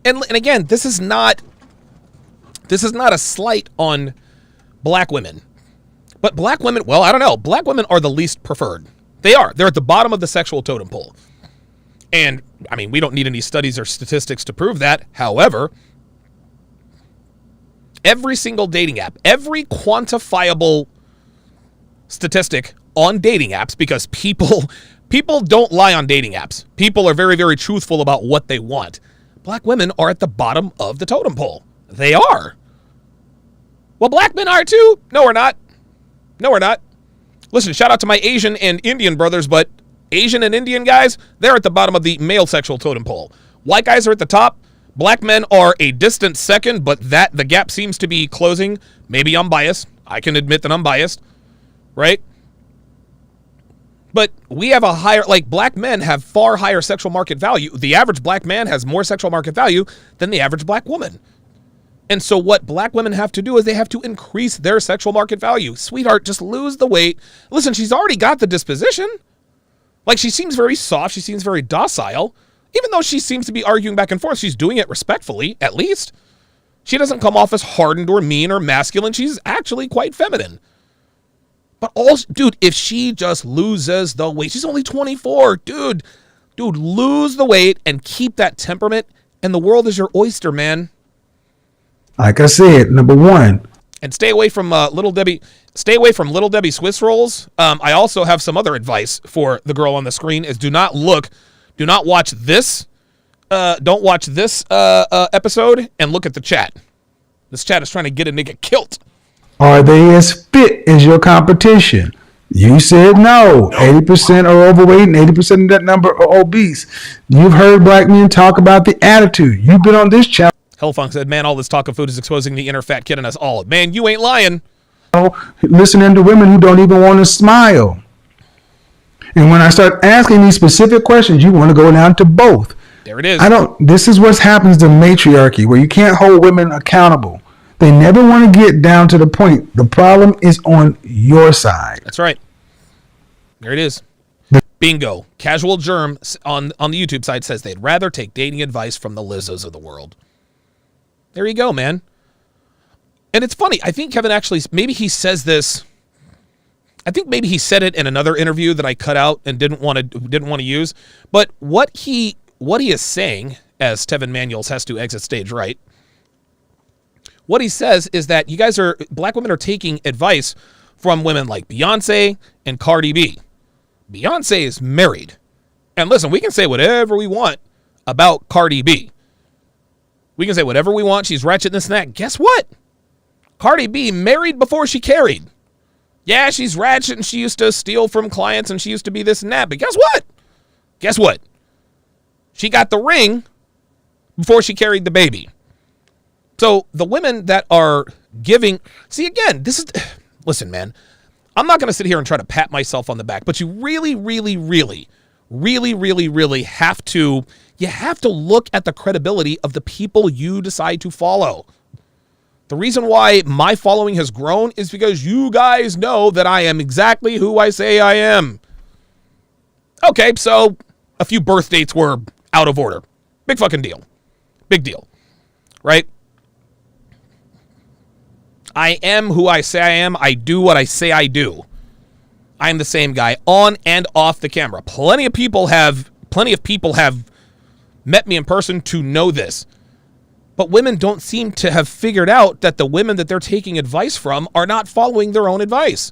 And again, this is not a slight on black women. But black women, well, I don't know. Black women are the least preferred. They are. They're at the bottom of the sexual totem pole. And, I mean, we don't need any studies or statistics to prove that. However, every single dating app, every quantifiable statistic on dating apps, because people don't lie on dating apps. People are very, very truthful about what they want. Black women are at the bottom of the totem pole. They are. Well, black men are too. No, we're not. No, we're not. Listen, shout out to my Asian and Indian brothers, but Asian and Indian guys, they're at the bottom of the male sexual totem pole. White guys are at the top. Black men are a distant second, but the gap seems to be closing. Maybe I'm biased. I can admit that I'm biased, right? But we have a higher, black men have far higher sexual market value. The average black man has more sexual market value than the average black woman. And so what black women have to do is they have to increase their sexual market value. Sweetheart, just lose the weight. Listen, she's already got the disposition. She seems very soft. She seems very docile. Even though she seems to be arguing back and forth, she's doing it respectfully, at least. She doesn't come off as hardened or mean or masculine. She's actually quite feminine. But dude, if she just loses the weight, she's only 24. Dude, lose the weight and keep that temperament, and the world is your oyster, man. Like I said, number one. And stay away from Little Debbie. Stay away from Little Debbie Swiss rolls. I also have some other advice for the girl on the screen: is do not watch this. Don't watch this episode and look at the chat. This chat is trying to get a nigga killed. Are they as fit as your competition? You said no. 80% are overweight and 80% of that number are obese. You've heard black men talk about the attitude. You've been on this channel. Hellfunk said, man, all this talk of food is exposing the inner fat kid in us all. Man, you ain't lying. Listening to women who don't even want to smile. And when I start asking these specific questions, you want to go down to both. There it is. This is what happens to matriarchy, where you can't hold women accountable. They never want to get down to the point. The problem is on your side. That's right. There it is. Bingo. Casual Germ on the YouTube side says they'd rather take dating advice from the Lizzos of the world. There you go, man. And it's funny. I think Kevin actually, maybe he says this. I think maybe he said it in another interview that I cut out and didn't want to use. But what he is saying, as Tevin Manuels has to exit stage right, what he says is that black women are taking advice from women like Beyonce and Cardi B. Beyonce is married. And listen, we can say whatever we want about Cardi B. We can say whatever we want. She's ratchet, this and that. Guess what? Cardi B married before she carried. Yeah, she's ratchet and she used to steal from clients and she used to be this and that. But guess what? Guess what? She got the ring before she carried the baby. So the women that are giving... See, again, listen, man. I'm not going to sit here and try to pat myself on the back, but you really, really, really, really, really, really have to... You have to look at the credibility of the people you decide to follow. The reason why my following has grown is because you guys know that I am exactly who I say I am. Okay, so a few birth dates were out of order. Big fucking deal. Big deal. Right? I am who I say I am. I do what I say I do. I am the same guy on and off the camera. Plenty of people have met me in person to know this. But women don't seem to have figured out that the women that they're taking advice from are not following their own advice.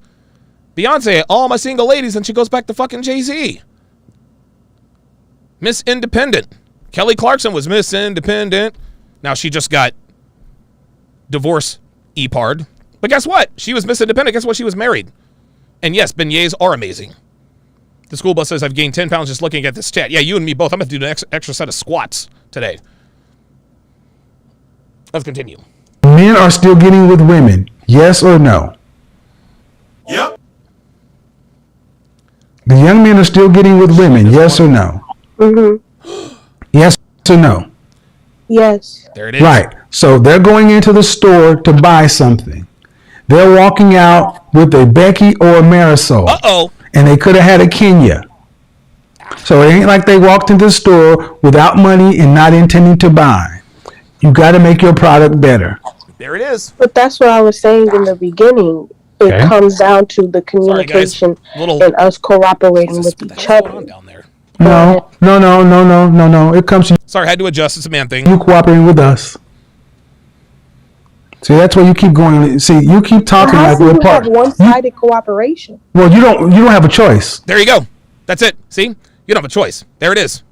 Beyonce, all my single ladies, and she goes back to fucking Jay-Z. Miss Independent. Kelly Clarkson was Miss Independent. Now she just got divorce E-pard. But guess what? She was Miss Independent. Guess what? She was married. And yes, beignets are amazing. The school bus says I've gained 10 pounds just looking at this chat. Yeah, you and me both. I'm going to do an extra set of squats today. Let's continue. Men are still getting with women. Yes or no? Yep. The young men are still getting with women. Yes or no? Mm-hmm. Yes or no? Yes. There it is. Right. So they're going into the store to buy something. They're walking out with a Becky or a Marisol. Uh-oh. And they could have had a Kenya. So it ain't like they walked into the store without money and not intending to buy. You got to make your product better. There it is. But that's what I was saying in the beginning. It comes down to the communication and us cooperating with each other. Down there. No. It comes to Sorry, I had to adjust. It's a man thing. you cooperating with us. See, that's why you keep going. See, you keep talking How like can we're you part. have one-sided cooperation? Well, you don't have a choice. There you go. That's it. See? You don't have a choice. There it is.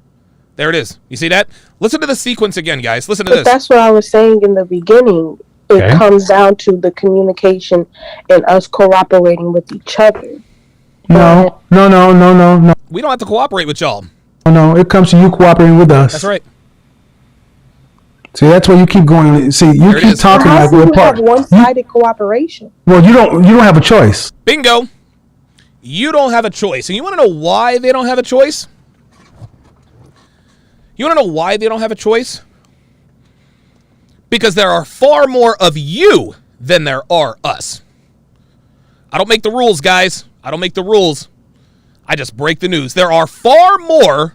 There it is. You see that? Listen to the sequence again, guys. Listen to But this. that's what I was saying in the beginning. It comes down to the communication and us cooperating with each other. No. We don't have to cooperate with y'all. No, it comes to you cooperating with us. That's right. See, that's why you keep going. See, you There it keep is. talking How like can we're you part. have one-sided cooperation? Well, you don't have a choice. Bingo. You don't have a choice. And you want to know why they don't have a choice? You want to know why they don't have a choice? Because there are far more of you than there are us. I don't make the rules, guys. I don't make the rules. I just break the news. There are far more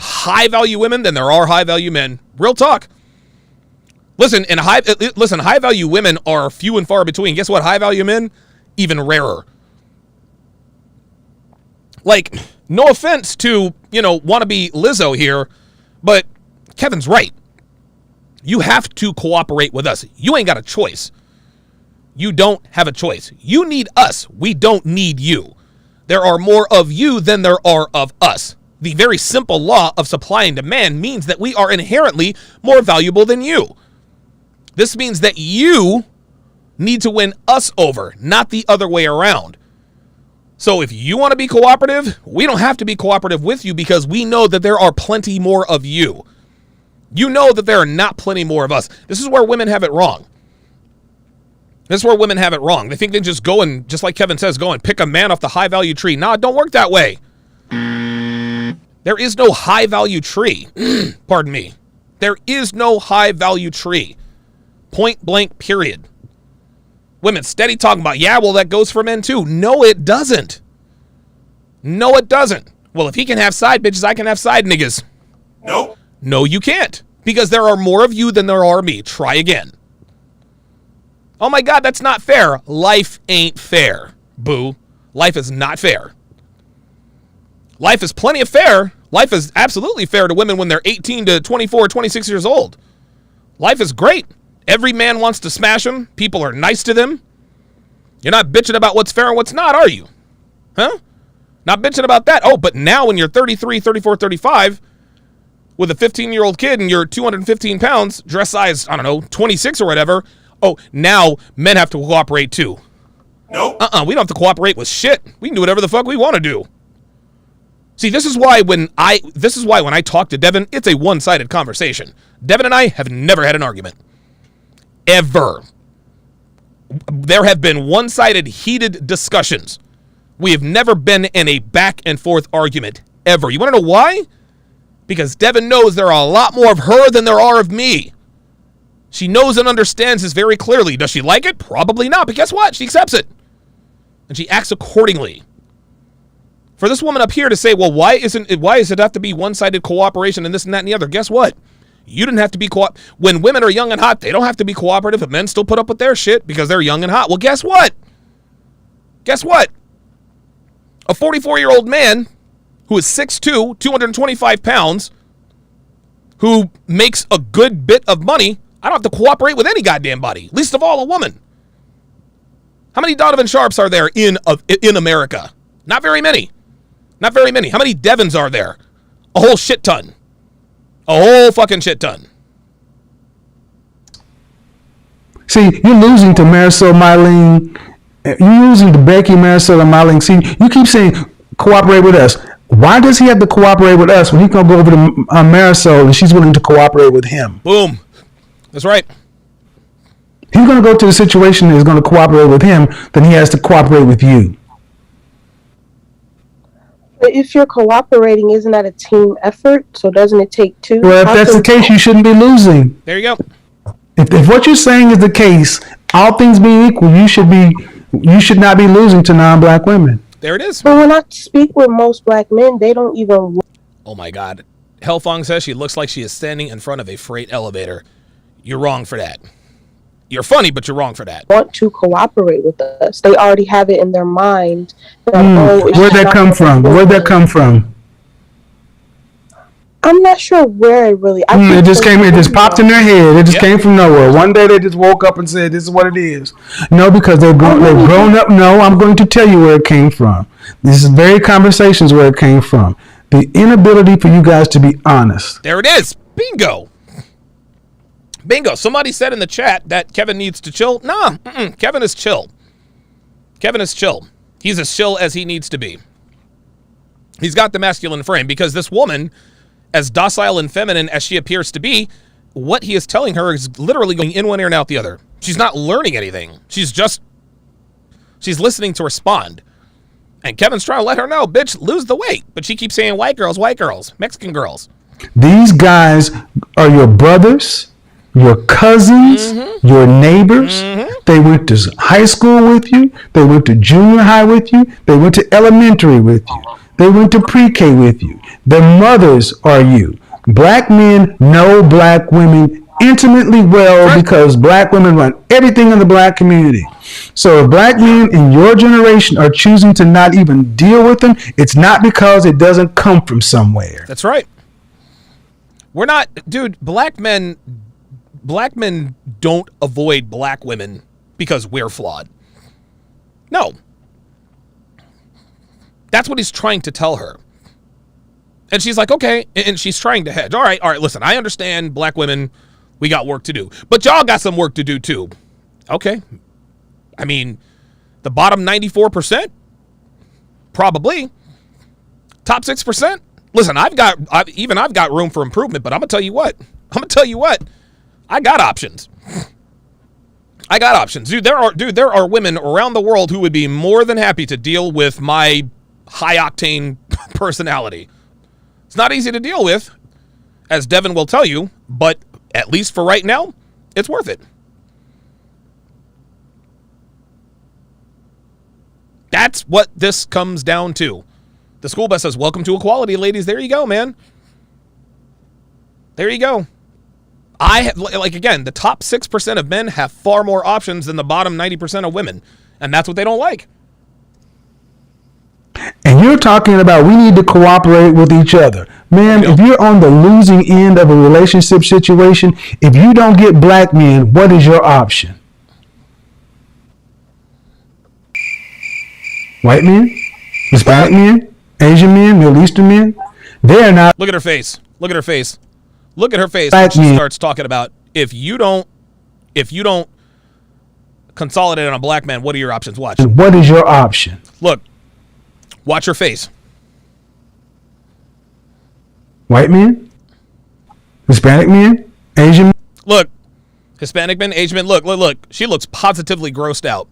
high-value women than there are high-value men. Real talk. Listen, high-value women are few and far between. Guess what? High-value men, even rarer. Like, no offense to, wannabe Lizzo here, but Kevin's right. You have to cooperate with us. You ain't got a choice. You don't have a choice. You need us. We don't need you. There are more of you than there are of us. The very simple law of supply and demand means that we are inherently more valuable than you. This means that you need to win us over, not the other way around. So if you want to be cooperative, we don't have to be cooperative with you because we know that there are plenty more of you. You know that there are not plenty more of us. This is where women have it wrong. This is where women have it wrong. They think they just go and, just like Kevin says, go and pick a man off the high-value tree. Nah, it don't work that way. There is no high-value tree. Pardon me. There is no high-value tree. Point blank, period. Women steady talking about, yeah, well, that goes for men too. No, it doesn't. No, it doesn't. Well, if he can have side bitches, I can have side niggas. Nope. No, you can't. Because there are more of you than there are me. Try again. Oh my God, that's not fair. Life ain't fair, boo. Life is not fair. Life is plenty of fair. Life is absolutely fair to women when they're 18 to 24, 26 years old. Life is great. Every man wants to smash them. People are nice to them. You're not bitching about what's fair and what's not, are you? Huh? Not bitching about that. Oh, but now when you're 33, 34, 35, with a 15-year-old kid and you're 215 pounds, dress size, I don't know, 26 or whatever, oh, now men have to cooperate too. Nope. We don't have to cooperate with shit. We can do whatever the fuck we want to do. See, this is why when I talk to Devin, it's a one-sided conversation. Devin and I have never had an argument. Ever. There have been one-sided heated discussions. We have never been in a back and forth argument. Ever. You want to know why? Because Devin knows there are a lot more of her than there are of me. She knows and understands this very clearly. Does she like it? Probably not. But guess what? She accepts it. And she acts accordingly. For this woman up here to say, well, why does it have to be one-sided cooperation and this and that and the other? Guess what? You didn't have to be when women are young and hot, they don't have to be cooperative, but men still put up with their shit because they're young and hot. Well, guess what? Guess what? A 44-year-old man who is 6'2", 225 pounds, who makes a good bit of money, I don't have to cooperate with any goddamn body, least of all a woman. How many Donovan Sharps are there in America? Not very many. Not very many. How many Devons are there? A whole shit ton. A whole fucking shit ton. See, you're losing to Marisol Mylene. You're losing to Becky, Marisol, and Mylene. See, you keep saying cooperate with us. Why does he have to cooperate with us when he can go over to Marisol and she's willing to cooperate with him? Boom. That's right. He's going to go to the situation that is going to cooperate with him, then he has to cooperate with you. But if you're cooperating, isn't that a team effort? So doesn't it take two? Well, if that's the case, you shouldn't be losing. There you go. If what you're saying is the case, all things being equal, you should not be losing to non-black women. There it is. But when I speak with most black men, they don't even. Oh my God. Hellfong says she looks like she is standing in front of a freight elevator. You're wrong for that. You're funny, but you're wrong for that. Want to cooperate with us. They already have it in their mind. Where'd that come from? Where'd that come from? I'm not sure where it really. It just popped in their head. It just came from nowhere. One day they just woke up and said, "This is what it is." No, because they've grown up. No, I'm going to tell you where it came from. This is very conversations where it came from. The inability for you guys to be honest. There it is. Bingo. Bingo. Somebody said in the chat that Kevin needs to chill. Nah, Kevin is chill. Kevin is chill. He's as chill as he needs to be. He's got the masculine frame because this woman, as docile and feminine as she appears to be, what he is telling her is literally going in one ear and out the other. She's not learning anything. She's listening to respond. And Kevin's trying to let her know, bitch, lose the weight. But she keeps saying white girls, Mexican girls. These guys are your brothers, your cousins, your neighbors. They went to high school with you. They went to junior high with you. They went to elementary with you. They went to pre-K with you. Their mothers are you. Black men know black women intimately well because black women run everything in the black community. So if black men in your generation are choosing to not even deal with them, it's not because it doesn't come from somewhere. That's right. We're not, dude, black men don't avoid black women because we're flawed. No. That's what he's trying to tell her. And she's like, okay. And she's trying to hedge. All right, listen, I understand black women, we got work to do. But y'all got some work to do too. Okay. I mean, the bottom 94%? Probably. Top 6%? Listen, I've got room for improvement, but I'm going to tell you what. I'm gonna tell you what, I got options. Dude, there are women around the world who would be more than happy to deal with my high octane personality. It's not easy to deal with, as Devin will tell you, but at least for right now, it's worth it. That's what this comes down to. The school bus says, welcome to equality, ladies. There you go, man. There you go. Again, the top 6% of men have far more options than the bottom 90% of women. And that's what they don't like. And you're talking about we need to cooperate with each other. Man, if you're on the losing end of a relationship situation, if you don't get black men, what is your option? White men? Hispanic men? Asian men? Middle Eastern men? They're not. Look at her face. Look at her face. Look at her face Black when she men. starts talking about if you don't consolidate on a black man, what are your options? Watch. What is your option? Look. Watch her face. White men? Hispanic men? Asian men? Look. Hispanic men, Asian men. Look. She looks positively grossed out.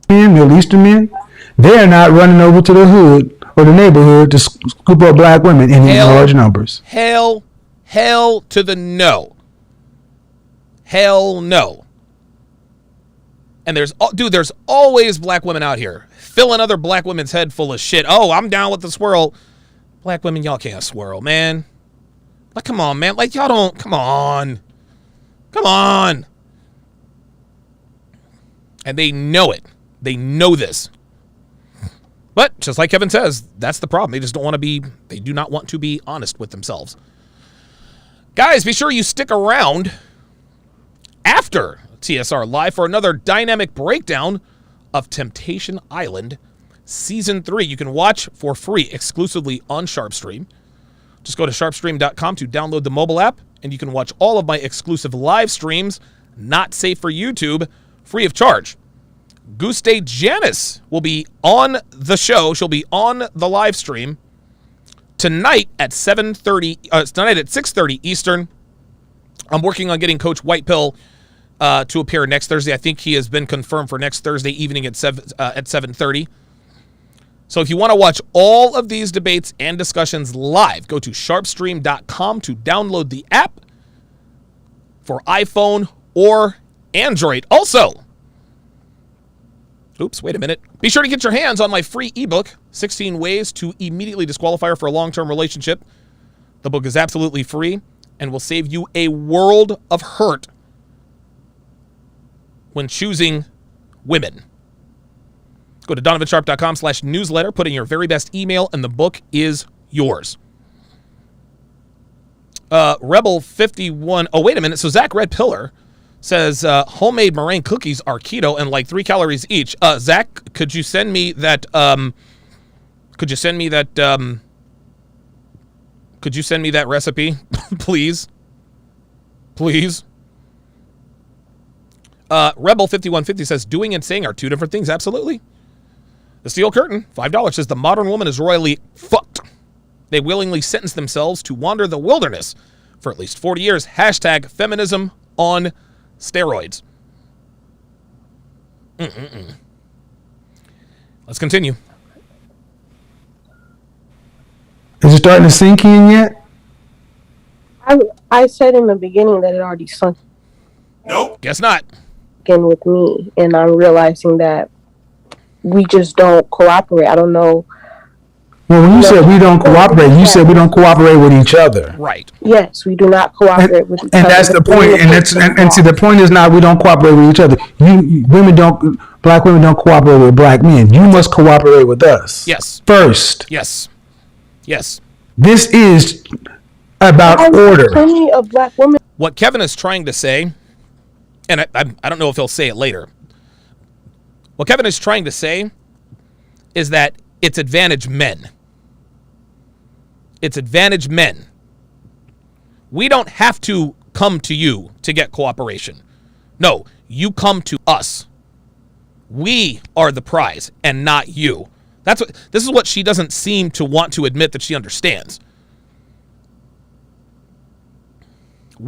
Men, Middle Eastern men? They're not running over to the hood or the neighborhood to scoop up black women in large numbers. Hell to the no. Hell no. And there's always black women out here filling other black women's head full of shit. Oh, I'm down with the swirl. Black women, y'all can't swirl, man. Like, come on, man. Like, y'all don't. Come on. And they know it. They know this. But just like Kevin says, that's the problem. They do not want to be honest with themselves. Guys, be sure you stick around after TSR Live for another dynamic breakdown of Temptation Island Season 3. You can watch for free exclusively on SharpStream. Just go to sharpstream.com to download the mobile app, and you can watch all of my exclusive live streams, not safe for YouTube, free of charge. Goose Day Janice will be on the show. She'll be on the live stream tonight at 6:30 Eastern. I'm working on getting Coach White Pill to appear next Thursday. I think he has been confirmed for next Thursday evening at 7:30. So if you want to watch all of these debates and discussions live, go to sharpstream.com to download the app for iPhone or Android. Also, wait a minute. Be sure to get your hands on my free ebook, 16 Ways to Immediately Disqualify Her for a Long-Term Relationship. The book is absolutely free and will save you a world of hurt when choosing women. Go to donovansharp.com/newsletter, put in your very best email, and the book is yours. Rebel51. Oh, wait a minute. So Zach Red Pillar says homemade meringue cookies are keto and like 3 calories each. Zach, could you send me that? Could you send me that recipe, please? Please. Rebel5150 says doing and saying are two different things. Absolutely. The Steel Curtain, $5, says the modern woman is royally fucked. They willingly sentence themselves to wander the wilderness for at least 40 years. Hashtag feminism on steroids. Let's continue. Is it starting to sink in yet? I said in the beginning that it already sunk Nope. Guess not. in with me, and I'm realizing that we just don't cooperate. I don't know. Well, when you said we don't cooperate, you said we don't cooperate with each other. Right. Yes, we do not cooperate with each other. And that's the point. And see, the point is not we don't cooperate with each other. Black women don't cooperate with black men. You must cooperate with us. Yes. First. Yes. This is about order. Plenty of black women. What Kevin is trying to say, and I don't know if he'll say it later. What Kevin is trying to say is that it's advantage men. It's advantage men. We don't have to come to you to get cooperation. No, you come to us. We are the prize and not you. This is what she doesn't seem to want to admit that she understands.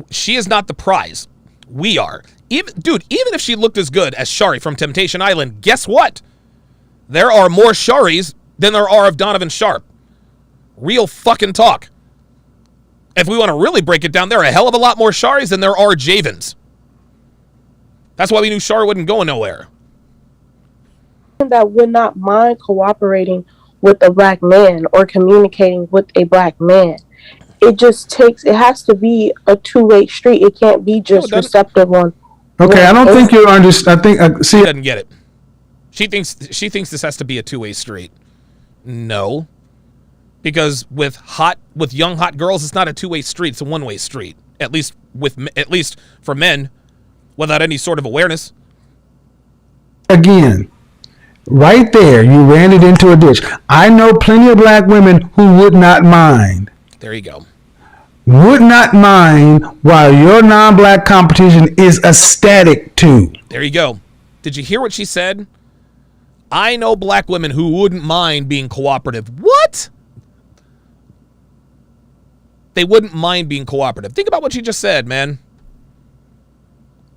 She is not the prize. We are. Even if she looked as good as Shari from Temptation Island, guess what? There are more Sharis than there are of Donovan Sharp. Real fucking talk. If we want to really break it down, there are a hell of a lot more Sharis than there are Javens. That's why we knew Shari wasn't going nowhere. That would not mind cooperating with a black man or communicating with a black man. It has to be a two-way street. It can't be just receptive on. Okay, I don't think you understand. I think she doesn't get it. She thinks this has to be a two-way street. No, because with young hot girls, it's not a two-way street. It's a one-way street. At least for men, without any sort of awareness. Again, right there, you ran it into a ditch. I know plenty of black women who would not mind. There you go. Would not mind while your non-black competition is ecstatic too. There you go. Did you hear what she said? I know black women who wouldn't mind being cooperative. What? They wouldn't mind being cooperative. Think about what she just said, man.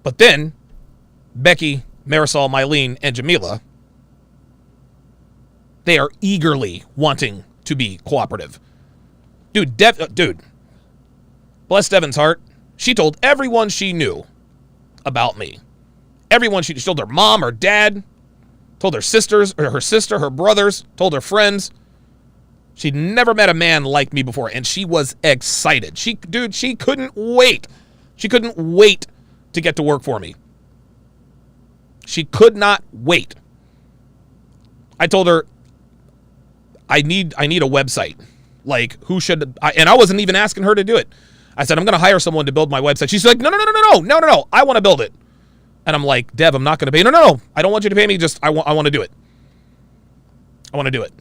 But then, Becky, Marisol, Mylene, and Jamila, they are eagerly wanting to be cooperative. Dude, bless Devin's heart. She told everyone she knew about me. Everyone she told her mom, her dad, told her sisters, or her sister, her brothers, told her friends. She'd never met a man like me before, and she was excited. She couldn't wait. She couldn't wait to get to work for me. She could not wait. I told her, I need a website. Like, who should and I wasn't even asking her to do it. I said, I'm going to hire someone to build my website. She's like, no. I want to build it. And I'm like, Dev, I'm not going to pay. No. I don't want you to pay me. Just, I want to do it. I want to do it.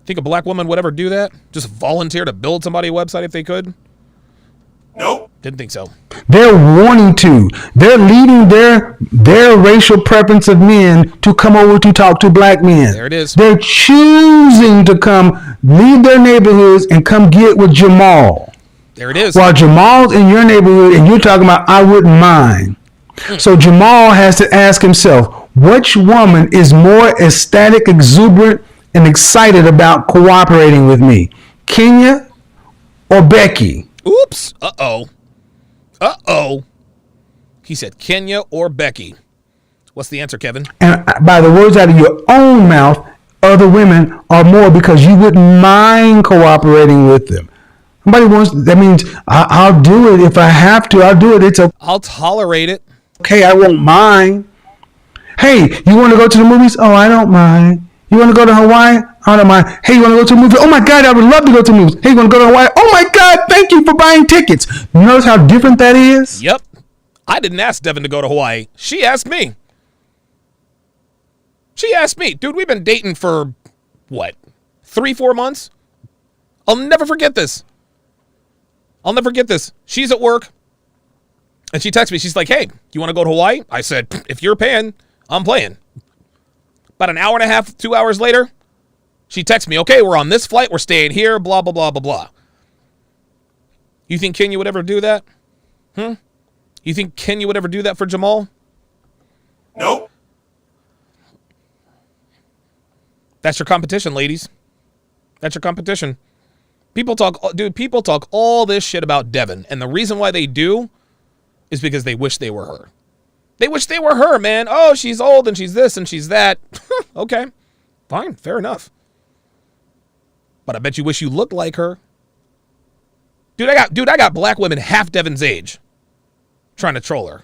Think a black woman would ever do that? Just volunteer to build somebody a website if they could? Nope. Didn't think so. They're wanting to. They're leading their racial preference of men to come over to talk to black men. There it is. They're choosing to come leave their neighborhoods and come get with Jamal. There it is. While Jamal's in your neighborhood and you're talking about, I wouldn't mind. So Jamal has to ask himself, which woman is more ecstatic, exuberant, and excited about cooperating with me? Kenya or Becky? Oops. Uh-oh. He said Kenya or Becky. What's the answer, Kevin? And by the words out of your own mouth, other women are more because you wouldn't mind cooperating with them. Somebody wants, that means I'll do it if I have to. I'll do it. It's okay. I'll tolerate it. Okay, I won't mind. Hey, you want to go to the movies? Oh, I don't mind. You want to go to Hawaii? I don't mind. Hey, you want to go to the movies? Oh my God, I would love to go to the movies. Hey, you want to go to Hawaii? Oh my God, thank you for buying tickets. You notice how different that is? Yep. I didn't ask Devin to go to Hawaii. She asked me. Dude, we've been dating for, what, 3-4 months? I'll never forget this. She's at work, and she texts me. She's like, hey, you want to go to Hawaii? I said, if you're paying, I'm playing. About an hour and a half, 2 hours later, she texts me, okay, we're on this flight, we're staying here, blah, blah, blah, blah, blah. You think Kenya would ever do that? You think Kenya would ever do that for Jamal? Nope. That's your competition, ladies. That's your competition. People talk all this shit about Devin, and the reason why they do is because they wish they were her. They wish they were her, man. Oh, she's old and she's this and she's that. Okay, fine, fair enough. But I bet you wish you looked like her. Dude, I got black women half Devin's age trying to troll her.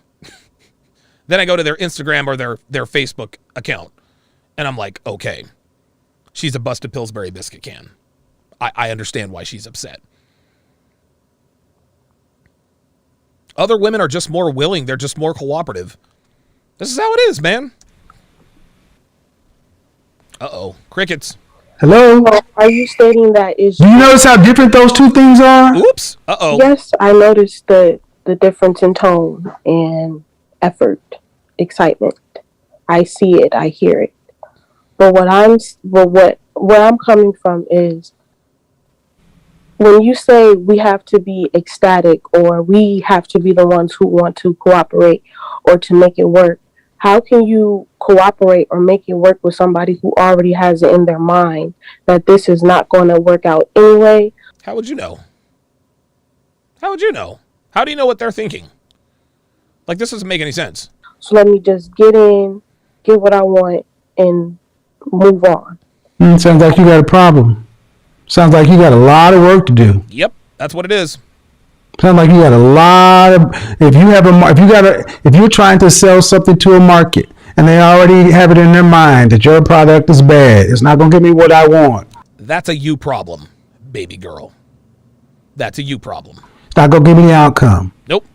Then I go to their Instagram or their Facebook account, and I'm like, okay, she's a busted Pillsbury biscuit can. I understand why she's upset. Other women are just more willing. They're just more cooperative. This is how it is, man. Uh-oh. Crickets. Hello? Are you stating that is? Do you notice how different those two things are? Oops. Uh-oh. Yes, I noticed the difference in tone and effort, excitement. I see it. I hear it. But where I'm coming from is when you say we have to be ecstatic or we have to be the ones who want to cooperate or to make it work, how can you cooperate or make it work with somebody who already has it in their mind that this is not going to work out anyway? How would you know? How would you know? How do you know what they're thinking? Like, this doesn't make any sense. So let me just get in, get what I want, and move on. Sounds like you got a problem. Sounds like you got a lot of work to do. Yep, that's what it is. Sounds like you got a lot of. If you're trying to sell something to a market and they already have it in their mind that your product is bad, it's not gonna give me what I want. That's a you problem, baby girl. That's a you problem. It's not gonna give me the outcome. Nope.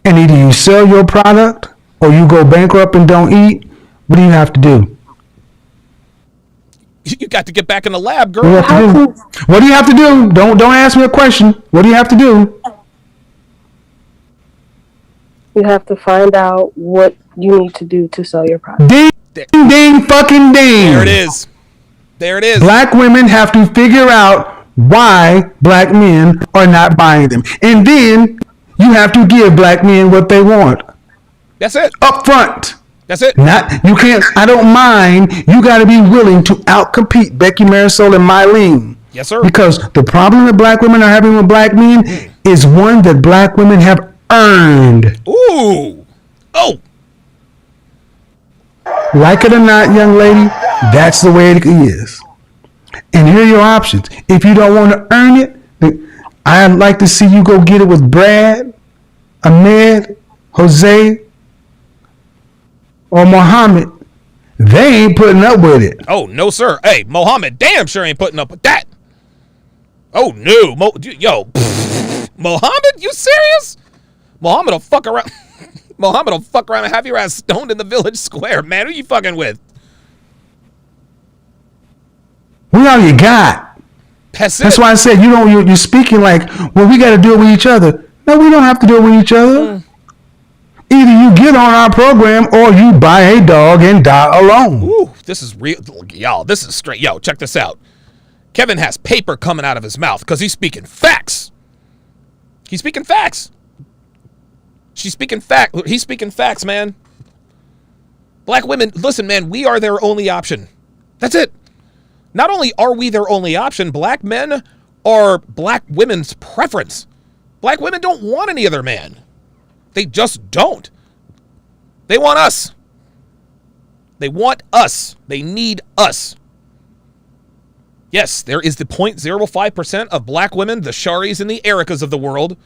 And either you sell your product or you go bankrupt and don't eat. What do you have to do? You got to get back in the lab, girl. What do you have to do? Don't ask me a question. What do you have to do? You have to find out what you need to do to sell your product. Ding, ding, fucking ding. There it is. There it is. Black women have to figure out why black men are not buying them. And then you have to give black men what they want. That's it. Up front. That's it. You can't. I don't mind. You got to be willing to outcompete Becky Marisol and Mylene. Yes, sir. Because the problem that black women are having with black men is one that black women have earned. Ooh. Oh. Like it or not, young lady, that's the way it is. And here are your options. If you don't want to earn it, I'd like to see you go get it with Brad, Ahmed, Jose, or Muhammad. They ain't putting up with it. Oh, no, sir. Hey, Mohammed damn sure ain't putting up with that. Oh, no. Mohammed, you serious? Mohammed will fuck around. Mohammed will fuck around and have your ass stoned in the village square. Man, who you fucking with? We all you got. That's why I said you're speaking like, well, we got to do it with each other. No, we don't have to do it with each other. Either you get on our program or you buy a dog and die alone. Ooh, this is real. Y'all, this is straight. Yo, check this out. Kevin has paper coming out of his mouth because he's speaking facts. He's speaking facts. She's speaking fact. He's speaking facts, man. Black women, listen, man, we are their only option. That's it. Not only are we their only option, black men are black women's preference. Black women don't want any other man. They just don't. They want us. They want us. They need us. Yes, there is the 0.05% of black women, the Sharis and the Ericas of the world,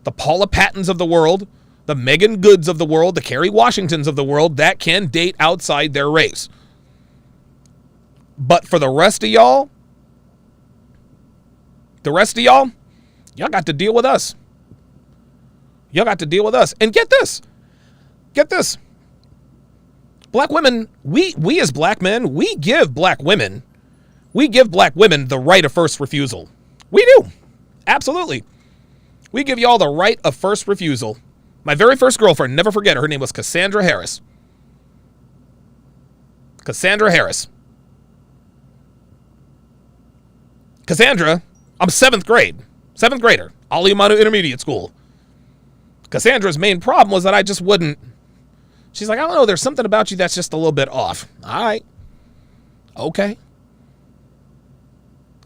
the Paula Pattons of the world, the Megan Goods of the world, the Kerry Washingtons of the world that can date outside their race. But for the rest of y'all, y'all got to deal with us. Y'all got to deal with us. And get this. Black women, we as black men, we give black women the right of first refusal. We do. Absolutely. We give y'all the right of first refusal. My very first girlfriend, never forget her name was Cassandra Harris. Cassandra, I'm seventh grader, Aliamanu Intermediate School. Cassandra's main problem was that I just wouldn't. She's like, I don't know, there's something about you that's just a little bit off. All right. Okay.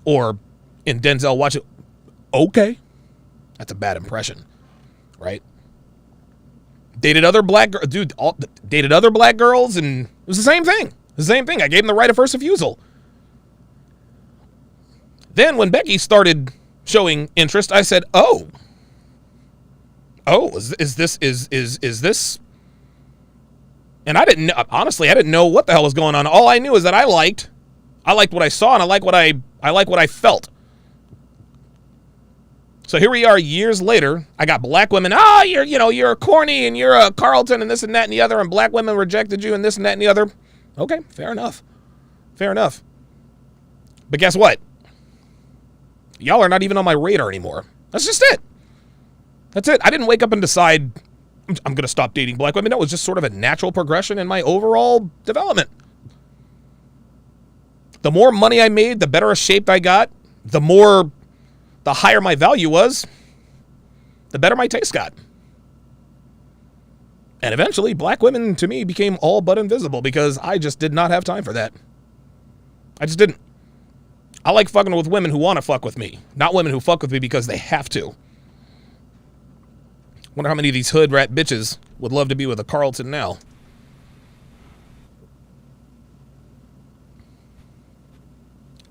Or in Denzel, watch it. Okay. That's a bad impression, right? Dated other black girls, and it was the same thing. I gave him the right of first refusal. Then when Becky started showing interest, I said, "Oh, is this?" And I didn't know what the hell was going on. All I knew is that I liked what I saw, and I like what I felt. So here we are years later. I got black women. You're corny and you're a Carlton and this and that and the other, and black women rejected you and this and that and the other. Okay, fair enough. But guess what? Y'all are not even on my radar anymore. That's just it. That's it. I didn't wake up and decide I'm going to stop dating black women. No, it was just sort of a natural progression in my overall development. The more money I made, the better a shape I got, the more the higher my value was, the better my taste got. And eventually, black women to me became all but invisible because I just did not have time for that. I just didn't. I like fucking with women who want to fuck with me, not women who fuck with me because they have to. Wonder how many of these hood rat bitches would love to be with a Carlton now.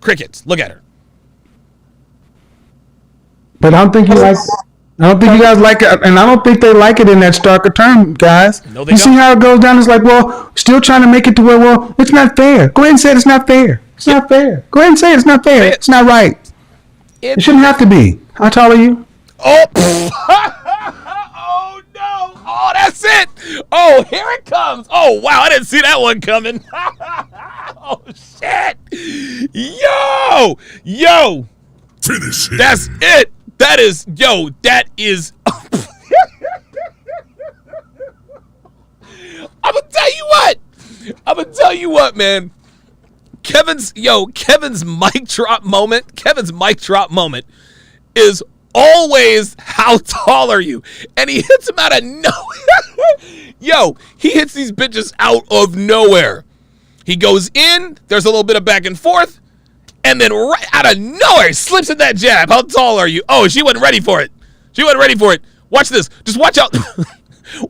Crickets, look at her. But I don't think you like. I don't think you guys like it, and I don't think they like it in that starker term, guys. No, they you don't. see how it goes down? It's like, well, still trying to make it to where, well, it's not fair. Go ahead and say it's not fair. It's not fair. Go ahead and say it's not fair. Say it. It's not right. It shouldn't have to be. How tall are you? Oh, oh no! Oh, that's it! Oh, here it comes! Oh wow, I didn't see that one coming. Oh shit! Yo! Finish him. That's it. That is, yo, that is. I'm gonna tell you what, man. Kevin's mic drop moment is always, how tall are you? And he hits him out of nowhere. Yo, he hits these bitches out of nowhere. He goes in, there's a little bit of back and forth, and then right out of nowhere, he slips in that jab. How tall are you? Oh, she wasn't ready for it. Watch this. Just watch out.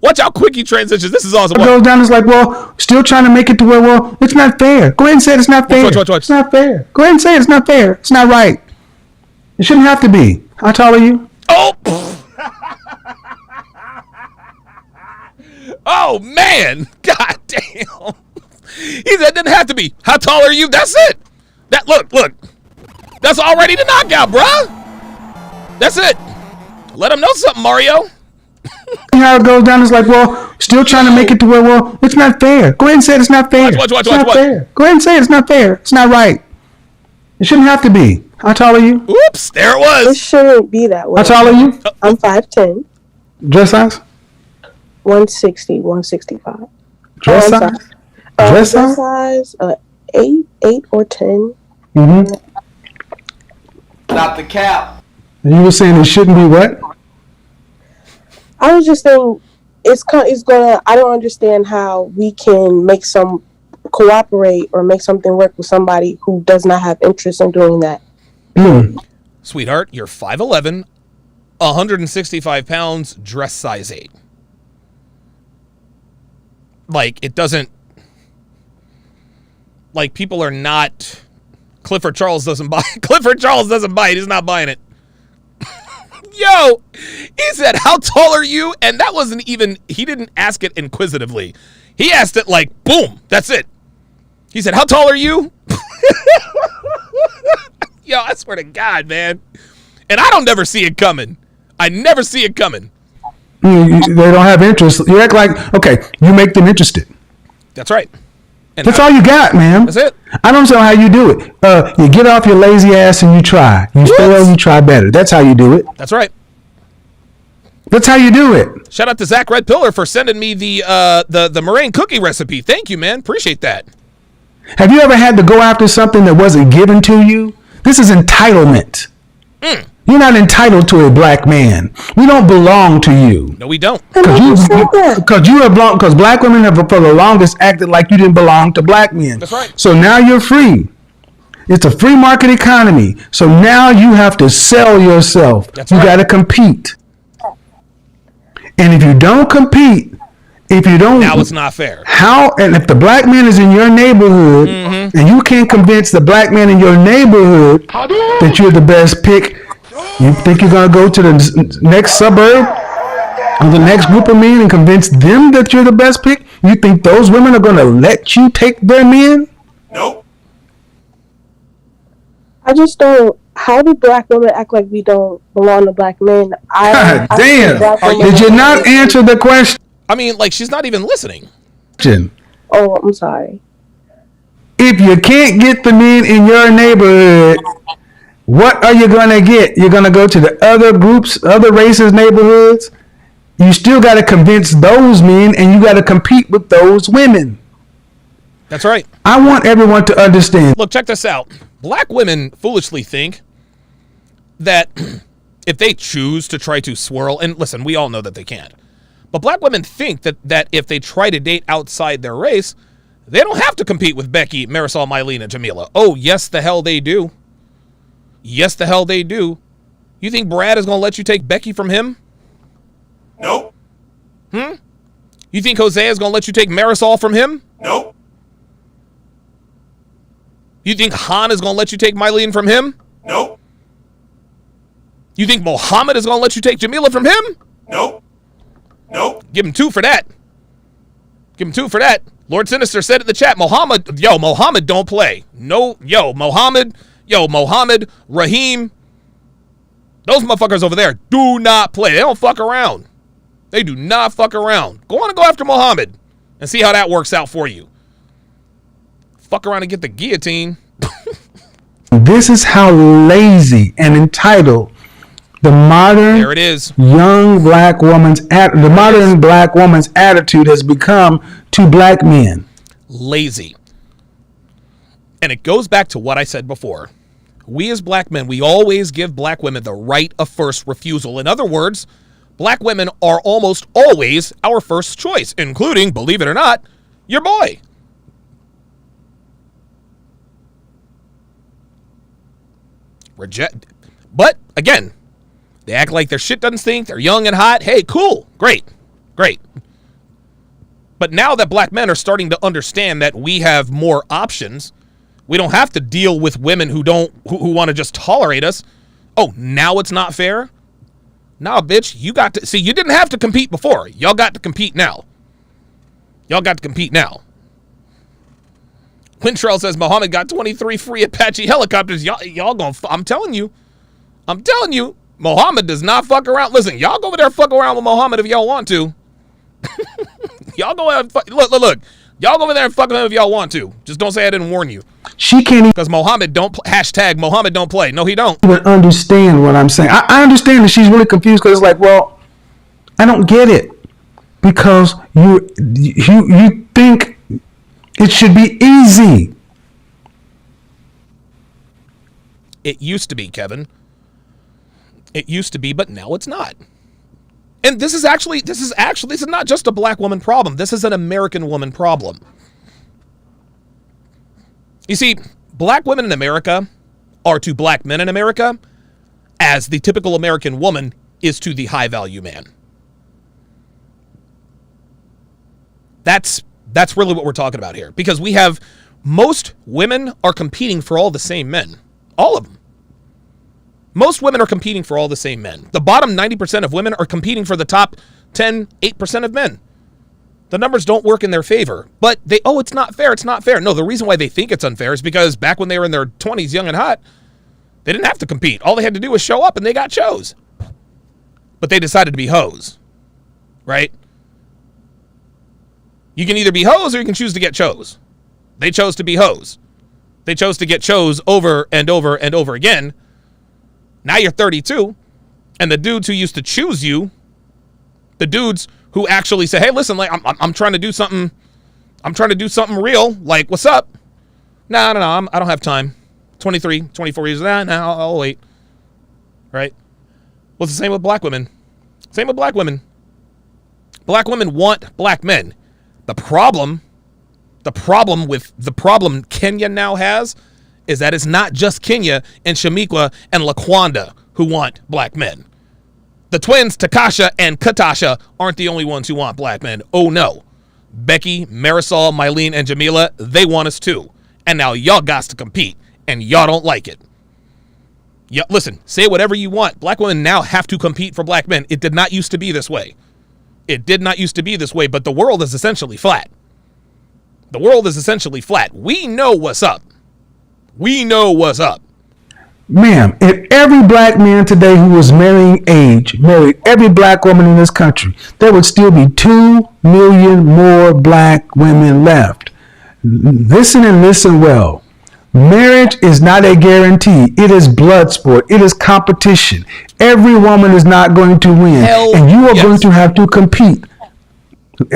Watch how quick he transitions. This is awesome. It goes down. It's like, well, still trying to make it to where, well, it's not fair. Go ahead and say it's not fair. Watch. It's not fair. Go ahead and say it's not fair. It's not right. It shouldn't have to be. How tall are you? Oh! Oh, man. God damn. He said it didn't have to be. How tall are you? That's it. Look. That's already the knockout, bruh. That's it. Let him know something, Mario. How it goes down is like, well, still trying to make it to where, well, it's not fair. Go ahead and say it's not fair. Watch. It's not fair. Go ahead and say it's not fair. It's not right. It shouldn't have to be. How tall are you? Oops, there it It was. shouldn't be that way. How tall are you? I'm 5'10", Dress size? 160, 165. Dress I'm size? sorry. Dress Dress size? size, 8 or 10. Mm-hmm. Not the cap. You were saying it shouldn't be what? I was just saying, it's gonna. I don't understand how we can make some cooperate or make something work with somebody who does not have interest in doing that. Sweetheart, you're 5'11", 165 pounds, dress size 8. Like, it doesn't... Like, people are not... Clifford Charles doesn't buy it. He's not buying it. Yo, he said, how tall are you? And that wasn't even... He didn't ask it inquisitively. He asked it like, boom, that's it. He said, how tall are you? Yo, I swear to God, man. And I don't never see it coming. I never see it coming. They don't have interest. You act like, okay, you make them interested. That's right. And That's all you got, man. That's it. I don't know how you do it. You get off your lazy ass and you try. You fail, you try better. That's how you do it. That's right. That's how you do it. Shout out to Zach Red Pillar for sending me the meringue cookie recipe. Thank you, man. Appreciate that. Have you ever had to go after something that wasn't given to you? This is entitlement. You're not entitled to a black man. We don't belong to you. No, we don't. Because black women have for the longest acted like you didn't belong to black men. That's right. So now you're free. It's a free market economy. So now you have to sell yourself. That's you right. got to compete. And if you don't compete, Now it's not fair. and if the black man is in your neighborhood and you can't convince the black man in your neighborhood that you're the best pick, you think you're going to go to the next suburb or the next group of men and convince them that you're the best pick? You think those women are going to let you take their men? Nope. I just don't. How do black women act like we don't belong to black men? God I damn. black women Did you not answer the question? I mean, like, she's not even listening. Oh, I'm sorry. If you can't get the men in your neighborhood, what are you going to get? You're going to go to the other groups, other races' neighborhoods. You still got to convince those men and you got to compete with those women. That's right. I want everyone to understand. Look, check this out. Black women foolishly think that if they choose to try to swirl, and listen, we all know that they can't, but black women think that if they try to date outside their race, they don't have to compete with Becky, Marisol, Mylene, and Jamila. Oh, yes, the hell they do. Yes, the hell they do. You think Brad is going to let you take Becky from him? Nope. You think Hosea is going to let you take Marisol from him? Nope. You think Han is going to let you take Mylene from him? Nope. You think Mohammed is going to let you take Jamila from him? Nope. Nope. Give him 2 for that. Give him 2 for that. Lord Sinister said in the chat, Mohammed don't play. No, Mohammed, Raheem, those motherfuckers over there do not play. They don't fuck around. They do not fuck around. Go on and go after Mohammed and see how that works out for you. Fuck around and get the guillotine. This is how lazy and entitled the modern There it is. young black woman's modern black woman's attitude has become to black men. Lazy. And it goes back to what I said before. We as black men, we always give black women the right of first refusal. In other words, black women are almost always our first choice, including, believe it or not, your boy. But again, they act like their shit doesn't stink. They're young and hot. Hey, cool. Great. But now that black men are starting to understand that we have more options, we don't have to deal with women who want to just tolerate us. Oh, now it's not fair? Nah, bitch, you didn't have to compete before. Y'all got to compete now. Quintrell says Muhammad got 23 free Apache helicopters. Y'all gonna, I'm telling you, Muhammad does not fuck around. Listen, y'all go over there and fuck around with Muhammad if y'all want to. Y'all go ahead and look. Y'all go over there and fuck with him if y'all want to. Just don't say I didn't warn you. She can't Because Muhammad don't, Muhammad don't play. No, he don't. even understand what I'm saying. I understand that she's really confused because it's like, well, I don't get it. Because you think it should be easy. It used to be, Kevin. It used to be, but now it's not. And this is not just a black woman problem. This is an American woman problem. You see, black women in America are to black men in America as the typical American woman is to the high value man. That's really what we're talking about here, because we have most women are competing for all the same men. All of them. Most women are competing for all the same men. The bottom 90% of women are competing for the top 8% of men. The numbers don't work in their favor, but it's not fair. It's not fair. No, the reason why they think it's unfair is because back when they were in their 20s, young and hot, they didn't have to compete. All they had to do was show up and they got chose. But they decided to be hoes, right? You can either be hoes or you can choose to get chose. They chose to be hoes. They chose to get chose over and over and over again. Now you're 32, and the dudes who used to choose you, the dudes who actually say, hey, listen, like I'm trying to do something, real, like, what's up? No, I don't have time. 23, 24 years, I'll wait. Right? Well, it's the same with black women. Black women want black men. The problem Kenya now has is that it's not just Kenya and Shamiqua and Laquanda who want black men. The twins, Takasha and Katasha, aren't the only ones who want black men. Oh no. Becky, Marisol, Mylene, and Jamila, they want us too. And now y'all got to compete, and y'all don't like it. Listen, say whatever you want. Black women now have to compete for black men. It did not used to be this way. But the world is essentially flat. We know what's up. Ma'am, if every black man today who was marrying age married every black woman in this country, there would still be 2 million more black women left. Listen and listen well. Marriage is not a guarantee. It is blood sport. It is competition. Every woman is not going to win. And you are going to have to compete.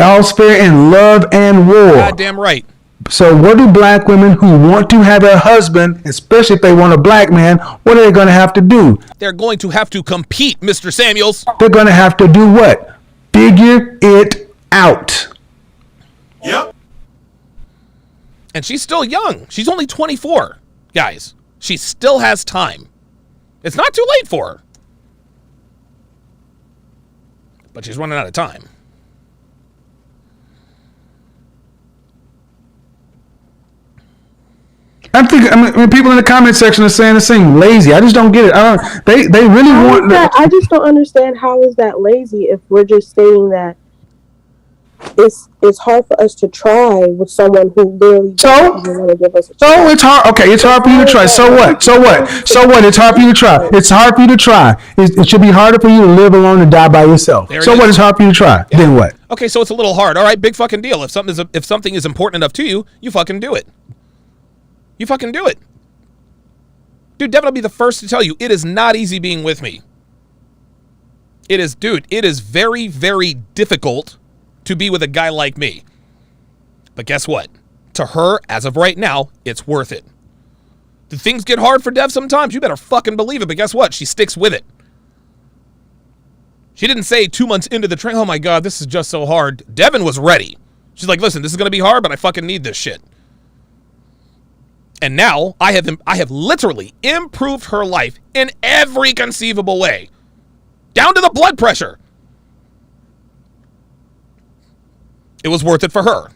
All's fair in love and war. Goddamn right. So what do black women who want to have a husband, especially if they want a black man, what are they going to have to do? They're going to have to compete, Mr. Samuels. They're going to have to do what? Figure it out. Yep. And she's still young. She's only 24, guys. She still has time. It's not too late for her. But she's running out of time. I mean, people in the comment section are saying the same. Lazy. I just don't get it. They really want that. I just don't understand how is that lazy if we're just saying that it's hard for us to try with someone who literally doesn't even want to give us a try. So it's hard. Okay, it's hard for you to try. So what? So what? So what? It's hard for you to try. It's hard for you to try. It should be harder for you to live alone and die by yourself. So what? It's hard for you to try. Yeah. Then what? Okay, so it's a little hard. All right, big fucking deal. If something is important enough to you, you fucking do it. You fucking do it. Dude, Devin will be the first to tell you, it is not easy being with me. It is, dude, it is very, very difficult to be with a guy like me. But guess what? To her, as of right now, it's worth it. Do things get hard for Dev sometimes? You better fucking believe it. But guess what? She sticks with it. She didn't say 2 months into the train, oh my God, this is just so hard. Devin was ready. She's like, listen, this is going to be hard, but I fucking need this shit. And now I have literally improved her life in every conceivable way. Down to the blood pressure. It was worth it for her.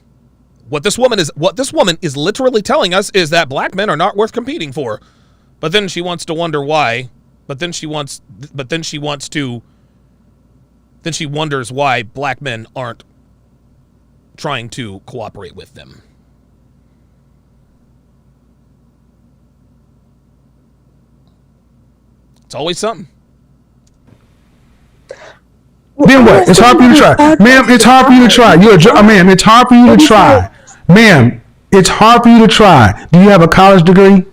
What this woman is literally telling us is that black men are not worth competing for. But then she wants to wonder why. Then she wonders why black men aren't trying to cooperate with them. It's always something. Then what? It's hard for you to try. Ma'am, it's hard for you to try. Ma'am, it's hard for you to try. Ma'am, it's hard for you to try. Do you have a college degree?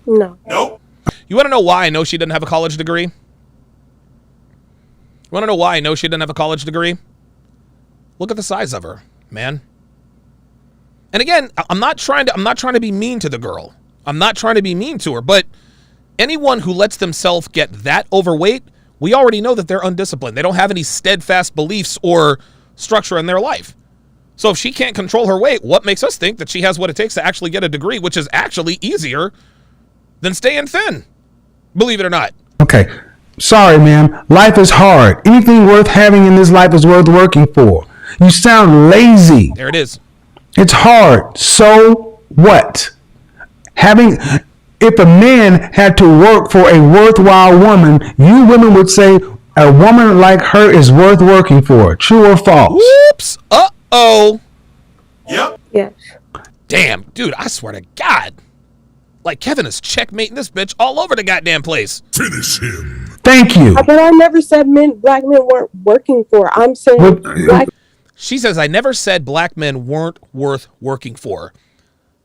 No. Nope. You want to know why I know she didn't have a college degree? You want to know why I know she didn't have a college degree? Look at the size of her, man. And again, I'm not trying to be mean to the girl. I'm not trying to be mean to her, but anyone who lets themselves get that overweight, we already know that they're undisciplined. They don't have any steadfast beliefs or structure in their life. So if she can't control her weight, what makes us think that she has what it takes to actually get a degree, which is actually easier than staying thin? Believe it or not. Okay. Sorry, ma'am. Life is hard. Anything worth having in this life is worth working for. You sound lazy. There it is. It's hard. So what? If a man had to work for a worthwhile woman, you women would say a woman like her is worth working for. True or false? Whoops. Uh-oh. Yep. Yes. Damn, dude, I swear to God. Like Kevin is checkmating this bitch all over the goddamn place. Finish him. Thank you. But I never said black men weren't working for. I'm saying black. She says, I never said black men weren't worth working for.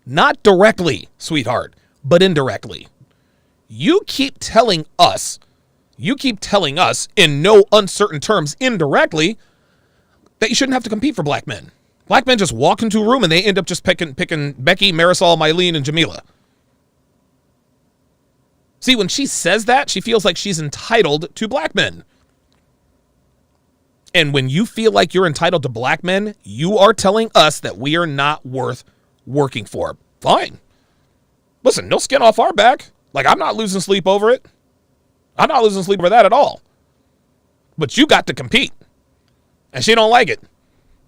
Not directly, sweetheart, but indirectly. You keep telling us in no uncertain terms indirectly that you shouldn't have to compete for black men. Black men just walk into a room and they end up just picking Becky, Marisol, Mylene, and Jamila. See, when she says that, she feels like she's entitled to black men. And when you feel like you're entitled to black men, you are telling us that we are not worth working for. Fine. Listen, no skin off our back. Like, I'm not losing sleep over it. I'm not losing sleep over that at all. But you got to compete. And she don't like it.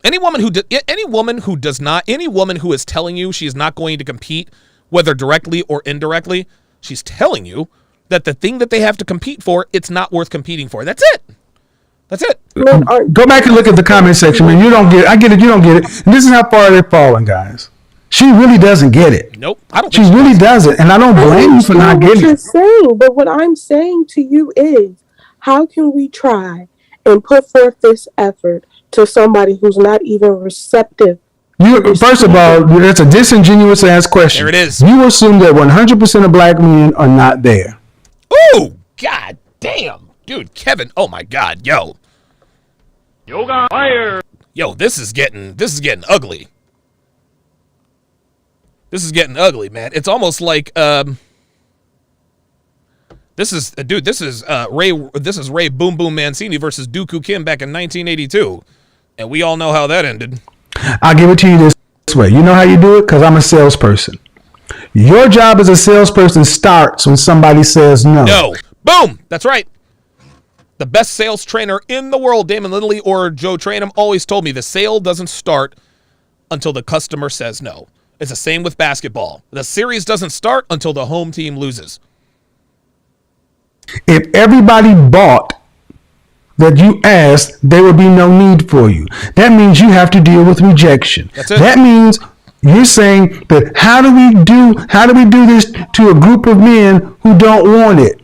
Any woman who is telling you she's not going to compete, whether directly or indirectly, she's telling you that the thing that they have to compete for, it's not worth competing for. That's it. That's it. Go back and look at the comment section, man. You don't get it. I get it. You don't get it. And this is how far they're falling, guys. She really doesn't get it. Nope. I don't. She really doesn't, and I don't blame you for not getting it. Saying, but what I'm saying to you is, how can we try and put forth this effort to somebody who's not even receptive? First of all, that's a disingenuous ass question. There it is. You assume that 100% of black men are not there. Ooh, god damn, dude, Kevin. Oh my god, yo. Yoga fire. Yo, this is getting ugly. This is getting ugly, man. It's almost like this is Ray Boom Boom Mancini versus Dooku Kim back in 1982, and we all know how that ended. I'll give it to you this way. You know how you do it? Because I'm a salesperson. Your job as a salesperson starts when somebody says no. No. Boom. That's right. The best sales trainer in the world, Damon Lindley or Joe Trainum, always told me the sale doesn't start until the customer says no. It's the same with basketball. The series doesn't start until the home team loses. If everybody bought that you asked, there would be no need for you. That means you have to deal with rejection. That's it. That means you're saying that how do we do this to a group of men who don't want it?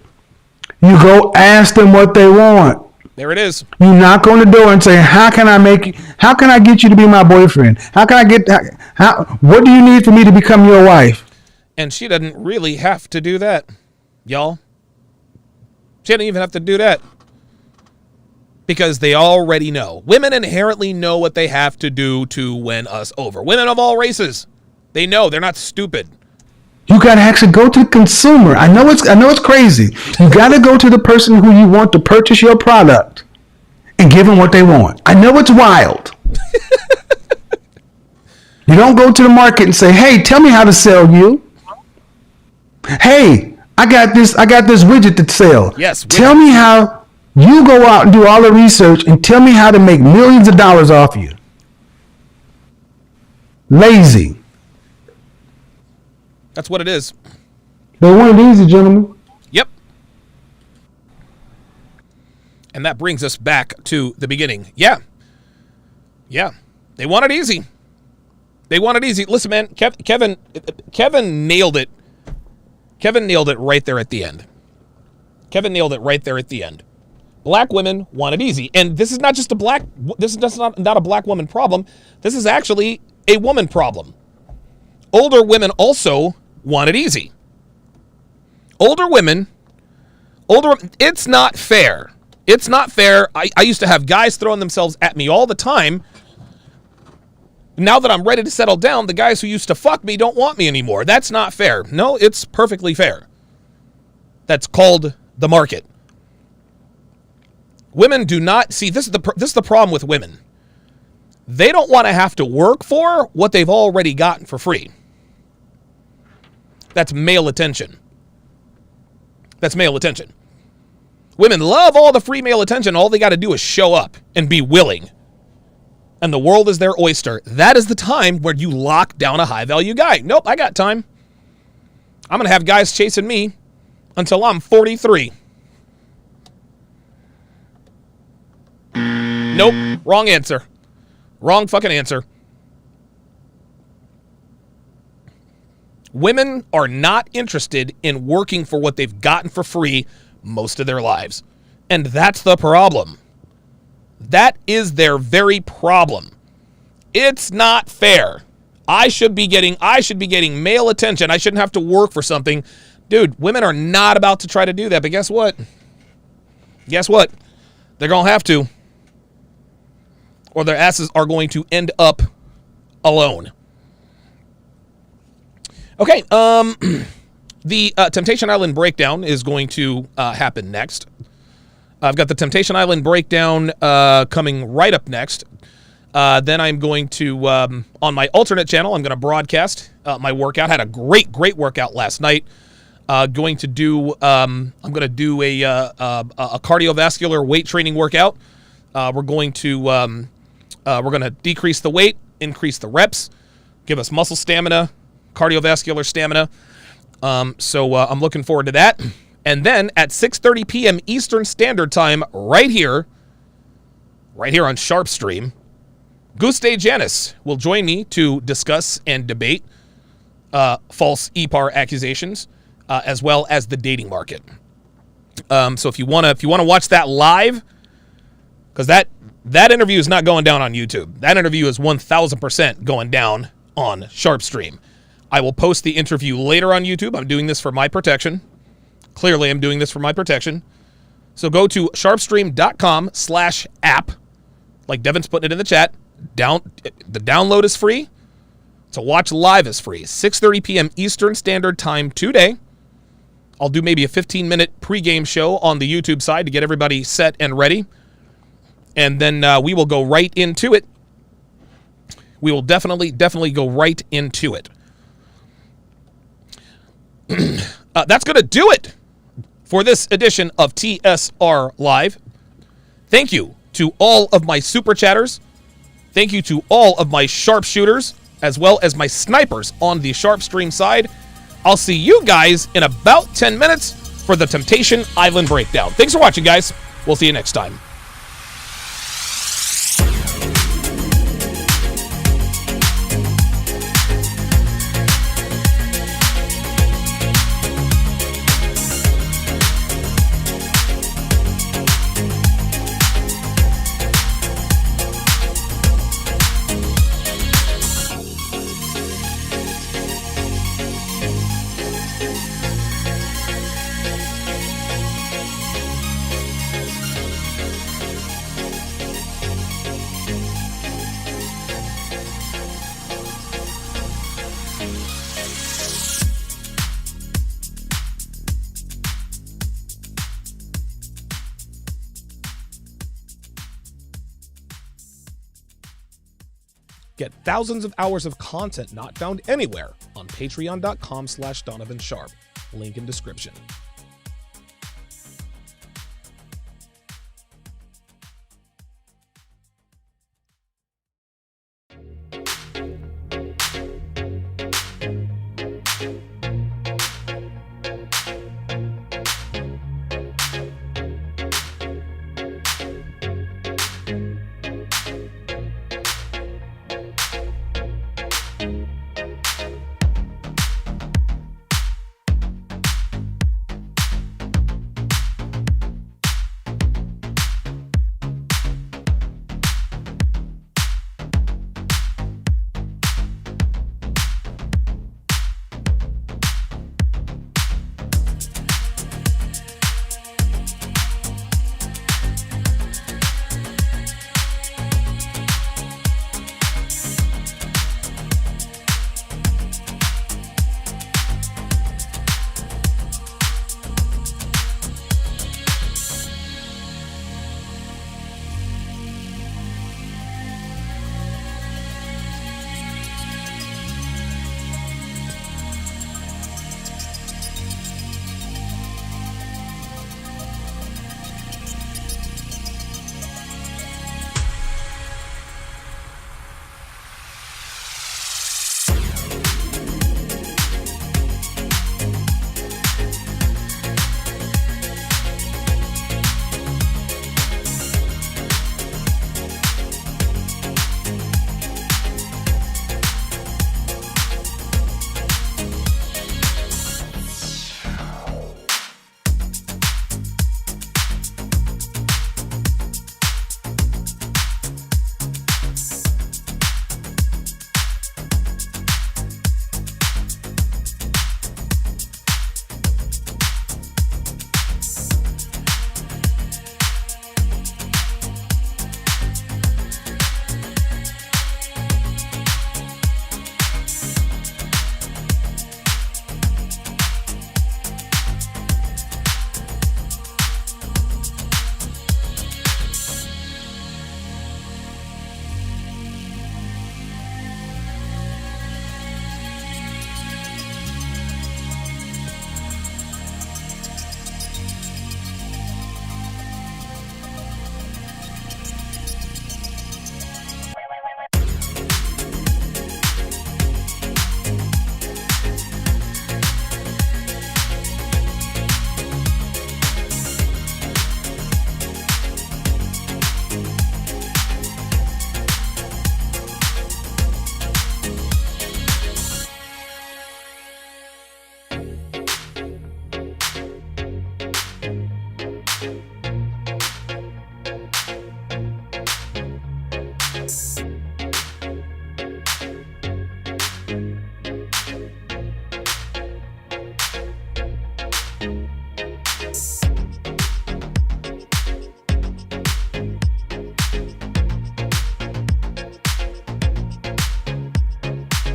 You go ask them what they want. There it is. You knock on the door and say, how can I get you to be my boyfriend? What do you need for me to become your wife? And she doesn't really have to do that, y'all. She doesn't even have to do that. Because they already know. Women inherently know what they have to do to win us over. Women of all races. They know. They're not stupid. You got to actually go to the consumer. I know it's crazy. You got to go to the person who you want to purchase your product and give them what they want. I know it's wild. You don't go to the market and say, hey, tell me how to sell you. Hey, I got this widget to sell. Yes. Tell me how. You go out and do all the research and tell me how to make millions of dollars off you. Lazy. That's what it is. They want it easy, gentlemen. Yep. And that brings us back to the beginning. Yeah. They want it easy. They want it easy. Listen, man, Kevin nailed it. Kevin nailed it right there at the end. Black women want it easy. And this is not just not a black woman problem. This is actually a woman problem. Older women also want it easy. Older women, it's not fair. It's not fair. I used to have guys throwing themselves at me all the time. Now that I'm ready to settle down, the guys who used to fuck me don't want me anymore. That's not fair. No, it's perfectly fair. That's called the market. Women do not see this is the problem with women. They don't want to have to work for what they've already gotten for free. That's male attention. Women love all the free male attention. All they got to do is show up and be willing. And the world is their oyster. That is the time where you lock down a high value guy. Nope, I got time. I'm going to have guys chasing me until I'm 43. Nope. Wrong answer. Wrong fucking answer. Women are not interested in working for what they've gotten for free most of their lives. And that's the problem. That is their very problem. It's not fair. I should be getting male attention. I shouldn't have to work for something. Dude, women are not about to try to do that. But guess what? They're going to have to. Or their asses are going to end up alone. Okay, the Temptation Island breakdown is going to happen next. I've got the Temptation Island breakdown coming right up next. Then I'm going to, on my alternate channel, I'm going to broadcast my workout. Had a great workout last night. I'm going to do a cardiovascular weight training workout. We're going to decrease the weight, increase the reps, give us muscle stamina, cardiovascular stamina. So I'm looking forward to that. And then at 6:30 p.m. Eastern Standard Time, right here on Sharp Stream, Guste Janis will join me to discuss and debate false EPAR accusations, as well as the dating market. So if you wanna watch that live, because that interview is not going down on YouTube. That interview is 1,000% going down on Sharp Stream. I will post the interview later on YouTube. I'm doing this for my protection. Clearly, I'm doing this for my protection. So go to sharpstream.com/app, like Devin's putting it in the chat. The download is free. To watch live is free. 6:30 p.m. Eastern Standard Time today. I'll do maybe a 15-minute pregame show on the YouTube side to get everybody set and ready. And then we will go right into it. We will definitely go right into it. That's going to do it for this edition of TSR Live. Thank you to all of my super chatters. Thank you to all of my sharpshooters, as well as my snipers on the Sharp Stream side. I'll see you guys in about 10 minutes for the Temptation Island breakdown. Thanks for watching, guys. We'll see you next time. Get thousands of hours of content not found anywhere on patreon.com/DonovanSharp. Link in description.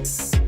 Peace.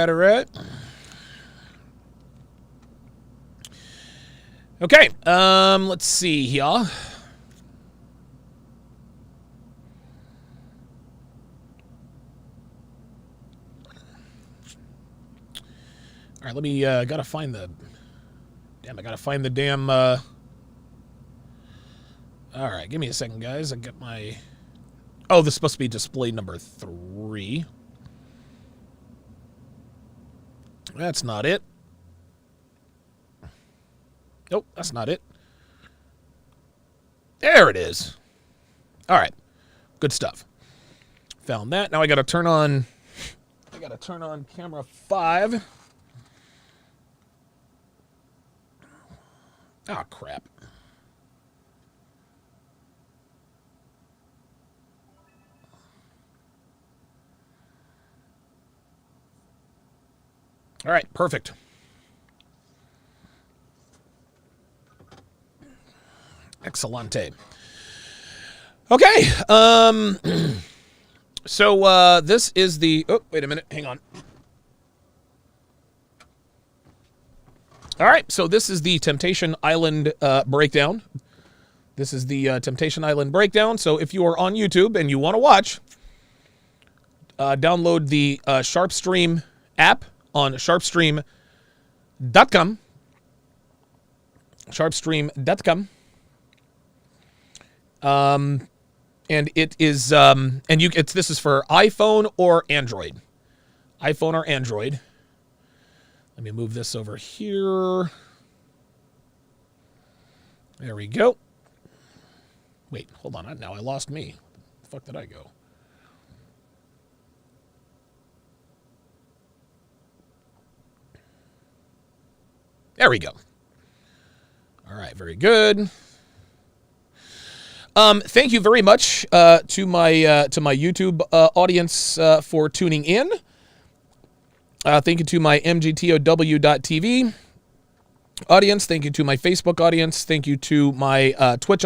Rat. Okay, let's see here. All right, let me, gotta find the, damn, I gotta find the damn, all right, give me a second, guys. I got my, oh, this is supposed to be display number 3. That's not it. Nope, that's not it. There it is. All right, good stuff. Found that. Now I gotta turn on camera 5. Ah, crap. All right, perfect. Excellente. Okay, so this is the, oh, wait a minute, hang on. All right, so this is the Temptation Island breakdown. This is the Temptation Island breakdown. So if you are on YouTube and you want to watch, download the SharpStream app on sharpstream.com. Sharpstream.com. And it is this is for iPhone or Android. iPhone or Android. Let me move this over here. There we go. Wait, hold on. Now I lost me. Where the fuck did I go? There we go. All right, very good. Thank you very much to my YouTube audience for tuning in. Thank you to my mgtow.tv audience. Thank you to my Facebook audience. Thank you to my Twitch audience.